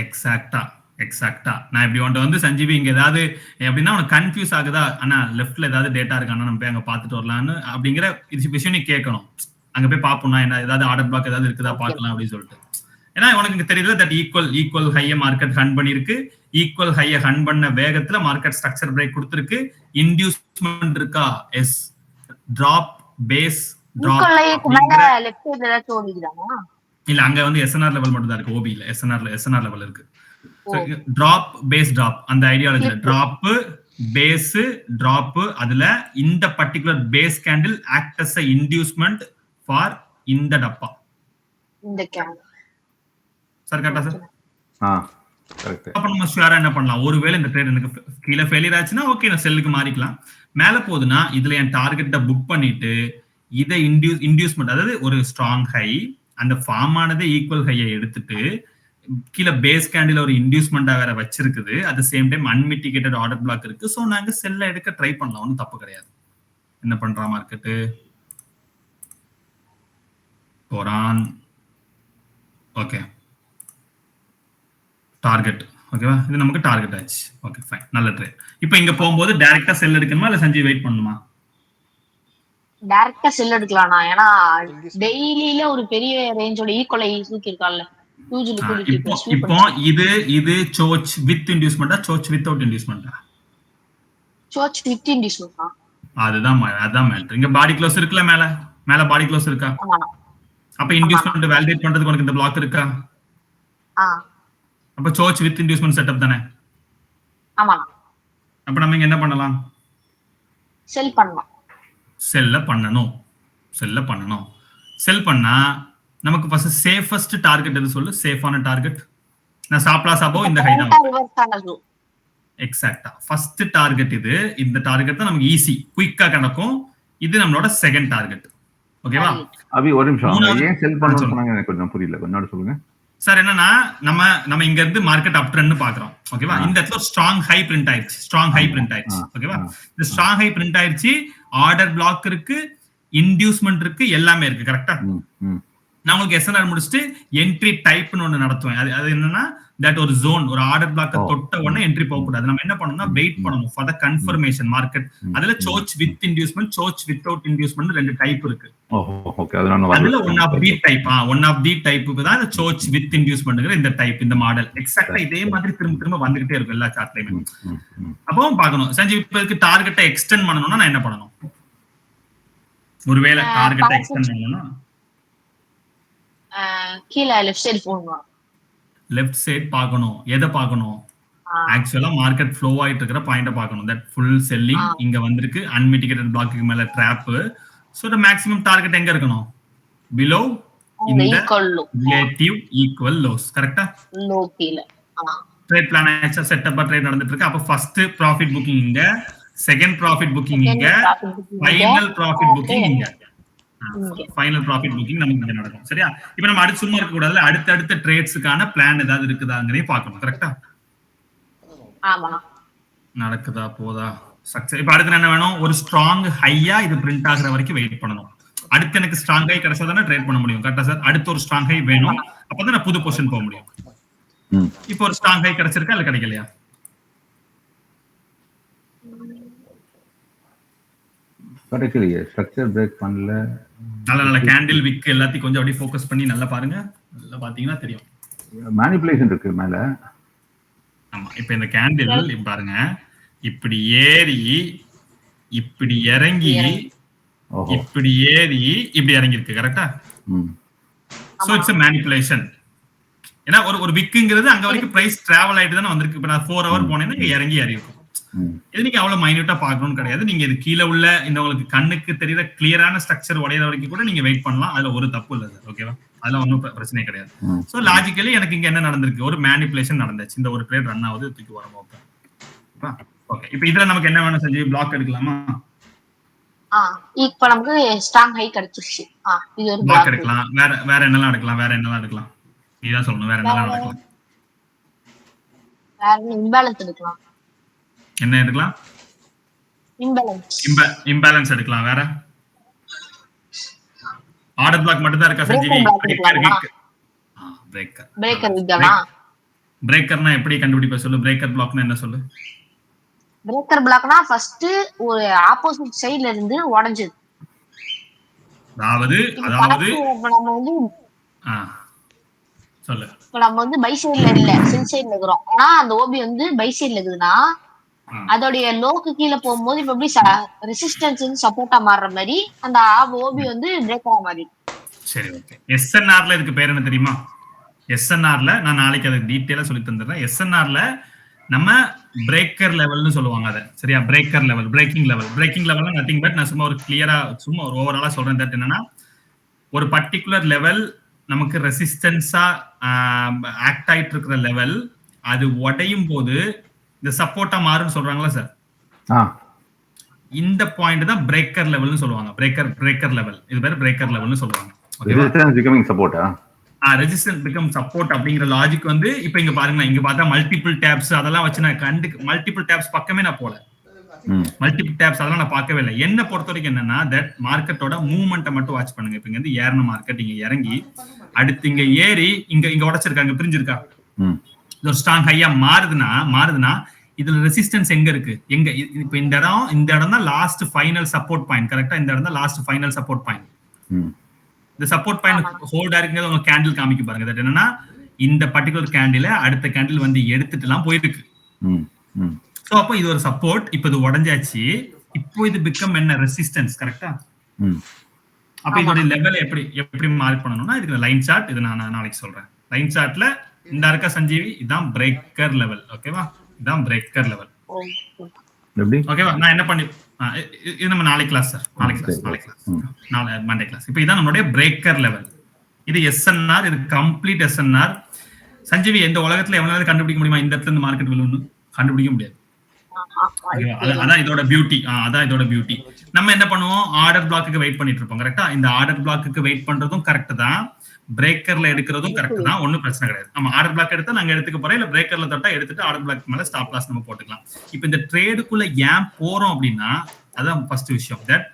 எக்ஸாக்டா நான் இப்படி வந்து சஞ்சீவி இங்க ஏதாவது எப்படின்னா உனக்கு கன்ஃபியூஸ் ஆகுதா அண்ணா லெஃப்ட்ல ஏதாவது டேட்டா இருக்கானா நம்ம போய் அங்க பாத்துட்டு வரலாம்னு அப்படிங்கிற விஷயம் நீ கேட்கணும். அங்க போய் பாப்போம்னா என்ன ஏதாவது ஆர்டர் பிளாக் ஏதாவது இருக்குதா பாக்கலாம் அப்படின்னு சொல்லிட்டு. ஏன்னா உனக்கு இங்க தெரியுது தட் ஈக்குவல் ஹைய மார்க்கெட் ஹன் பண்ணிருக்கு. ஈக்குவல் ஹைய ஹன் பண்ண வேகத்துல மார்க்கெட் ஸ்ட்ரக்சர் பிரேக் கொடுத்திருக்கு. இன்டியூஸ்மென்ட் இருக்கா? எஸ். டிராப் பேஸ் டிராப் இல்ல அங்க வந்து எஸ்என்ஆர் லெவல் மட்டும் தான் இருக்கு. ஓபி இல்ல எஸ்என்ஆர் லெவல் இருக்கு. டிராப் பேஸ் டிராப் அந்த ஐடியாலஜில டிராப் அதுல இந்த particular base candle act as a inducement for இந்த டப்பா. இந்த கேண்டில் சார் கரெக்ட்டா சார்? கரெக்ட். அப்ப நம்ம ஷூரா என்ன பண்ணலாம்? ஒருவேளை இந்த ட்ரேட் எனக்கு கீழ ஃபெயிலியர் ஆச்சுன்னா ஓகே நான் செல்லுக்கு மாறிக்கலாம். மேல போகுதுன்னா இதுல என் டார்கெட்டை புக் பண்ணிட்டு இதை இன்டியூஸ்மென்ட் அதாவது ஒரு ஸ்ட்ராங் ஹை அந்த ஃபார்ம் ஆனதே ஈக்குவல் ஹையை எடுத்துட்டு கீழே பேஸ் கேண்டில் ஒரு இன்டியூஸ்மெண்டா வேற வச்சிருக்குது. At same time unmitigated order block இருக்கு. சோ நாங்க செல்ல எடுக்க ட்ரை பண்ணலாம். ஒன்றும் தப்பு கிடையாது. என்ன பண்றா மார்க்கெட்டு போறான். ஓகே டார்கெட் ஓகேவா? இது நமக்கு டார்கெட் ஆச்சு. ஓகே ஃபைன் நல்ல ட்ரேட். இப்போ இங்க போகும்போது டைரக்டா செல் எடுக்கணுமா இல்ல சஞ்சீவ் வெயிட் பண்ணணுமா? டைரக்டா செல் எடுக்கலாம்னா. ஏன்னா டெய்லில ஒரு பெரிய ரேஞ்சோட ஈக்குவல் ஈஸிக்கு இருக்கால்ல. இப்போ இது சோச் வித் இன்டியூஸ்மென்ட்டா சோச் வித்அவுட் இன்டியூஸ்மென்ட்டா? சோச் வித் இன்டியூஸ்மென்ட்டா? அதான் மேட்டர். இங்க பாடி க்ளோஸ் இருக்குல மேல பாடி க்ளோஸ் இருக்கா? அப்ப இன்டியூஸ்மென்ட் வேலிடேட் பண்றதுக்கு உனக்கு இந்த பிளாக் இருக்கா? அப்ப சோச் வித் இன்டியூஸ்மென்ட் செட்டப் தானே? ஆமா. அப்ப நம்ம இங்க என்ன பண்ணலாம்? செல் பண்ணலாம். செல் பண்ணா நமக்கு ஃபர்ஸ்ட் சேஃபஸ்ட் டார்கெட் எது சொல்லு? சேஃபான டார்கெட் நான் ஸ்டாப் அபோவ் இந்த ஹை தான். எக்ஸாக்ட்டா ஃபர்ஸ்ட் டார்கெட் இது. இந்த டார்கெட் தான் நமக்கு ஈஸி குயிக்கா நடக்கும். இது நம்மளோட செகண்ட் டார்கெட். ஓகேவா? அபி ஒரு நிமிஷம் ஏன் செல் பண்ண சொன்னாங்க எனக்கு கொஞ்சம் புரியல. கொஞ்சம் சொல்லுங்க சார். என்னன்னா நம்ம இங்க இருந்து மார்க்கெட் அப் ட்ரெண்ட் பாக்குறோம். ஓகேவா? இந்த இடத்துல ஸ்ட்ராங் ஹை பிரிண்ட் ஆயிடுச்சு. ஓகேவா? இந்த ஸ்ட்ராங் ஹை பிரிண்ட் ஆயிடுச்சு. ஆர்டர் பிளாக் இருக்கு, இன்டியூஸ்மென்ட் இருக்கு, எல்லாமே இருக்கு. கரெக்டா? நான் உங்களுக்கு எஸ்என்ஆர் முடிச்சுட்டு என்ட்ரி டைப்னு ஒண்ணு நடத்துவேன். அது என்னன்னா தட் ஒரு ஜோன், ஒரு ஆர்டர் பிளாக் தொட்ட உடனே என்ட்ரி போக கூடாது. நம்ம என்ன பண்ணணும்னா வெயிட் பண்ணணும் ஃபார் த கன்ஃபர்மேஷன் மார்க்கெட். அதுல சோச் வித் இன்டியூஸ்மென்ட், சோச் வித்அவுட் இன்டியூஸ்மென்ட் 2 டைப் இருக்கு. அதுல ஒன் ஆஃப் தி டைப்புக்கு தான் இந்த சோச் வித் இன்டியூஸ்மென்ட்ங்கிற இந்த டைப், இந்த மாடல் எக்ஸாக்ட்டா இதே மாதிரி திரும்ப திரும்ப வந்துகிட்டே இருக்கும் எல்லா சார்ட்லயுமே. அப்போ பார்க்கணும் சஞ்சீவ், இப்ப இதுக்கு டார்கெட்டை எக்ஸ்டெண்ட் பண்ணணும்னா நான் என்ன பண்ணணும்? ஒருவேளை டார்கெட்டை எக்ஸ்டெண்ட் பண்ணணும்னா கீழ லெஃப்ட் சைடு போகணும். லெஃப்ட் சைடு பார்க்கணும். எதை பார்க்கணும்? ஆக்சுவலா மார்க்கெட் ஃப்ளோ ஆயிட்டு இருக்கிற பாயிண்ட பார்க்கணும். தட் ஃபுல் செல்லிங் இங்க வந்திருக்கு, அன்மிட்டிகேட்டட் பிளாக்கு மேல drop. So the maximum target எங்க இருக்கணும்? பிலோ இந்த ரிலேட்டிவ் ஈக்குவல் லோஸ். கரெக்ட்டா? லோ கீழ. ட்ரேட் பிளான் ஆச்சா, செட்டப்பா ட்ரேட் நடந்துட்டு இருக்கு. அப்ப ஃபர்ஸ்ட் ப்ராஃபிட் புக்கிங் இங்க, செகண்ட் ப்ராஃபிட் புக்கிங் இங்க, ஃபைனல் ப்ராஃபிட் புக்கிங் இங்க. ஃபைனல் ப்ராஃபிட் புக்கிங் நமக்கு இங்க நடக்கும். சரியா? இப்போ நம்ம அடுத்து சும்மா இருக்க கூடாதுல, அடுத்த ட்ரேட்ஸ்க்கான பிளான் ஏதாவது இருக்குதாங்கறதையும் பார்க்கணும். கரெக்ட்டா? ஆமா. நடக்குதா போதா சக்சஸ். இப்போ அடுத்து என்ன வேணும்? ஒரு ஸ்ட்ராங் ஹையா இது பிரிண்ட் ஆகுற வரைக்கும் வெயிட் பண்ணணும். அடுத்து எனக்கு ஸ்ட்ராங் ஹை கிடைச்சா தானே ட்ரேட் பண்ண முடியும். கரெக்ட்டா சார்? அடுத்து ஒரு ஸ்ட்ராங் ஹை வேணும், அப்பதான் நான் புது பொசிஷன் போக முடியும். இப்போ ஒரு ஸ்ட்ராங் ஹை கிடைச்சிருக்கா இல்ல கிடைக்கலையா? கிடைக்கலையே, ஸ்ட்ரக்சர் பிரேக் பண்ணல. நல்ல கேண்டில் விக் எல்லாத்தையும் கொஞ்சம் அப்படியே ஃபோக்கஸ் பண்ணி நல்லா பாருங்க. நல்லா பாத்தீங்கன்னா தெரியும் மேனிபுலேஷன் இருக்கு மேல. ஆமா, இப்போ இந்த கேண்டில் பாருங்க, இப்படி ஏறி இப்படி இறங்கி இப்படி ஏறி இப்படி இறங்கி இருக்கு. கரெக்ட்டா? So it's a manipulation. ஏன்னா ஒரு விக்குங்கிறது அங்க வரைக்கும் பிரைஸ் டிராவல் ஆயிட்டு தானே வந்திருக்கு. இப்போ நான் 4 ஹவர் போனேன்னா இங்க இறங்கி ஏறி இருக்கும். இது நீங்க அவ்வளவு மைன்யூட்டா பார்க்கணும்னு கிடையாது. நீங்க இது கீழே உள்ள இந்த உங்களுக்கு கண்ணுக்கு தெரியற கிளியரான ஸ்ட்ரக்சர் உடையற வரைக்கும் கூட நீங்க வெயிட் பண்ணலாம். அதுல ஒரு தப்பு இல்ல சார். ஓகேவா? அதெல்லாம் ஒன்றும் பிரச்சனை கிடையாது. சோ லாஜிக்கலி எனக்கு இங்க என்ன நடந்திருக்கு? ஒரு மேனிபுலேஷன் நடந்துச்சு. இந்த ஒரு ட்ரேட் ரன் ஆகுது, தூக்கி வர ஓகே. ஓகே, இப்போ இதுல நமக்கு என்ன வேணும் செஞ்சு? பிளாக் எடுக்கலாமா? இப்போ நமக்கு ஸ்ட்ராங் ஹை கிடைச்சிருச்சு. இது ஒரு பிளாக் எடுக்கலாம். வேற என்னலாம் எடுக்கலாம்? நீதான் சொல்லணும். வேற என்னலாம் எடுக்கலாம்? வேற இம்பேலன்ஸ் எடுக்கலாம். என்ன எடுக்கலாம்? இம்பேலன்ஸ் எடுக்கலாம். வேற ஆர்டர் பிளாக் மட்டும் தான் இருக்கா சஞ்சீவி? பிரேக்கர்னா எப்படி கண்டுபிடிப்ப சொல்லு? பிரேக்கர் பிளாக்னா என்ன சொல்லு? பிரேக்கர் பிளாக்னா ஃபர்ஸ்ட் ஒரு ஆப்போசிட் சைடுல இருந்து உடைஞ்சது. அதாவது நம்ம வந்து சொல்லு. இப்போ நம்ம வந்து பை சைடுல இல்ல, செல் சைடுல இருக்கிறோம். ஆனா அந்த ஓபி வந்து பை சைடுல இருக்குதுன்னா அதோடைய லோக்கு கீழே போகும்போது இப்ப எப்படி ரெசிஸ்டன்ஸ் வந்து சப்போர்ட்டா மாறுற மாதிரி அந்த ஓபி வந்து பிரேக்கரா மாறிடும். சரி, ஓகே. எஸ்என்ஆர்ல இதுக்கு பேர் என்ன தெரியுமா? எஸ்என்ஆர்ல நான் நாளைக்கு அதை டீட்டெயிலா சொல்லி தந்துடுறேன். எஸ்என்ஆர்ல நம்ம பிரேக்கர் லெவல்னு சொல்லுவாங்க அதை. சரியா? பிரேக்கர் லெவல், பிரேக்கிங் லெவல்னா நத்திங் பட் நான் சும்மா ஒரு கிளியரா சும்மா ஒரு ஓவராலா சொல்றேன். தட் என்னன்னா ஒரு பர்டிகுலர் லெவல் நமக்கு ரெசிஸ்டன்ஸா ஆக்ட் ஆயிட்டு இருக்கிற லெவல், அது உடையும் போது இந்த சப்போர்ட்டா மாறுன்னு சொல்றாங்களா சார்? இந்த பாயிண்ட் தான் பிரேக்கர் லெவல்னு சொல்லுவாங்க. பிரேக்கர் லெவல், இது பேர் பிரேக்கர் லெவல்னு சொல்லுவாங்க. ரெசிஸ்டன்ஸ் பிகமிங் சப்போர்ட்டா? ரெசிஸ்டன்ஸ் பிகம் சப்போர்ட் அப்படிங்கிற லாஜிக் வந்து இப்போ இங்க பாருங்க, இங்க பார்த்தா மல்டிபிள் டேப்ஸ் அதெல்லாம் வச்சு நான் மல்டிபிள் டேப்ஸ் பக்கமே நான் போல. மல்டிபிள் டேப்ஸ் அதெல்லாம் நான் பார்க்கவே இல்லை. என்ன பொறுத்த வரைக்கும் என்னன்னா தட் மார்க்கெட்டோட மூவ்மெண்ட்டை மட்டும் வாட்ச் பண்ணுங்க. இப்போ இங்க வந்து ஏறின மார்க்கெட் இங்க இறங்கி அடுத்து இங்க ஏறி இங்க உடைச்சிருக்காங்க, பிரிஞ்சிருக்கா, ஒரு ஸ்ட்ராங் ஹையா மாறுதுன்னா இதுல ரெசிஸ்டன்ஸ் எங்க இருக்கு? எங்க இப்ப இந்த இடம் தான் லாஸ்ட் ஃபைனல் சப்போர்ட் பாயிண்ட். கரெக்டா? இந்த இடம் தான் லாஸ்ட் ஃபைனல் சப்போர்ட் பாயிண்ட். இந்த சப்போர்ட் பாயிண்ட் ஹோல்ட் ஆயிருக்கிறது உங்க கேண்டில் காமிக்க பாருங்க. தட் என்னன்னா இந்த பர்டிகுலர் கேண்டில அடுத்த கேண்டில் வந்து எடுத்துட்டு எல்லாம் போயிருக்கு. சோ அப்போ இது ஒரு சப்போர்ட். இப்போ இது உடைஞ்சாச்சு. இப்போ இது பிகம் என்ன? ரெசிஸ்டன்ஸ். கரெக்டா? அப்ப இதோட லெவல் எப்படி மார்க் பண்ணணும்னா இதுக்கு லைன் சார்ட், இது நான் நாளைக்கு சொல்றேன். லைன் சார்ட்ல இந்த இருக்க சஞ்சீவி இதான் பிரேக்கர் லெவல். ஓகேவா? இதான் பிரேக்கர் லெவல். ஓகேவா? நான் என்ன பண்ணி இது நம்ம நாளைக்கு கிளாஸ் சார். நாளை மண்டே கிளாஸ். இப்போ இதான் நம்மளுடைய பிரேக்கர் லெவல். இது எஸ்என்ஆர், இது கம்ப்ளீட் எஸ்என்ஆர். சஞ்சீவி எந்த உலகத்துல எவ்வளவு கண்டுபிடிக்க முடியுமா இந்த இடத்துல இருந்து மார்க்கெட் விழுன்னு? கண்டுபிடிக்க முடியாது. அதான் இதோட பியூட்டி. நம்ம என்ன பண்ணுவோம்? ஆர்டர் பிளாக்கு வெயிட் பண்ணிட்டு இருப்போம். கரெக்டா? இந்த ஆர்டர் பிளாக்கு வெயிட் பண்றதும் கரெக்ட் தான், பிரேக்கர்ல எடுக்கிறதும் கரெக்ட் தான். ஒன்னும் பிரச்சனை கிடையாது. நம்ம ஆர்டர் பிளாக் எடுத்தா நாங்க எடுத்துக்க போறோம், இல்ல பிரேக்கர்ல தொட்டா எடுத்துட்டு ஆர்டர் பிளாக் மேல ஸ்டாப் லாஸ் நம்ம போட்டுக்கலாம். இப்போ இந்த ட்ரேடுக்குள்ள ஏன் போறோம் அப்படின்னா அதான் ஃபர்ஸ்ட் விஷயம். தட்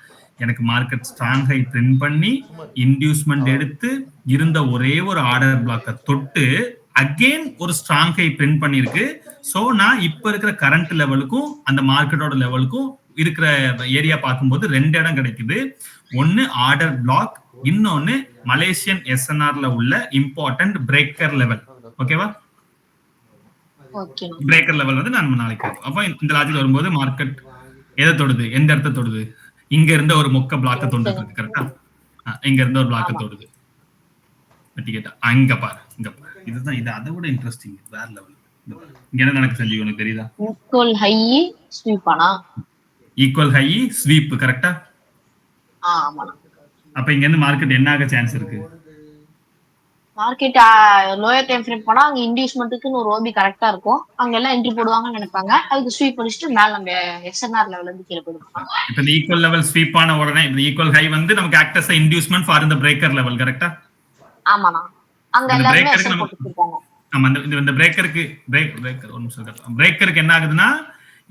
எனக்கு மார்க்கெட் ஸ்ட்ராங் ஹை பிரிண்ட் பண்ணி இன்டியூஸ்மெண்ட் எடுத்து இருந்த ஒரே ஒரு ஆர்டர் பிளாக்கை தொட்டு அகெயின் ஒரு ஸ்ட்ராங் ஹை பிரிண்ட் பண்ணிருக்கு. சோ நான் இப்ப இருக்கிற கரண்ட் லெவலுக்கும் அந்த மார்க்கெட்டோட லெவலுக்கும் இருக்கிற ஏரியா பார்க்கும்போது 2 இடம் கிடைக்குது. ஒன்னு ஆர்டர் பிளாக், இன்னொன்னு மலேசியன் எஸ்என்ஆர்ல உள்ள இம்பார்ட்டன்ட் பிரேக்கர் லெவல். ஓகேவா? பிரேக்கர் லெவல் வந்து நான் நாளைக்கு அப்ப இந்த லாஜிக் வரும்போது மார்க்கெட் எதை தொடுது, எந்த இடத்த தொடுது? இங்க இருந்த ஒரு மொக்க பிளாக்க தொண்டுட்டு இருக்கு. கரெக்டா? இங்க இருந்த ஒரு பிளாக்க தொடுது. கேட்டா அங்க பாரு, இங்க பாரு. இதுதான் இது அதை விட இன்ட்ரெஸ்டிங். வேற லெவல். இங்க என்ன நடக்கு செஞ்சு உனக்கு தெரியுதா? ஈக்குவல் ஹை ஸ்வீப் ஆனா ஈக்குவல் ஹை ஸ்வீப். கரெக்டா? ஆமாண்ணா. அப்ப இங்க இருந்து மார்க்கெட் என்ன ஆக சான்ஸ் இருக்கு? மார்க்கெட் லோயர் டைம் ஃப்ரேம் போனா அங்க இன்டியூஸ்மெண்ட்டுக்குன்னு ஒரு ஓபி கரெக்டா இருக்கும். அங்க எல்லாம் என்ட்ரி போடுவாங்கன்னு நினைப்பாங்க. அதுக்கு ஸ்வீப் பண்ணிட்டு மேல நம்ம எஸ்என்ஆர் லெவல்ல இருந்து கீழே போடுவாங்க. இப்ப இந்த ஈக்குவல் லெவல் ஸ்வீப் ஆன உடனே இந்த ஈக்குவல் ஹை வந்து நமக்கு ஆக்ட் அஸ் இன்டியூஸ்மென்ட் ஃபார் இந்த பிரேக்கர் லெவல். கரெக்டா? ஆமாண்ணா. அங்க எல்லாரும் எஸ்என் போட்டுருக்காங்க. ஆமா, இந்த பிரேக்கருக்கு என்ன ஆகுதுன்னா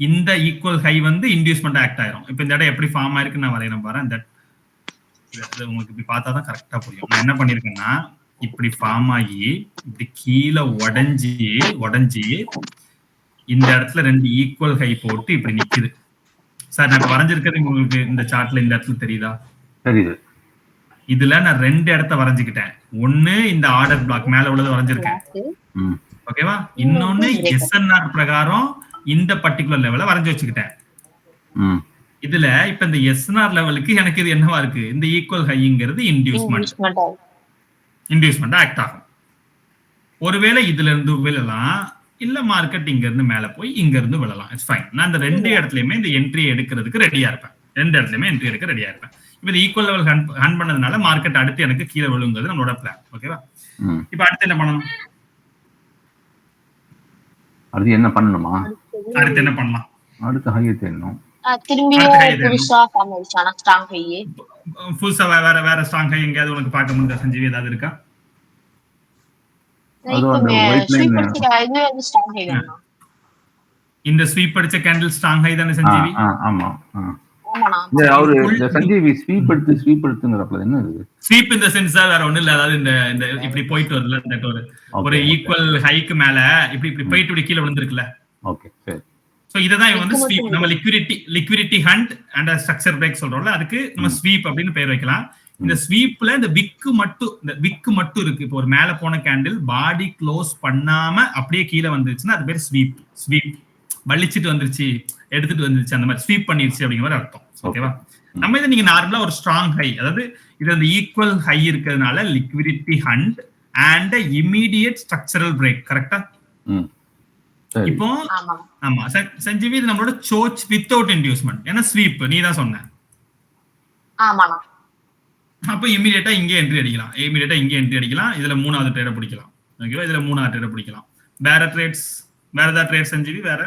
இந்த ஈக்குவல் ஹை வந்து இன்டியூஸ்மெண்ட் ஆக்ட் ஆயிரும். இப்ப இந்த இடம் எப்படி ஃபார்ம் ஆயிருக்கு நான் வரையறேன் பாரு. அந்த உங்களுக்கு இப்படி பார்த்தா தான் கரெக்டா புரியும். நான் என்ன பண்ணிருக்கேன்னா இப்படி ஃபார்ம் ஆகி இப்படி கீழே உடஞ்சி இந்த இடத்துல 2 ஈக்குவல் ஹை போட்டு இப்படி நிக்குது. சார் நான் வரைஞ்சிருக்கிறது உங்களுக்கு இந்த சார்ட்ல இந்த இடத்துல தெரியுதா? தெரியுது. இதுல நான் 2 இடத்த வரைஞ்சுக்கிட்டேன். ஒண்ணு இந்த ஆர்டர் பிளாக் மேல உள்ளது வரைஞ்சிருக்கேன். ஓகேவா? இன்னொன்னு எஸ்என்ஆர் பிரகாரம் இந்த பர்டிகுலர் லெவல வரைஞ்சு வச்சுக்கிட்டேன். இதுல இப்ப இந்த எஸ்என்ஆர் லெவலுக்கு எனக்கு இது என்னவா இருக்கு? இந்த ஈக்குவல் ஹைங்கிறது இன்டியூஸ்மெண்ட் ஆக்ட் ஆகும். ஒருவேளை இதுல இருந்து விழலாம், இல்ல மார்க்கெட் இங்க இருந்து மேல போய் இங்க இருந்து விழலாம். It's fine. நான் இந்த 2 இடத்துலயுமே இந்த என்ட்ரி எடுக்கிறதுக்கு ரெடியா இருப்பேன். 2 இடத்துலயுமே என்ட்ரி எடுக்க ரெடியா இருப்பேன். இப்ப ஈக்குவல் லெவல் ஹண்ட் பண்ணதுனால மார்க்கெட் அடுத்து எனக்கு கீழே விழுங்குறது நம்மளோட பிளான். ஓகேவா? இப்ப அடுத்து என்ன பண்ணணும்? அடுத்து என்ன பண்ணணுமா? அடுத்து என்ன பண்ணலாம்? அடுத்து ஹை தேடணும். திரும்பியும் புதுசா ஃபார்ம் ஆயிடுச்சானா ஸ்ட்ராங் ஹை. புதுசா வேற ஸ்ட்ராங் ஹை எங்கயாவது உனக்கு பார்க்க முடிஞ்ச சஞ்சீவி ஏதாவது இருக்கா? அது அந்த ஒயிட் லைன் இது ஸ்ட்ராங் ஹை தானா? இந்த ஸ்வீப் அடிச்ச கேண்டில் ஸ்ட்ராங் ஹை தானே சஞ்சீவி? ஆமா. ஆமாண்ணா. இந்த அவரு இந்த சஞ்சீவி ஸ்வீப் எடுத்துங்கறப்ப என்ன இது? ஸ்வீப் இந்த சென்ஸ் வேற ஒண்ணு இல்ல. அதாவது இந்த இப்படி போயிட்டு வருதுல, இந்த ஒரு ஈக்குவல் ஹைக்கு மேல இப்படி போயிட்டு இப்படி கீழே விழுந்திருக்குல்ல. ஓகே, சரி. சோ இததான் இவன் வந்து ஸ்வீப். நம்ம liquidity hunt and structure break சொல்றோம்ல, அதுக்கு நம்ம ஸ்வீப் அப்படின்னு பேர் வைக்கலாம். இந்த ஸ்வீப்ல இந்த விக்கு மட்டும் இருக்கு. இப்போ ஒரு மேல போன கேண்டில் பாடி க்ளோஸ் பண்ணாம அப்படியே கீழே வந்துருச்சுன்னா அது பேர் ஸ்வீப். வலிச்சிட்டு வந்துருச்சு, எடுத்துட்டு வந்துருச்சு, அந்த மாதிரி ஸ்வீப் பண்ணிருச்சு அப்படிங்கிற மாதிரி அர்த்தம். ஓகேவா? நம்ம இதை நீங்க நார்மலா ஒரு ஸ்ட்ராங் ஹை, அதாவது இது அந்த ஈக்குவல் ஹை இருக்கிறதுனால liquidity hunt and immediate structural break. கரெக்டா? இப்போ ஆமா சஞ்சீவி, இது நம்மளோட சோச் வித்தவுட் இன்டியூஸ்மெண்ட். ஏன்னா ஸ்வீப் நீ தான் சொன்ன. ஆமாண்ணா. அப்ப இமீடியட்டா இங்கே என்ட்ரி அடிக்கலாம். இதுல 3வது ட்ரேட பிடிக்கலாம். ஓகேவா? இதுல 3வது ட்ரேட பிடிக்கலாம். வேற ஏதாவது ட்ரேட் சஞ்சீவி? வேற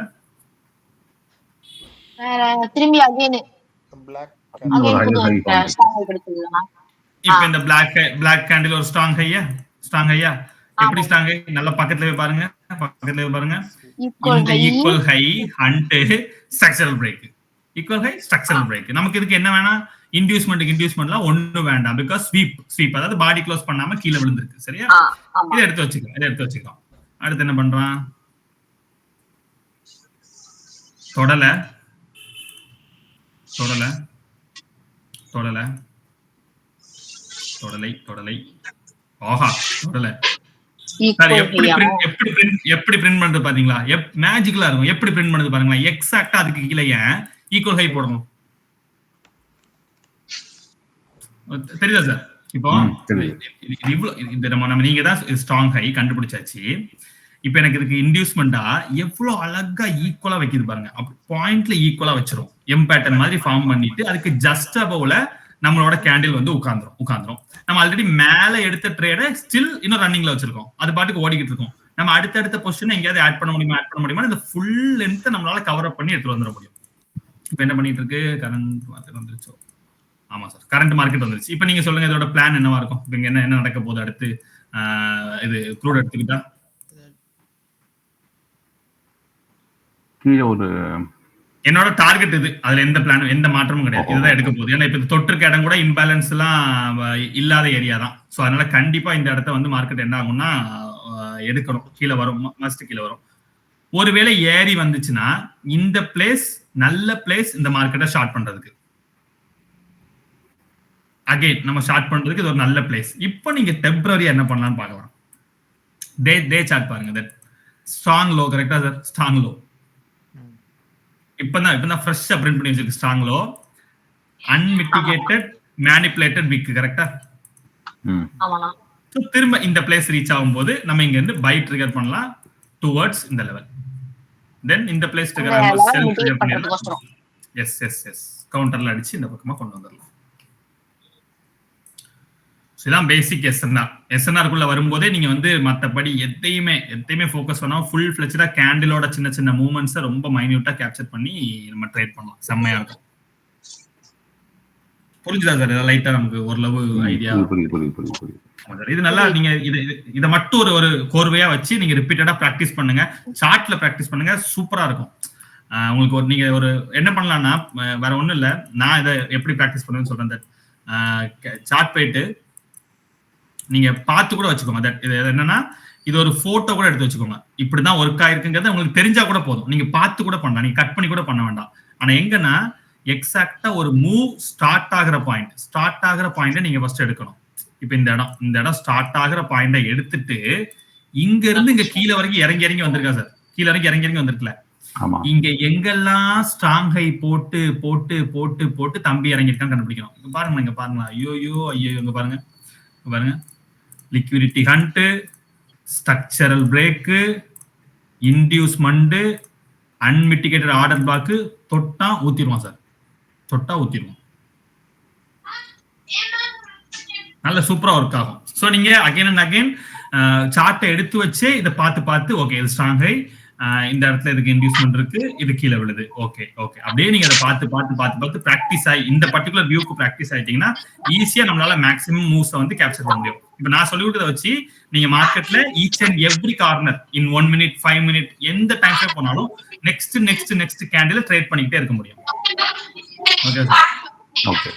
திரும்பி அகைன் இப்ப இந்த பிளாக் கேண்டில் ஒரு ஸ்ட்ராங் ஹையா? எப்படி ஸ்ட்ராங் ஹை? நல்ல பக்கத்துல போய் பாருங்க. இந்த equal high hunt structural break. நமக்கு இதுக்கு என்ன வேணா? இன்டியூஸ்மெண்ட்லாம் ஒண்ணும் வேண்டாம். பிகாஸ் ஸ்வீப் அதாவது பாடி க்ளோஸ் பண்ணாம கீழே விழுந்திருக்கு. சரியா? இதை எடுத்து வச்சுக்கலாம். அடுத்து என்ன பண்றான்? தொடல ஆஹா, தொடல. எப்படி பிரிண்ட் பண்றது பாத்தீங்களா? மேஜிக்கலா இருக்கும். எப்படி பிரிண்ட் பண்றது பாருங்களா? எக்ஸாக்ட்டா அதுக்கு கீழே ஈக்குவல் ஹை போடணும். தெரியுதா சார்? இப்போ நம்ம நீங்க தான் ஸ்ட்ராங் ஹை கண்டுபிடிச்சாச்சு. இப்ப எனக்கு இதுக்கு இன்டியூஸ்மெண்டா எவ்வளவு அழகா ஈக்குவலா வைக்குது பாருங்க. பாயிண்ட்ல ஈக்குவலா வச்சிரும். எம் பேட்டர்ன் மாதிரி ஃபார்ம் பண்ணிட்டு அதுக்கு ஜஸ்ட் அபவ்ல நம்மளோட கேண்டில் வந்து உட்கார்ந்துரும். நம்ம ஆல்ரெடி மேல எடுத்த ட்ரேட ஸ்டில் இன்னும் ரன்னிங்ல வச்சிருக்கோம். அது பாட்டுக்கு ஓடிக்கிட்டு இருக்கும். நம்ம அடுத்த பொசிஷன் எங்கேயாவது ஆட் பண்ண முடியுமா? இந்த ஃபுல் லென்த் நம்மளால கவர் அப் பண்ணி எடுத்து வந்துட முடியும். இப்ப என்ன பண்ணிட்டு இருக்கு? கரண்ட் மார்க்கெட் வந்துருச்சு. ஆமா சார், கரண்ட் மார்க்கெட் வந்துருச்சு. இப்ப நீங்க சொல்லுங்க, இதோட பிளான் என்னவா இருக்கும்? இப்ப இங்க என்ன நடக்க போகுது அடுத்து? இது க்ரூட் எடுத்துக்கிட்டா கீழே ஒரு என்னோட டார்கெட் இது, அதுல எந்த பிளானும் எந்த மாற்றமும் கிடையாது. இதுதான் எடுக்க போகுது. ஏன்னா இப்ப தொற்றுக்க இடம் கூட இம்பேலன்ஸ் எல்லாம் இல்லாத ஏரியா தான். சோ அதனால கண்டிப்பா இந்த இடத்த வந்து மார்க்கெட் என்ன ஆகும்னா எடுக்கணும், கீழே வரும், மஸ்ட் கீழே வரும். ஒருவேளை ஏறி வந்துச்சுன்னா இந்த பிளேஸ் நல்ல பிளேஸ் இந்த மார்க்கெட்டை ஷார்ட் பண்றதுக்கு. அகைன் நம்ம ஷார்ட் பண்றதுக்கு இது ஒரு நல்ல பிளேஸ். இப்போ நீங்க டெம்பரரியா என்ன பண்ணலாம்னு பார்க்கலாம். டே சார்ட் பாருங்க. தட் ஸ்ட்ராங் லோ, கரெக்டா சார்? ஸ்ட்ராங் லோ இப்பதான் ஃப்ரெஷ்ஷா பிரிண்ட் பண்ணி வச்சிருக்கு. ஸ்ட்ராங் லோ, அன்மிட்டிகேட்டட் மேனிபுலேட்டட் விக், கரெக்டா? ஸோ திரும்ப இந்த பிளேஸ் ரீச் ஆகும்போது நம்ம இங்க இருந்து பை ட்ரிகர் பண்ணலாம் டுவர்ட்ஸ் இந்த லெவல். தென் இந்த பிளேஸ் ட்ரிகர் ஆகும்போது செல் ட்ரிகர் பண்ணிடலாம். எஸ் கவுண்டர்ல அடிச்சு இந்த பக்கமா கொண்டு வந்துடலாம். இதுதான் பேசிக் எஸ்என்ஆர். எஸ்என்ஆருக்குள்ள வரும்போதே நீங்க வந்து மற்றபடி எதையுமே ஃபோக்கஸ் பண்ணா ஃபுல் ஃபிளெஜ்டா கேண்டிலோட சின்ன சின்ன மூவ்மெண்ட்ஸை ரொம்ப மைன்யூட்டா கேப்சர் பண்ணி நம்ம ட்ரேட் பண்ணலாம். செம்மையா இருக்கும். புரிஞ்சுதா சார்? லைட்டா நமக்கு ஓரளவு ஐடியா. இது நல்லா நீங்க இதை மட்டும் ஒரு கோர்வையா வச்சு நீங்க ரிப்பீட்டடா பிராக்டிஸ் பண்ணுங்க. சார்ட்ல பிராக்டிஸ் பண்ணுங்க, சூப்பரா இருக்கும். உங்களுக்கு நீங்க என்ன பண்ணலாம்னா, வேற ஒண்ணும் இல்ல, நான் இதை எப்படி பிராக்டிஸ் பண்ணுவேன்னு சொல்றேன். சார்ட் போயிட்டு நீங்க பார்த்து கூட வச்சுக்கோங்க. இது என்னன்னா, இது ஒரு போட்டோ கூட எடுத்து வச்சுக்கோங்க. இப்படிதான் ஒர்க் ஆயிருக்குங்கிறது உங்களுக்கு தெரிஞ்சா கூட போதும். நீங்க பார்த்து கூட பண்ணலாம், நீங்க கட் பண்ணி கூட பண்ண வேண்டாம். ஆனா எங்கன்னா எக்ஸாக்டா ஒரு மூவ் ஸ்டார்ட் ஆகிற பாயிண்ட் நீங்க ஃபர்ஸ்ட் எடுக்கணும். இப்ப இந்த இடம் ஸ்டார்ட் ஆகிற பாயிண்ட எடுத்துட்டு இங்க இருந்து இங்க கீழே வரைக்கும் இறங்கி வந்திருக்கா சார்? கீழே வரைக்கும் இறங்கி வந்திருக்கல. இங்க எங்கெல்லாம் ஸ்ட்ராங் ஹை போட்டு போட்டு போட்டு போட்டு தம்பி இறங்கிருக்கான்னு கண்டுபிடிக்கணும். இங்க பாருங்க ஐயோ இங்க பாருங்க liquidity hunt, structural break, inducement, unmitigated order block. தொட்டா ஊத்திடுவான் சார், தொட்டா ஊத்திடுவோம். நல்ல சூப்பரா ஒர்க் ஆகும். ஸோ நீங்க அகைன் அண்ட் அகைன் சார்ட்டை எடுத்து வச்சு இதை பார்த்து ஓகே இது ஸ்ட்ராங் ஹை, இந்த இடத்துல இதுக்கு இன்டியூஸ்மெண்ட் இருக்கு, இது கீழே விழுது, ஓகே அப்படியே நீங்க அதை பார்த்து பிராக்டிஸ் ஆகி இந்த பர்டிகுலர் வியூக்கு பிராக்டிஸ் ஆயிட்டீங்கன்னா ஈஸியா நம்மளால மேக்ஸிமம் மூவ்ஸை வந்து கேப்சர் பண்ண முடியும். இப்ப நான் சொல்லி கொடுத்ததை வச்சு நீங்க மார்க்கெட்ல each and every corner in 1 minute 5 minutes எந்த டைம் ஃப்ரேம் போனாலும் நெக்ஸ்ட் கேண்டில் ட்ரேட் பண்ணிக்கிட்டே இருக்க முடியும். Okay sir? ஓகே.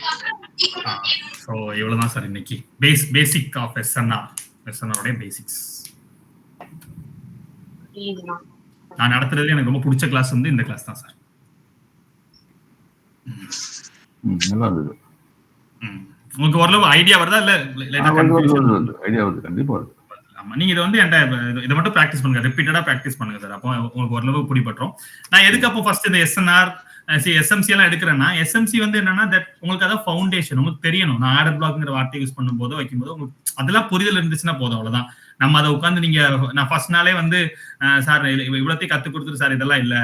ஸோ இவ்வளவுதான் சார் இன்னைக்கு பேசிக் ஆஃப் எஸ்என்ஆர் பேசிக்ஸ். நான் நடத்துறதுல எனக்கு ரொம்ப பிடிச்ச கிளாஸ் வந்து இந்த கிளாஸ் தான் சார். நல்லா இருந்தது. உங்களுக்கு ஓரளவு ஐடியா வருதா? இல்ல ஐடியா வருது, கண்டிப்பா வருது. ஆமா, நீங்க இதை வந்து இதை மட்டும் பிராக்டிஸ் பண்ணுங்க, ரிப்பீட்டடா பிராக்டிஸ் பண்ணுங்க சார். அப்போ உங்களுக்கு ஓரளவு பிடிபட்டுரும். நான் எதுக்கு அப்போ ஃபர்ஸ்ட் இந்த எஸ்என்ஆர் எஸ்எம்சி எல்லாம் எடுக்கிறேன்னா, எஸ்எம்சி வந்து என்னன்னா உங்களுக்கு அதான் ஃபவுண்டேஷன், உங்களுக்கு தெரியணும். நான் ஆர்டர் பிளாக்ங்கிற வார்த்தை யூஸ் பண்ணும்போது வைக்கும்போது உங்களுக்கு அதெல்லாம் புரிதல் இருந்துச்சுன்னா போதும், அவ்வளவுதான். நம்ம அதை உட்காந்து நீங்க நான் ஃபர்ஸ்ட் நாளே வந்து சார் இவ்வளோத்தையும் கத்துக் கொடுத்துட்டு சார் இதெல்லாம் இல்லை,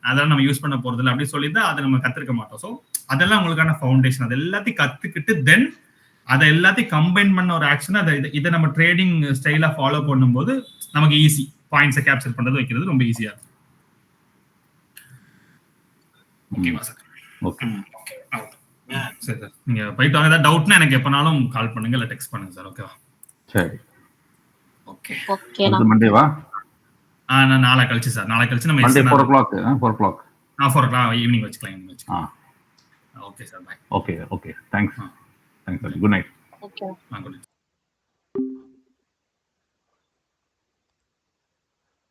அதெல்லாம் நம்ம யூஸ் பண்ண போறது இல்லை அப்படின்னு சொல்லிட்டு அதை நம்ம கத்துக்க மாட்டோம். ஸோ அதெல்லாம் உங்களுக்கான ஃபவுண்டேஷன். அது எல்லாத்தையும் கத்துக்கிட்டு தென் அதை எல்லாத்தையும் கம்பைன் பண்ண ஒரு ஆக்ஷன், இதை நம்ம ட்ரேடிங் ஸ்டைலா ஃபாலோ பண்ணும்போது நமக்கு ஈஸி பாயிண்ட்ஸை கேப்சர் பண்றது வைக்கிறது ரொம்ப ஈஸியா இருக்கும். ஓகேவா சார்? ஓகே சரி சார். நீங்க போயிட்டு வாங்க. ஏதாவது டவுட்னா எனக்கு எப்பனாலும் கால் பண்ணுங்க, இல்லை டெக்ஸ்ட் பண்ணுங்க சார். ஓகேவா? சரி. ஓகே. மண்டேவா? நான் நாளை கழிச்சு சார். நாளை கழிச்சு நம்ம 4 o'clock ஈவினிங் வச்சுக்கலாம். Okay sir, bye. Okay thanks. Good night. Okay. Good night.